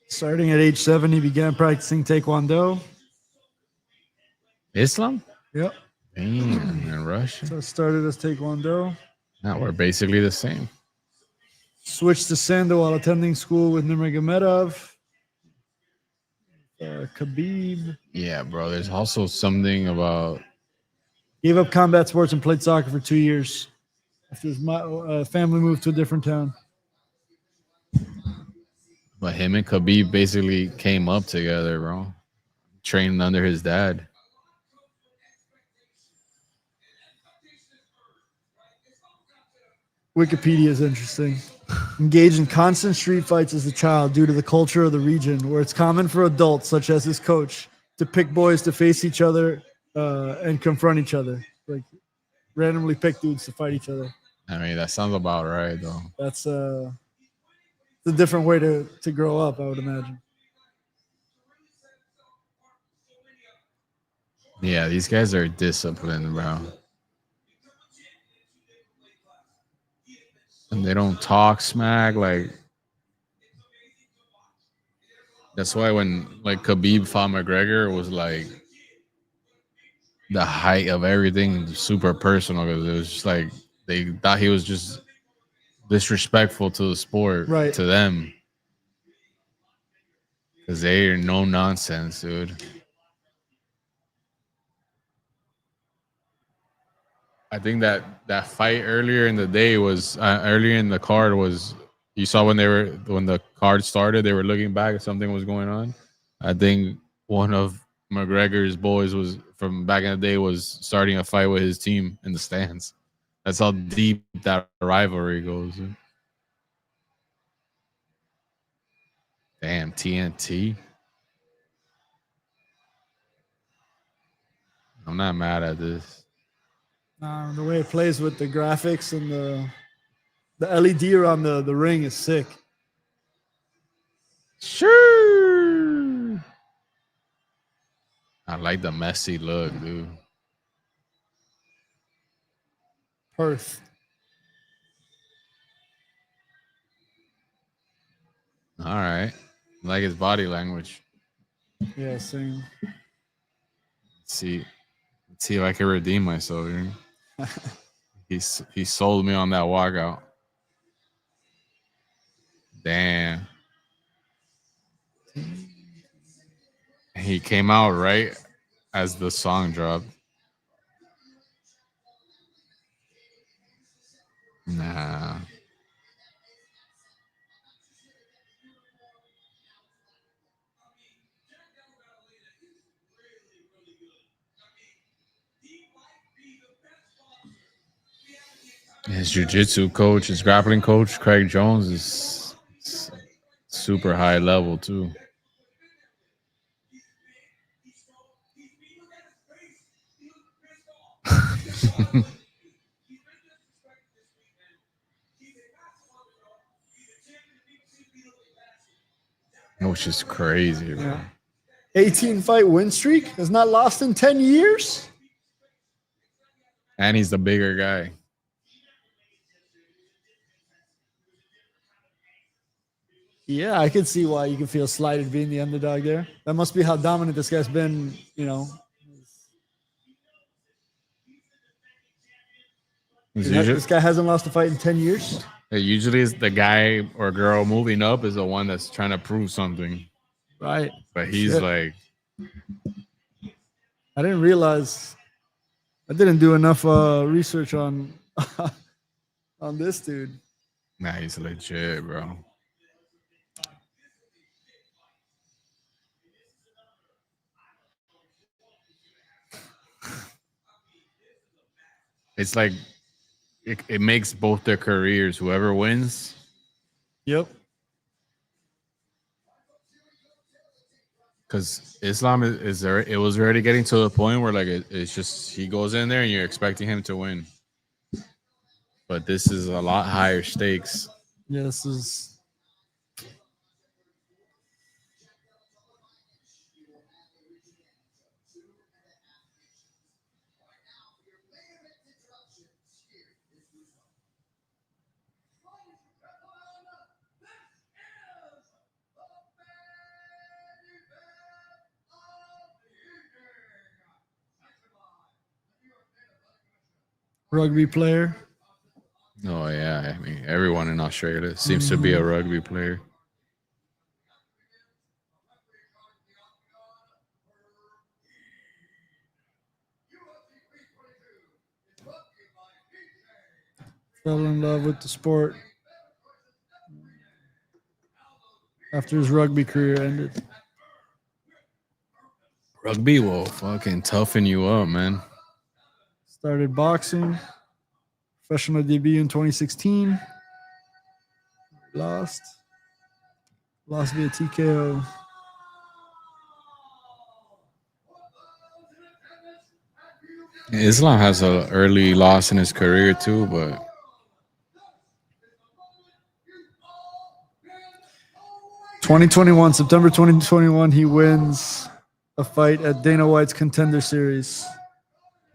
Starting at age 7, he began practicing Taekwondo.
Islam?
Yep.
Damn, in Russia.
So it started as Taekwondo.
Now we're basically the same.
Switched to Sando while attending school with Nurmagomedov. Khabib.
Yeah, bro. There's also something about
Gave up combat sports and played soccer for 2 years. After his family moved to a different town.
but him and Khabib basically came up together, bro. Trained under his dad.
Wikipedia is interesting. Engaged in constant street fights as a child due to the culture of the region, where it's common for adults, such as his coach, to pick boys to face each other and confront each other. Like randomly pick dudes to fight each other.
I mean, that sounds about right, though.
That's a different way to grow up, I would imagine.
Yeah, these guys are disciplined, bro. And they don't talk smack. Like, that's why when like Khabib fought McGregor, it was like the height of everything, super personal, because it was just like they thought he was just disrespectful to the sport,
Right.
to them, because they are no nonsense, dude. I think that fight earlier in the day was earlier in the card was, you saw when the card started, they were looking back, something was going on. I think one of McGregor's boys was from back in the day was starting a fight with his team in the stands. That's how deep that rivalry goes. Damn, TNT. I'm not mad at this.
The way it plays with the graphics and the LED around the ring is sick.
Sure. I like the messy look, dude.
Perth.
All right. I like his body language.
Yeah, same.
Let's see if I can redeem myself here. He sold me on that walkout. Damn. He came out right as the song dropped. Nah. His jiu-jitsu coach, his grappling coach, Craig Jones, is super high level too. Which is crazy, bro.
Yeah. 18 fight win streak has not lost in 10 years.
And he's the bigger guy.
Yeah, I could see why you can feel slighted being the underdog there. That must be how dominant this guy's been, you know. This guy hasn't lost a fight in 10 years.
Usually it's the guy or girl moving up is the one that's trying to prove something.
Right.
But he's like,
I didn't realize I didn't do enough research on on this dude.
nah, he's legit, bro. It's like it makes both their careers, whoever wins.
Yep.
Because Islam is there. It was already getting to the point where like it's just he goes in there and you're expecting him to win. But this is a lot higher stakes.
Yeah, this is. Rugby player.
Oh yeah, I mean everyone in Australia seems to be a rugby player.
Fell in love with the sport after his rugby career ended.
Rugby will fucking toughen you up, man.
Started boxing. Professional debut in 2016. Lost via TKO.
Islam has an early loss in his career too, but
2021, September 2021, he wins a fight at Dana White's Contender Series.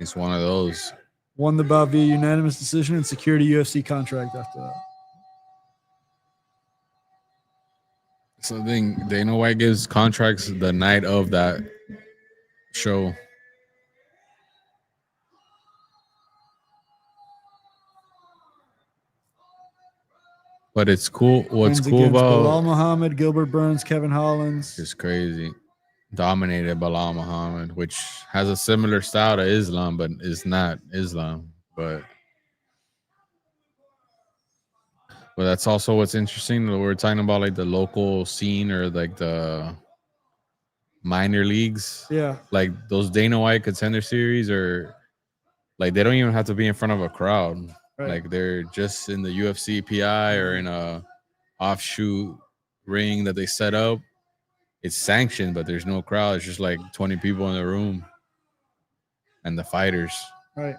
he's one of those.
Won the bout via unanimous decision and secured a UFC contract after that.
So I think Dana White gives contracts the night of that show. But it's cool. What's
Wins
cool
against
about
Bilal Muhammad, Gilbert Burns, Kevin Hollins.
it's crazy. Dominated Bilal Muhammad, which has a similar style to Islam, but is not Islam. But that's also what's interesting. We're talking about like the local scene or like the minor leagues.
Yeah.
Like those Dana White Contender Series or like they don't even have to be in front of a crowd.
Right.
Like they're just in the UFC PI or in a offshoot ring that they set up. It's sanctioned, but there's no crowd. It's just like 20 people in the room and the fighters.
Right.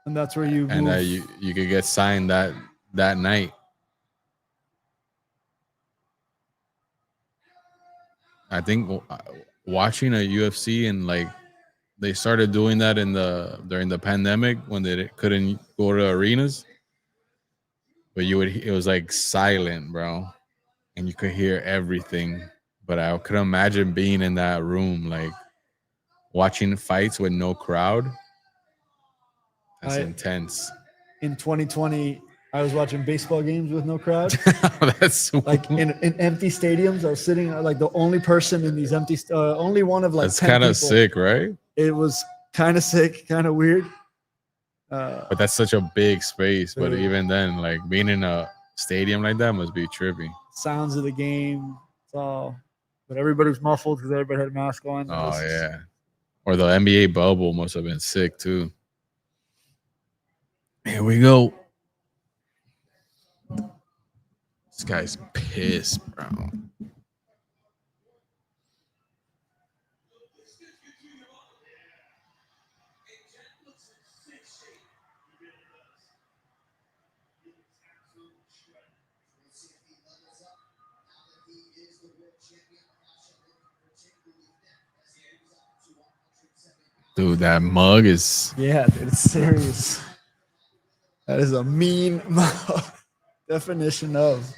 And that's where you
And
move.
you could get signed that night. I think watching a UFC and like they started doing that during the pandemic when they couldn't go to arenas, but it was like silent, bro, and you could hear everything. But I could imagine being in that room, like watching fights with no crowd. That's intense.
In 2020, I was watching baseball games with no crowd.
That's
like in empty stadiums. I was sitting like the only person in these empty, only one of like.
That's
10
kind of
people.
sick, right?
It was kind of sick, kind of weird.
But that's such a big space. But even then, like being in a stadium like that must be trippy.
Sounds of the game, it's all, but everybody's muffled because everybody had a mask on.
Oh yeah, or the NBA bubble must have been sick too. Here we go. This guy's pissed, bro. Dude, that mug is...
Yeah, dude, it's serious. That is a mean mug. Definition of.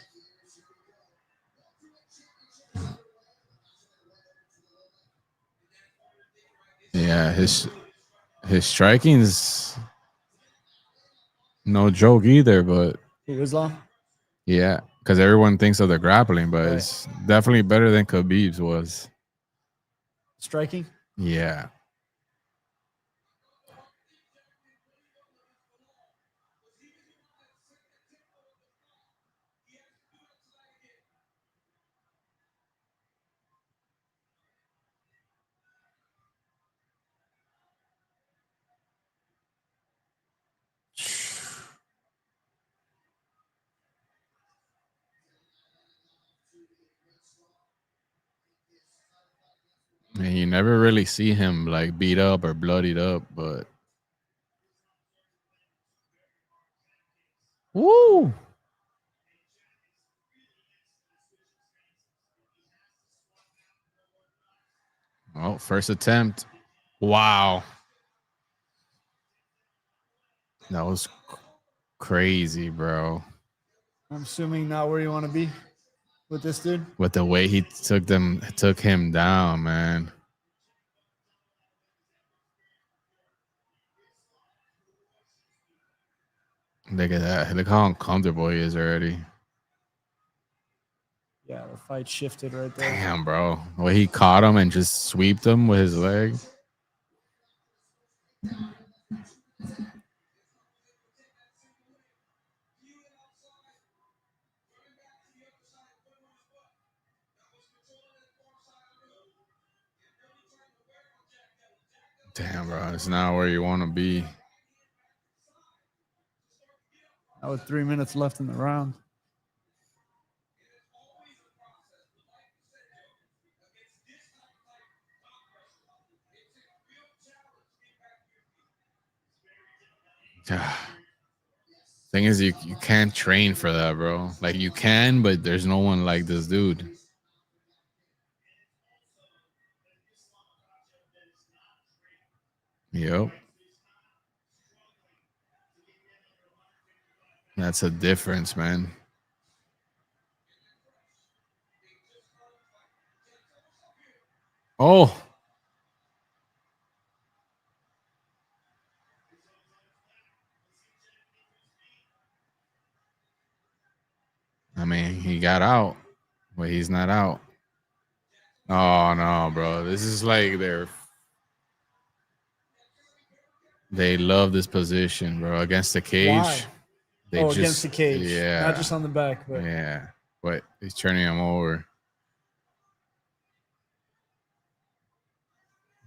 Yeah, his striking's no joke either, but...
Islam?
Yeah, because everyone thinks of the grappling, but it's definitely better than Khabib's was.
Striking?
Yeah. And you never really see him like beat up or bloodied up, but... Woo! Oh, first attempt. Wow. That was crazy, bro.
I'm assuming not where you want to be with this dude.
With the way he took him down, man. Look at that. Look how uncomfortable he is already.
Yeah, the fight shifted right there.
Damn, bro. The way he caught him and just sweeped him with his leg. Damn, bro. It's not where you want to be.
Now with 3 minutes left in the round.
Thing is, you can't train for that, bro. Like, you can, but there's no one like this dude. Yep. That's a difference, man. Oh. I mean, he got out, but he's not out. Oh, no, bro. This is like they love this position, bro. Against the cage.
Why?
They
against the cage.
Yeah.
Not just on the back, but
yeah. But he's turning him over.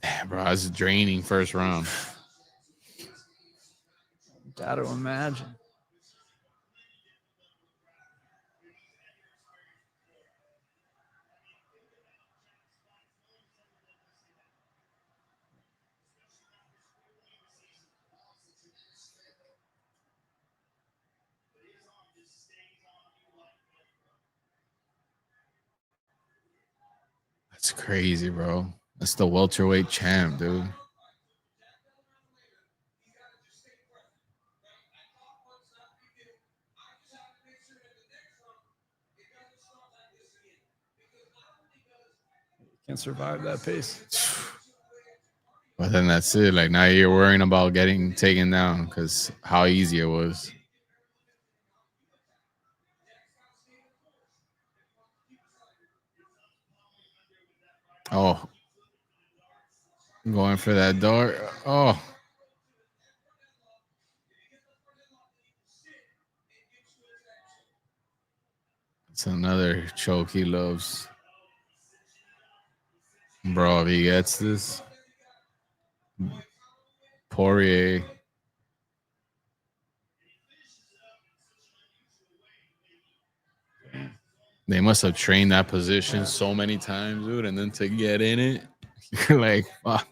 Damn, bro, I was draining first round.
Gotta imagine.
It's crazy, bro. That's the welterweight champ, dude.
Can't survive that pace.
But then that's it. Like now you're worrying about getting taken down because how easy it was. Oh, going for that dart. Oh, it's another choke he loves. Bro, if he gets this, Poirier. They must have trained that position so many times, dude. And then to get in it, you're like, fuck.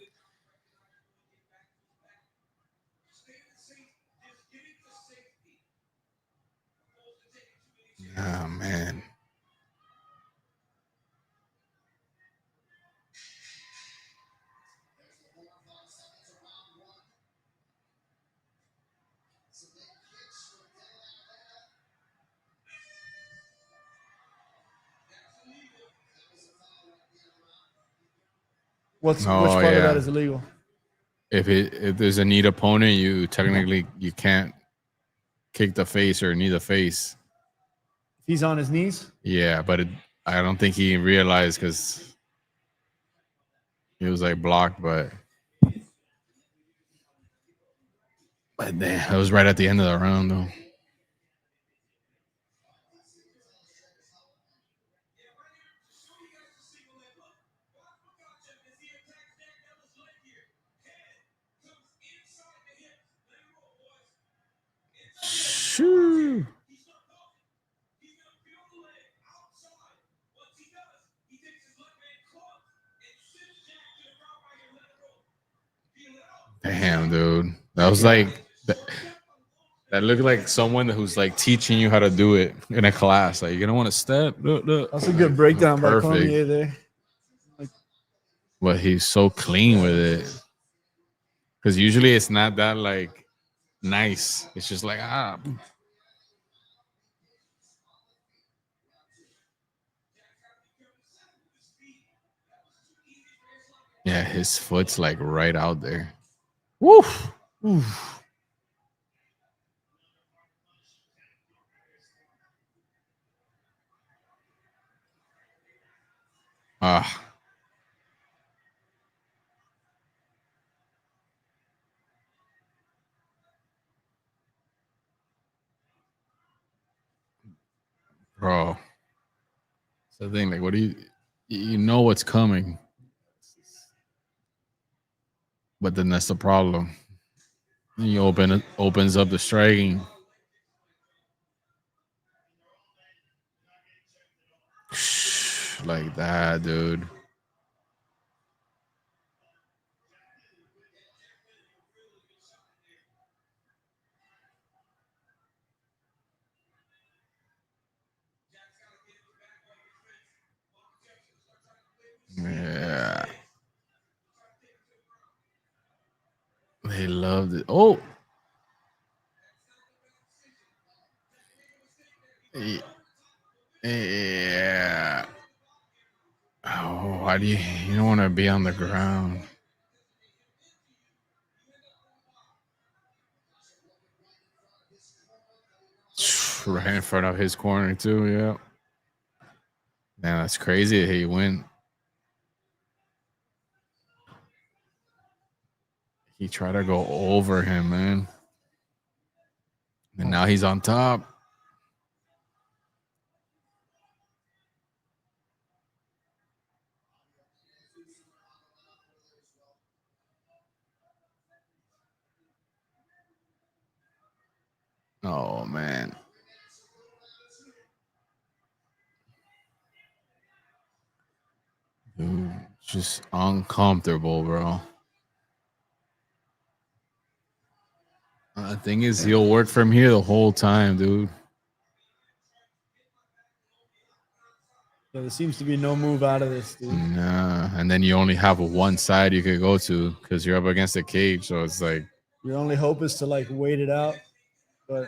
Oh, man.
Which
Oh,
part of that
yeah.
is illegal?
If there's a need opponent, you technically you can't kick the face or knee the face.
He's on his knees.
Yeah, but I don't think he realized because he was like blocked, but damn, it was right at the end of the round though. Shoo. Damn, dude. That was like that looked like someone who's like teaching you how to do it in a class. Like you don't want to step. Look.
That's a good breakdown by
Perfect.
Cormier there.
But he's so clean with it. Because usually it's not that like nice. It's just like Yeah, his foot's like right out there. Woof.
Oof.
Ah. Bro. It's the thing, like what do you know what's coming. But then that's the problem. He opens up the striking. Like that, dude. Yeah. They loved it. Oh. Yeah. Oh, why do you don't want to be on the ground? Right in front of his corner too. Yeah. Man, that's crazy. He went. He tried to go over him, man. And now he's on top. Oh man. Dude, just uncomfortable, bro. The thing is, he'll work from here the whole time, dude.
Yeah, there seems to be no move out of this, dude.
Nah. And then you only have one side you could go to because you're up against the cage. So it's like,
Your only hope is to like wait it out, but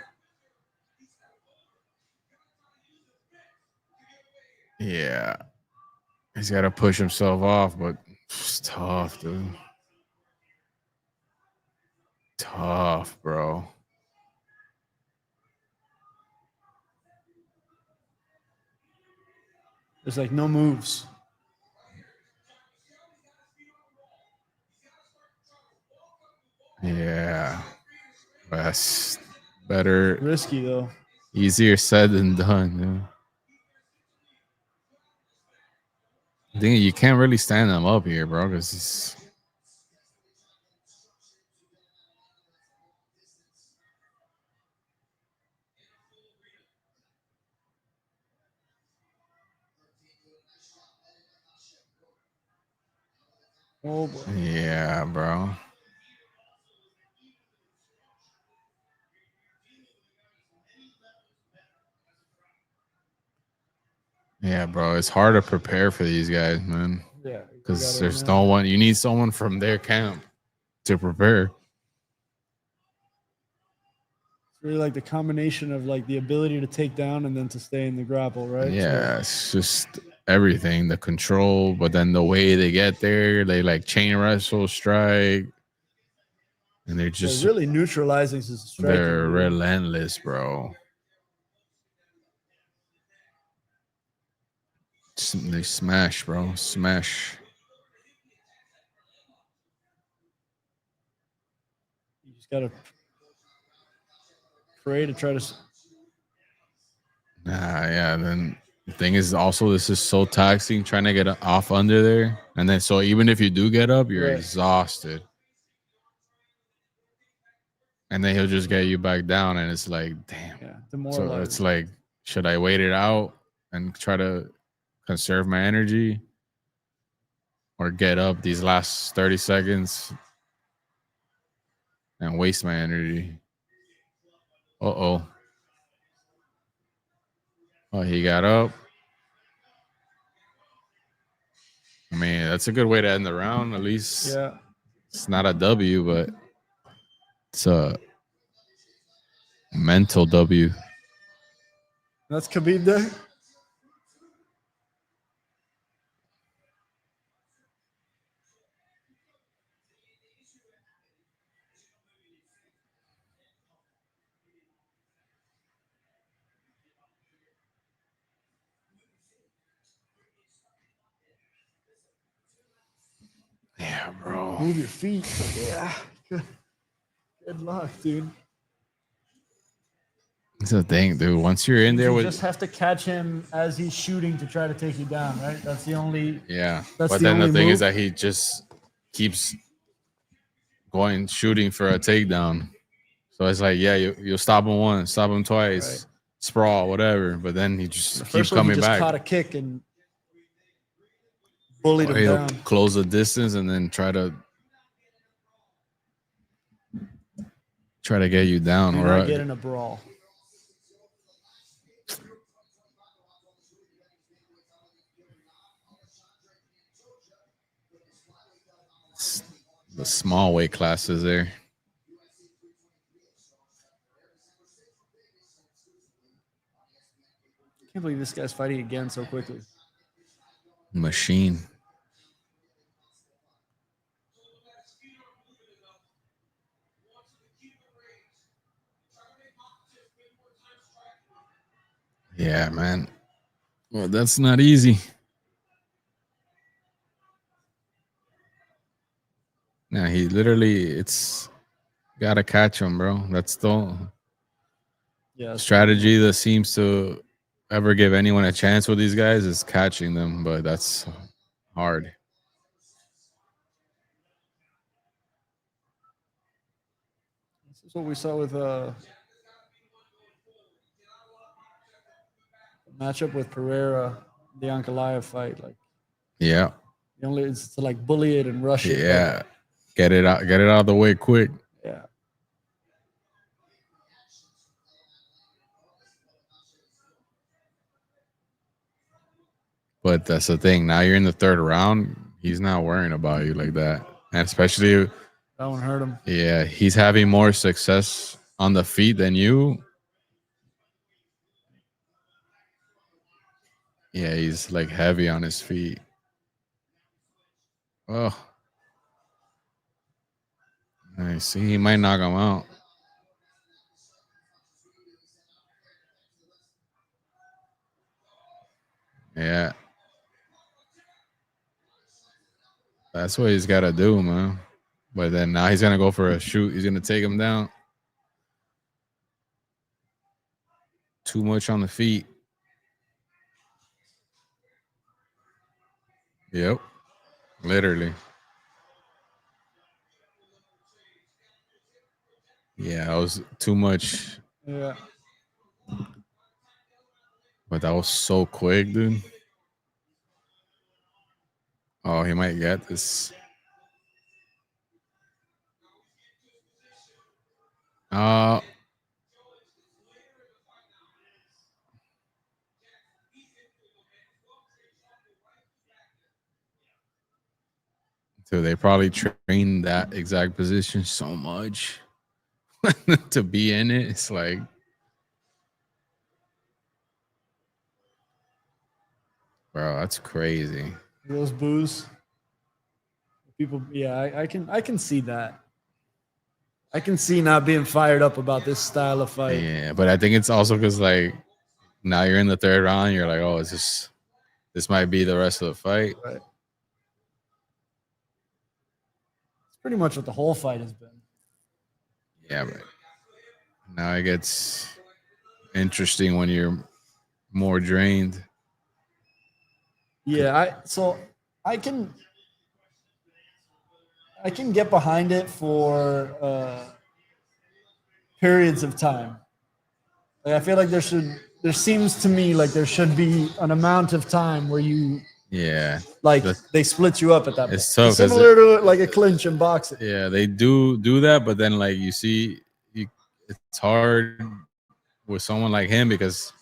yeah, he's got to push himself off, but it's tough, dude. Tough, bro.
there's like no moves.
Yeah. That's better.
Risky though.
Easier said than done. Yeah. I think you can't really stand them up here, bro, because it's.
Oh boy.
Yeah, bro. Yeah, bro. It's hard to prepare for these guys, man.
Yeah.
Because there's no one. You need someone from their camp to prepare.
It's really like the combination of like the ability to take down and then to stay in the grapple, right?
Yeah, it's just everything, the control, but then the way they get there, they like chain wrestle, strike, and they're just
they're really neutralizing his striking.
they're
Dude.
relentless, bro. They smash, bro, smash.
You just gotta pray to try to.
Yeah. Then the thing is, also this is so taxing trying to get off under there, and then so even if you do get up, you're
Right.
exhausted. And then he'll just get you back down, and it's like, damn.
Yeah,
So it's like, should I wait it out and try to conserve my energy, or get up these last 30 seconds and waste my energy? Oh, he got up. I mean, that's a good way to end the round. At least
Yeah.
it's not a W, but it's a mental W.
That's Khabib there.
Yeah, bro.
Move your feet. Yeah. Good luck, dude.
It's the thing, dude. Once you're in there
You
with,
just have to catch him as he's shooting to try to take you down, right? That's the only.
yeah.
That's
But
the
then the
only
thing
move.
is that he just keeps going shooting for a takedown. So it's like, yeah, you'll stop him once, stop him twice,
Right.
sprawl, whatever. But then he just keeps
First one,
coming
he just
back.
caught a kick and bullied him
He'll
down.
close the distance and then try to get you down.
Do
Or
not get in a brawl.
the small weight classes there.
I can't believe this guy's fighting again so quickly.
Machine. Yeah, man. Well, that's not easy. Yeah, he literally, it's gotta catch him, bro. That's the strategy that seems to ever give anyone a chance with these guys is catching them, but that's hard.
This is what we saw with matchup with Pereira, the Ankalaev fight. Like,
Yeah.
the only is to like bully it and rush it.
Yeah. Get it out of the way quick.
Yeah.
But that's the thing. Now you're in the third round. He's not worrying about you like that. And especially,
That one hurt him.
yeah, he's having more success on the feet than you. Yeah, he's like heavy on his feet. Oh, I see. He might knock him out. Yeah. That's what he's got to do, man. But then now he's going to go for a shoot. He's going to take him down. Too much on the feet. Yep. Literally. Yeah, that was too much.
Yeah.
But that was so quick, dude. Oh, he might get this. Uh, so they probably trained that exact position so much to be in it. It's like, bro, that's crazy.
Those boos. People, yeah, I can see that. I can see not being fired up about this style of fight.
Yeah, but I think it's also because like now you're in the third round. You're like, oh, this might be the rest of the fight.
Right. It's pretty much what the whole fight has been.
Yeah, but now it gets interesting when you're more drained.
Yeah, I can get behind it for periods of time. Like I feel like there seems to me like there should be an amount of time where you like they split you up at that point.
It's tough.
Similar to like a clinch in boxing.
Yeah, they do that, but then like you see, it's hard with someone like him because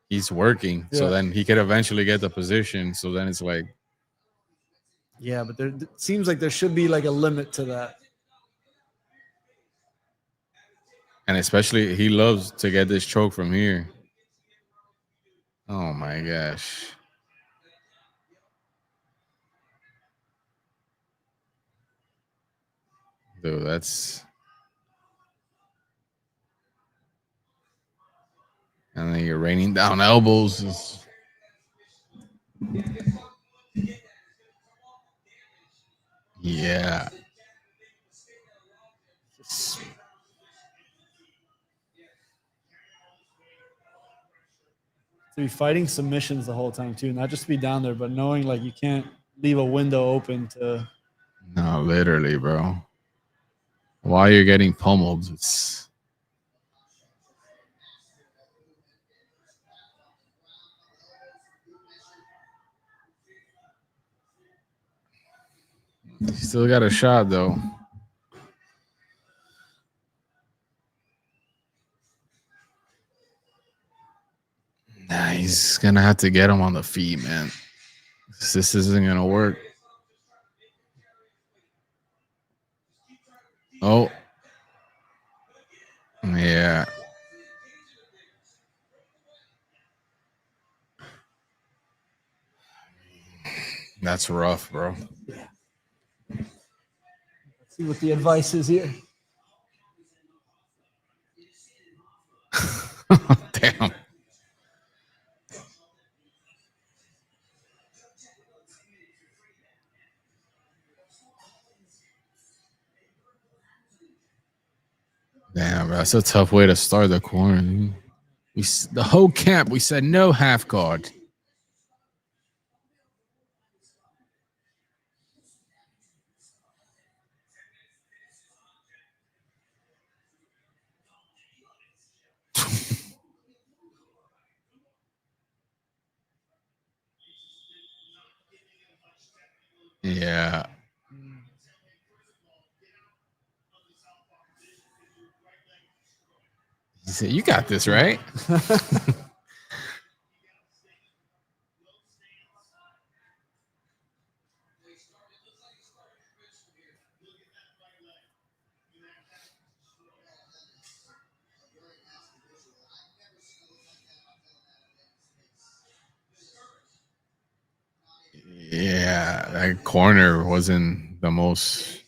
he's working.
Yeah.
So then he could eventually get the position. So then it's like,
yeah, but it seems like there should be like a limit to that.
and especially he loves to get this choke from here. Oh my gosh. Dude, that's. And then you're raining down elbows. Yeah.
To be fighting submissions the whole time too, not just to be down there, but knowing like you can't leave a window open to.
No, literally, bro. While you're getting pummeled, it's. You still got a shot though. Nah, he's gonna have to get him on the feet, man. This isn't gonna work. Oh. Yeah. That's rough, bro.
Yeah. Let's see what the advice is here.
Damn. Damn, bro. That's a tough way to start the corner. The whole camp, we said no half guard. Yeah. He said, "You got this, right?" Yeah, that corner wasn't the most.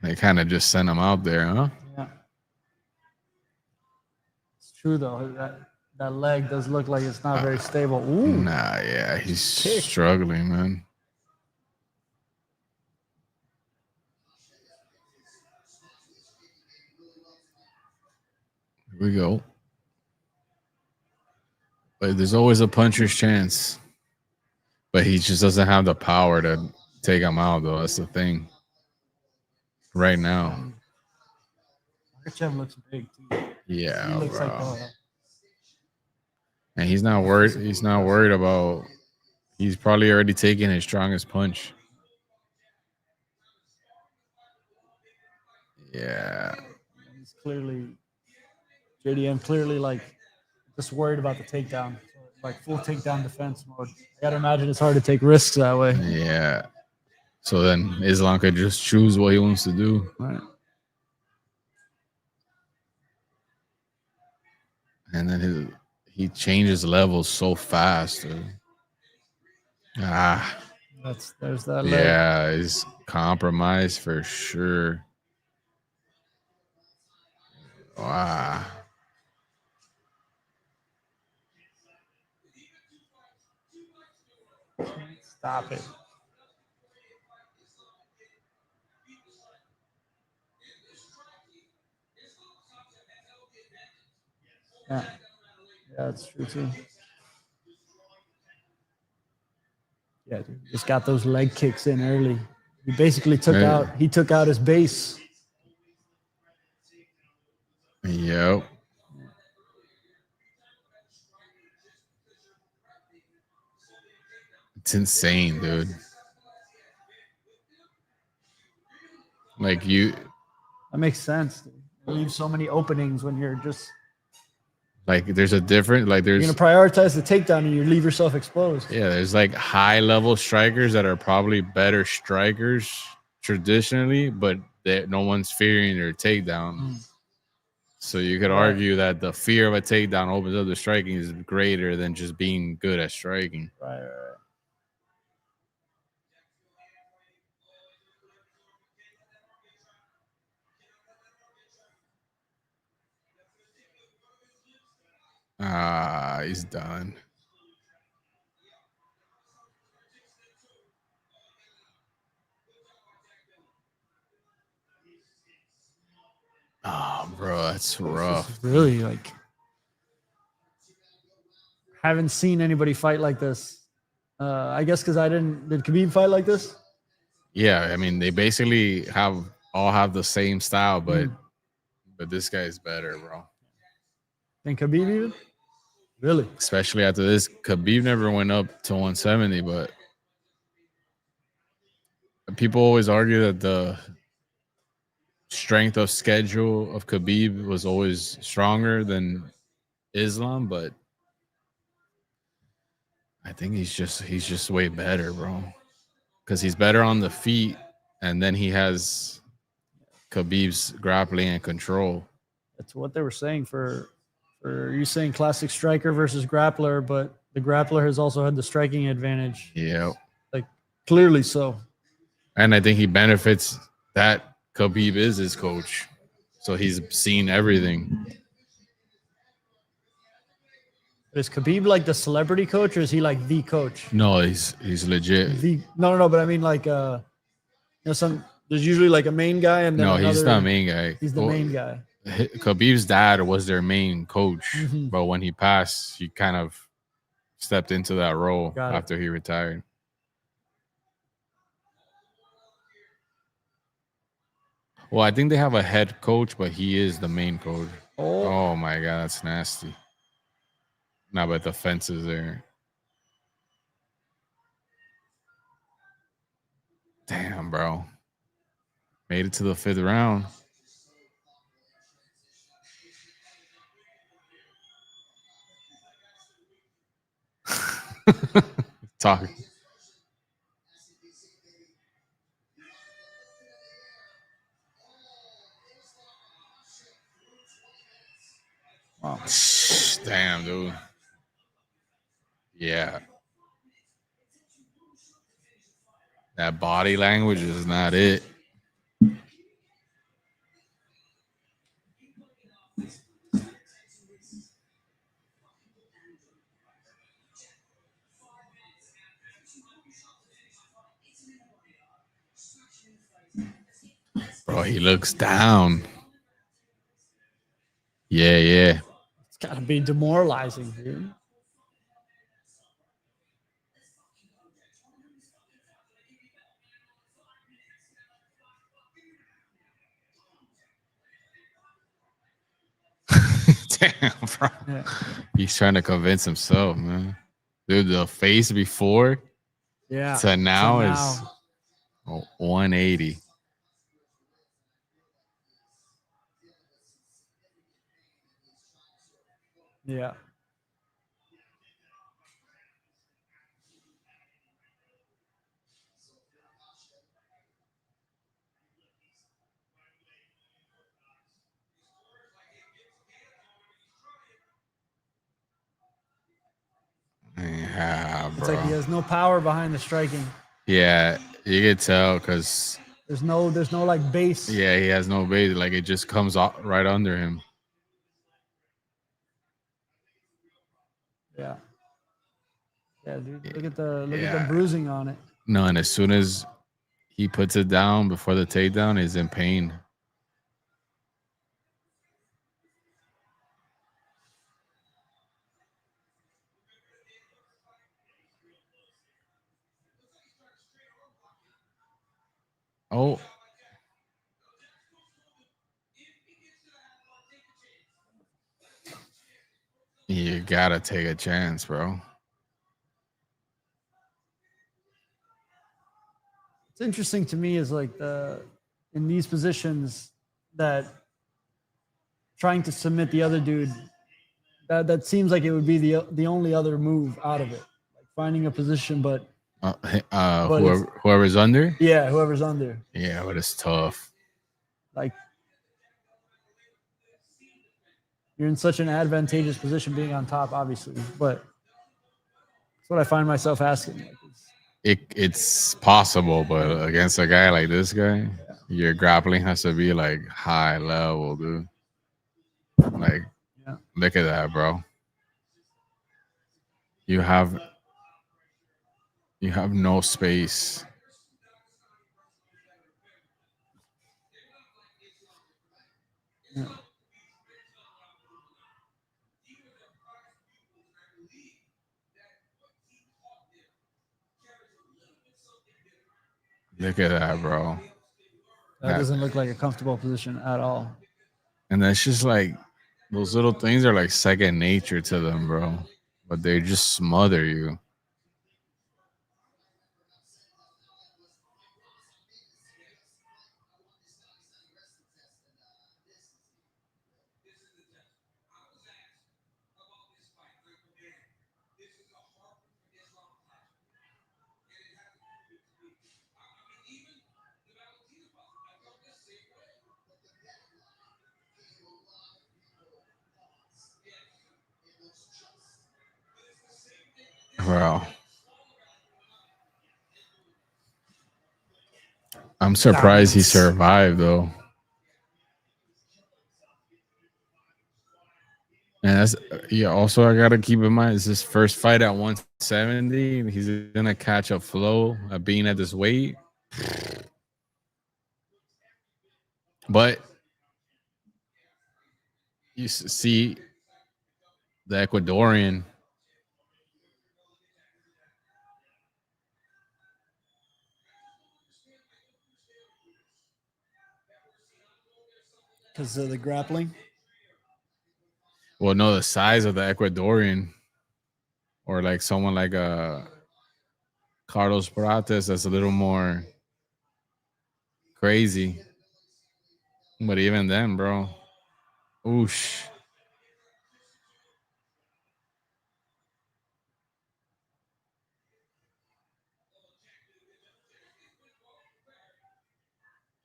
They kind of just sent him out there, huh?
Yeah. It's true though. That leg does look like it's not very stable. Ooh.
Nah, yeah, he's
Kick.
struggling, man. Here we go. But there's always a puncher's chance. But he just doesn't have the power to take him out, though. That's the thing. Right now.
Makhachev looks big too.
Yeah,
He looks
bro.
like
And he's not worried. He's not worried about. He's probably already taken his strongest punch. Yeah.
he's clearly JDM clearly like just worried about the takedown. So, like full takedown defense mode. I gotta imagine it's hard to take risks that way.
Yeah. So then Islam could just choose what he wants to do.
Right.
And then he changes levels so fast. Dude.
There's that leg.
Yeah, it's compromised for sure. Wow.
Stop it. Yeah. Yeah, that's true too. Yeah, dude. Just got those leg kicks in early. He basically took out his base.
Yep. It's insane, dude. Like
That makes sense. Dude. You leave so many openings when you're just
like there's a different like
you're
there's
gonna prioritize the takedown and you leave yourself exposed.
yeah, there's like high level strikers that are probably better strikers traditionally, but no one's fearing their takedown. So you could argue that the fear of a takedown opens up the striking is greater than just being good at striking.
Right.
He's done. Oh, bro, that's rough.
Really, like, haven't seen anybody fight like this. I guess because I didn't. Did Khabib fight like this?
Yeah, I mean they basically all have the same style, but this guy's better, bro.
Than Khabib even? Really?
Especially after this, Khabib never went up to 170, but people always argue that the strength of schedule of Khabib was always stronger than Islam, but I think he's just way better, bro. Because he's better on the feet, and then he has Khabib's grappling and control.
That's what they were saying for you saying classic striker versus grappler, but the grappler has also had the striking advantage.
Yeah.
Like clearly so.
And I think he benefits that Khabib is his coach. So he's seen everything.
Is Khabib like the celebrity coach or is he like the coach?
No, he's legit.
No, but I mean like there's usually like a main guy and then
he's not main guy.
He's the main guy.
Khabib's dad was their main coach, but when he passed, he kind of stepped into that role after he retired. Well, I think they have a head coach, but he is the main coach. Oh my God, that's nasty. No, but the fence is there. Damn, bro. Made it to the 5th round. Talking. Wow. Damn, dude. Yeah. That body language is not it. Bro, he looks down. Yeah, yeah.
It's got to be demoralizing, dude.
Damn, bro.
Yeah.
He's trying to convince himself, man. Dude, the face before
Yeah.
to now is 180.
Yeah.
Yeah,
It's like he
bro.
has no power behind the striking.
Yeah, you can tell because
There's no like base.
yeah, he has no base. Like it just comes out right under him.
Yeah. Yeah, dude. Look at the
Yeah.
bruising on it.
No, and as soon as he puts it down before the takedown, he's in pain. Oh. You gotta take a chance, bro.
It's interesting to me is like in these positions that trying to submit the other dude, that seems like it would be the only other move out of it, like finding a position, but
Whoever's under.
Yeah, whoever's under.
Yeah, but it's tough.
Like you're in such an advantageous position being on top, obviously, but that's what I find myself asking. Like,
It's possible, but against a guy like this guy, your grappling has to be like high level, dude. Like,
yeah.
Look at that, bro. You have no space.
Yeah.
Look at that, bro.
That doesn't look like a comfortable position at all.
And that's just like those little things are like second nature to them, bro. But they just smother you. Bro. I'm surprised he survived though. And that's also I gotta keep in mind it's his first fight at 170. He's gonna catch a flow of being at this weight. But you see the Ecuadorian.
Because of the grappling.
Well, no, the size of the Ecuadorian, or like someone like Carlos Prates, that's a little more crazy. But even then, bro, oosh.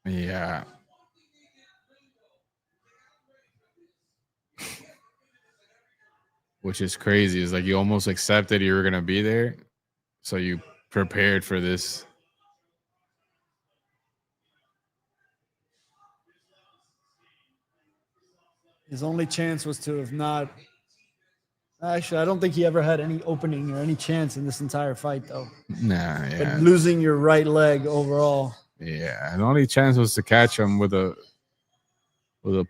Yeah. which is crazy. It's like you almost accepted you were gonna be there, so you prepared for this.
His only chance was to have not. Actually, I don't think he ever had any opening or any chance in this entire fight, though.
Nah,
But
yeah,
losing your right leg overall.
yeah. The only chance was to catch him with a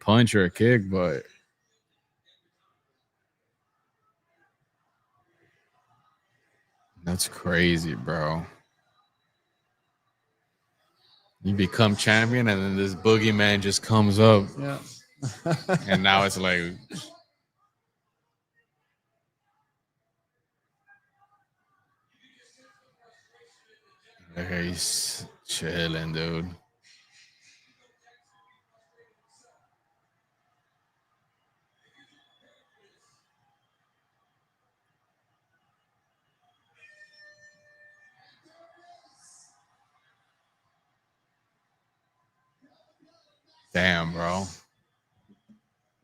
punch or a kick, but that's crazy, bro. You become champion, and then this boogeyman just comes up,
Yeah.
and now it's like, he's chilling, dude. Damn, bro.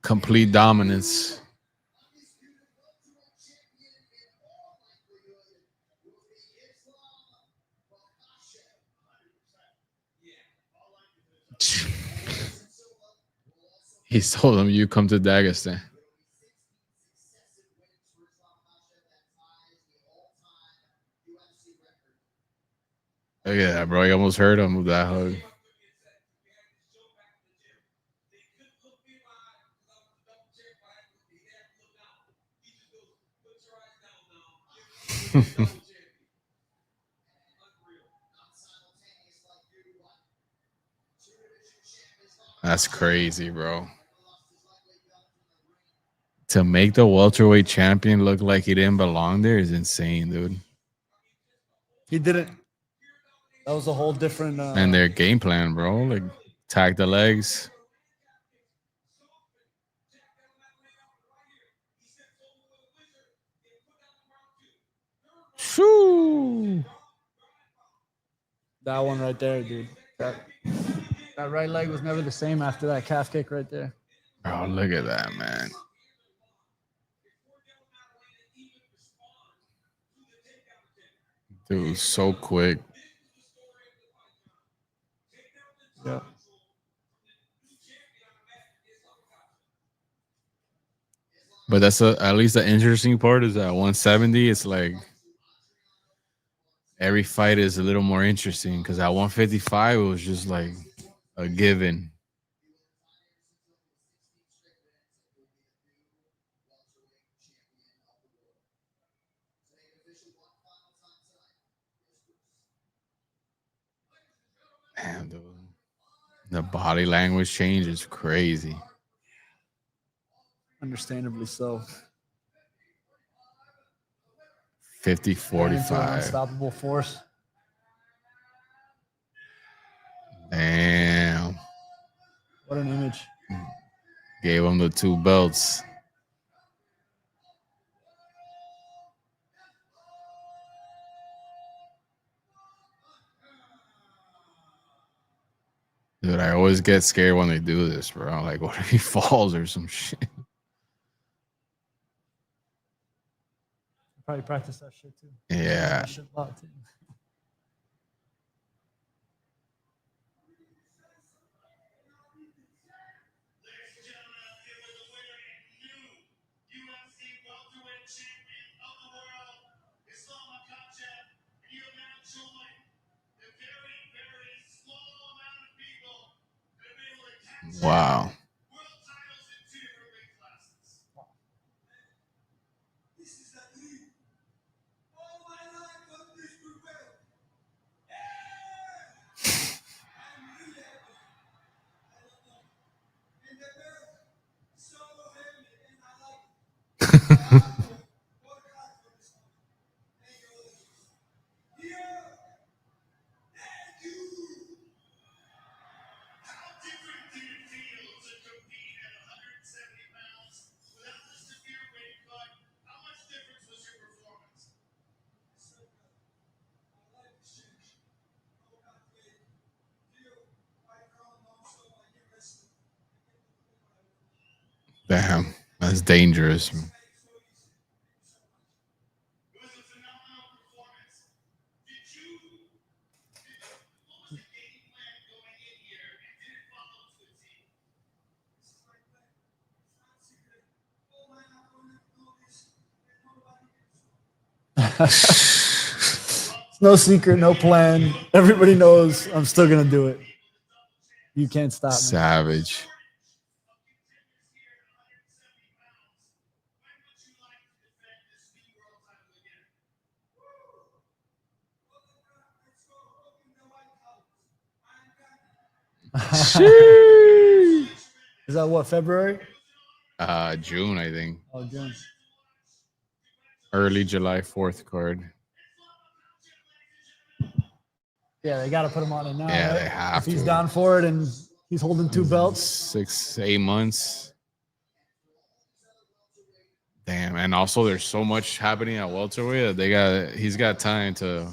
Complete dominance. He told him, "You come to Dagestan." Look at that, bro. He almost hurt him with that hug. That's crazy, bro. To make the welterweight champion look like he didn't belong there is insane, dude.
He didn't. That was a whole different.
And their game plan, bro, like tag the legs. Shoo!
That one right there, dude. That right leg was never the same after that calf kick right there.
Bro, look at that, man. Dude, so quick.
Yeah.
But that's at least the interesting part is that 170, it's like every fight is a little more interesting because at 155, it was just like a given. Damn, dude. The body language change is crazy.
Understandably so.
50
Into an
45.
unstoppable force.
Damn.
What an image.
Gave him the 2 belts. Dude, I always get scared when they do this, bro. Like, what if he falls or some shit?
Probably practice that shit too.
Yeah.
That shit a lot too.
Wow. Damn. That's dangerous.
It's no secret, no plan. Everybody knows I'm still gonna do it. You can't stop me.
Savage.
Is that what, February?
June, I think.
Oh, June.
Early July 4th card.
Yeah, they got to put him on it now.
Yeah,
right?
they have
If he's
to.
down for it and he's holding 2 belts.
6, 8 months. Damn, and also there's so much happening at welterweight that he's got time to.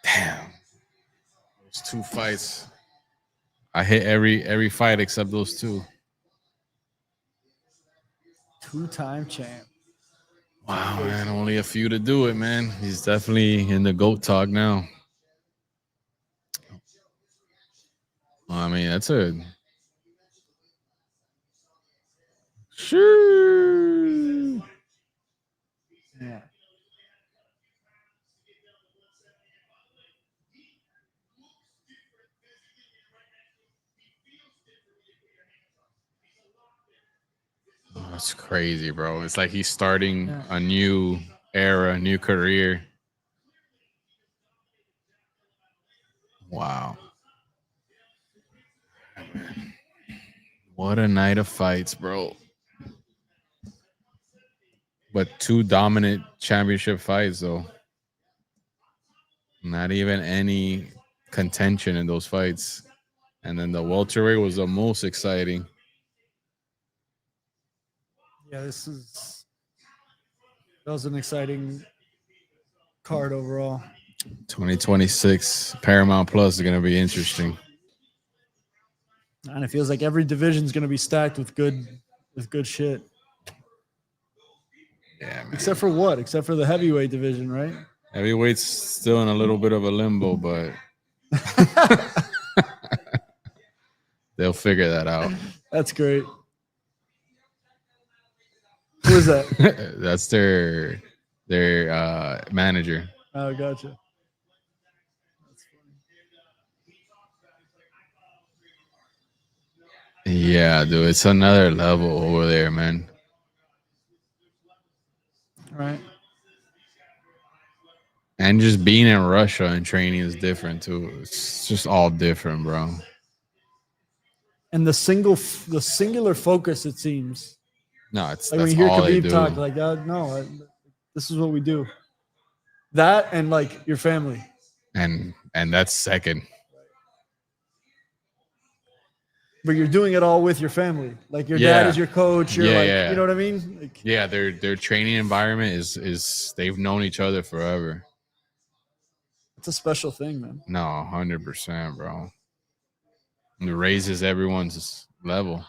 Damn, those 2 fights. I hit every fight except those 2.
2-time champ.
Wow, man, only a few to do it, man. He's definitely in the GOAT talk now. Well, I mean, that's a sure.
Yeah.
Oh, that's crazy, bro. It's like he's starting a new era, a new career. Wow. What a night of fights, bro. But 2 dominant championship fights, though. Not even any contention in those fights. And then the welterweight was the most exciting.
Yeah, that was an exciting card overall.
2026 Paramount Plus is going to be interesting.
And it feels like every division is going to be stacked with good shit.
Yeah, man.
Except for what? Except for the heavyweight division, right?
Heavyweight's still in a little bit of a limbo, but they'll figure that out.
That's great. Who is that?
That's their manager.
Oh, gotcha.
Yeah, dude, it's another level over there, man.
Right.
And just being in Russia and training is different too. It's just all different, bro.
And the singular focus, it seems.
No, it's
like when
that's
you hear
all they
Khabib
do.
talk, like, no, this is what we do. That and like your family.
And that's second.
But you're doing it all with your family. Like your dad is your coach. You're you know what I mean? Like,
yeah, their training environment is they've known each other forever.
it's a special thing, man.
No, 100%, bro. And it raises everyone's level.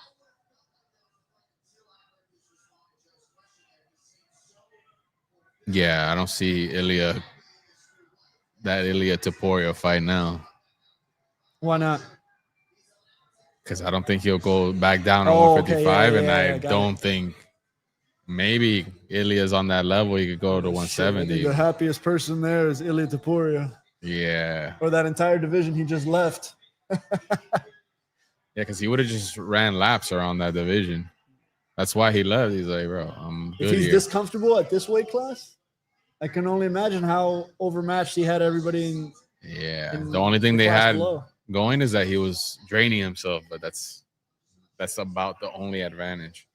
Yeah, I don't see Ilya Topuria fight now.
Why not?
Because I don't think he'll go back down to 155,
okay.
and I don't think maybe Ilya's on that level. He could go to 170.
The happiest person there is Ilya Topuria.
Yeah.
Or that entire division he just left.
Yeah, because he would have just ran laps around that division. That's why he left. He's like, bro, I'm good.
If he's this comfortable at this weight class, I can only imagine how overmatched he had everybody in.
Yeah. The only thing they had
below
going is that he was draining himself, but that's about the only advantage.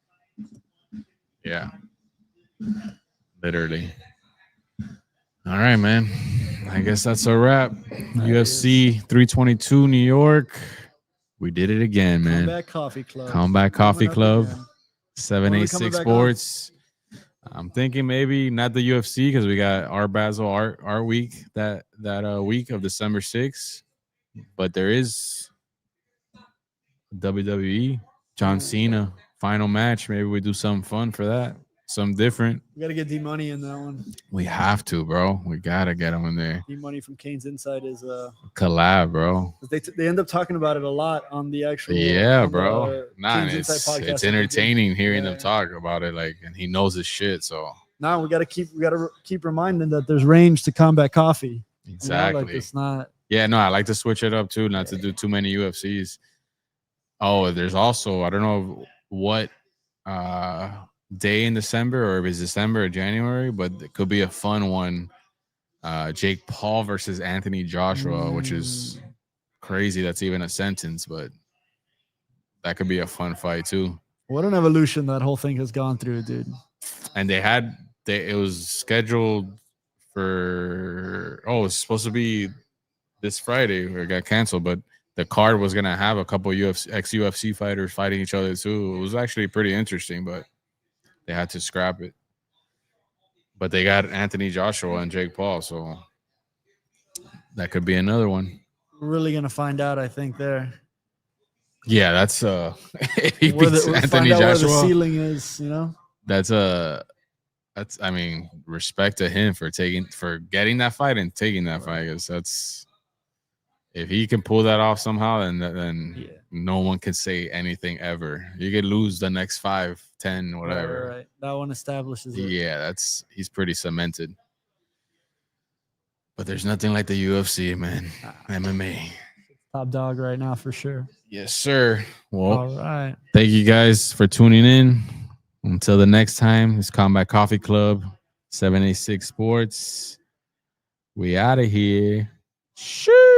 Yeah. Literally. All right, man. I guess that's a wrap. UFC 322 New York. We did it again, man.
Comeback Coffee Club.
Comeback Coffee Club.
Again.
786 Sports. I'm thinking maybe not the UFC because we got our Basel art week that week of December 6th. But there is WWE, John Cena, final match. Maybe we do something fun for that. Some different.
We got to get D Money in that one.
We have to, bro. We gotta get him in there.
D Money from Kane's Inside is
Collab, bro.
They end up talking about it a lot on the actual.
Yeah,
on
bro.
the
Nah,
Kane's Inside podcast
it's
that they did.
entertaining hearing
Yeah.
them talk about it. Like, and he knows his shit. So
Now we got to keep reminding that there's range to Combat Coffee.
exactly.
Like it's not.
Yeah, no, I like to switch it up too, not to do too many UFCs. Oh, there's also, I don't know what day in December, or if it's December or January, but it could be a fun one. Jake Paul versus Anthony Joshua, which is crazy. That's even a sentence, but that could be a fun fight too.
What an evolution that whole thing has gone through, dude.
And it was scheduled for, it was supposed to be this Friday, or it got canceled, but the card was gonna have a couple ex-UFC fighters fighting each other too. It was actually pretty interesting, but they had to scrap it. But they got Anthony Joshua and Jake Paul, so that could be another one.
We're really gonna find out, I think, there.
Yeah, that's if he
Where
beats
the,
Anthony
find out
Joshua,
where the ceiling is, you know.
that's I mean, respect to him for getting that fight and taking that fight. I guess that's, if he can pull that off somehow, then no one can say anything ever. You could lose the next 5, 10, whatever.
Right. That one establishes it.
Yeah, he's pretty cemented. But there's nothing like the UFC, man. MMA.
Top dog right now for sure.
Yes, sir. Well,
All right.
thank you guys for tuning in. Until the next time, it's Combat Coffee Club, 786 Sports. We out of here. Shoo!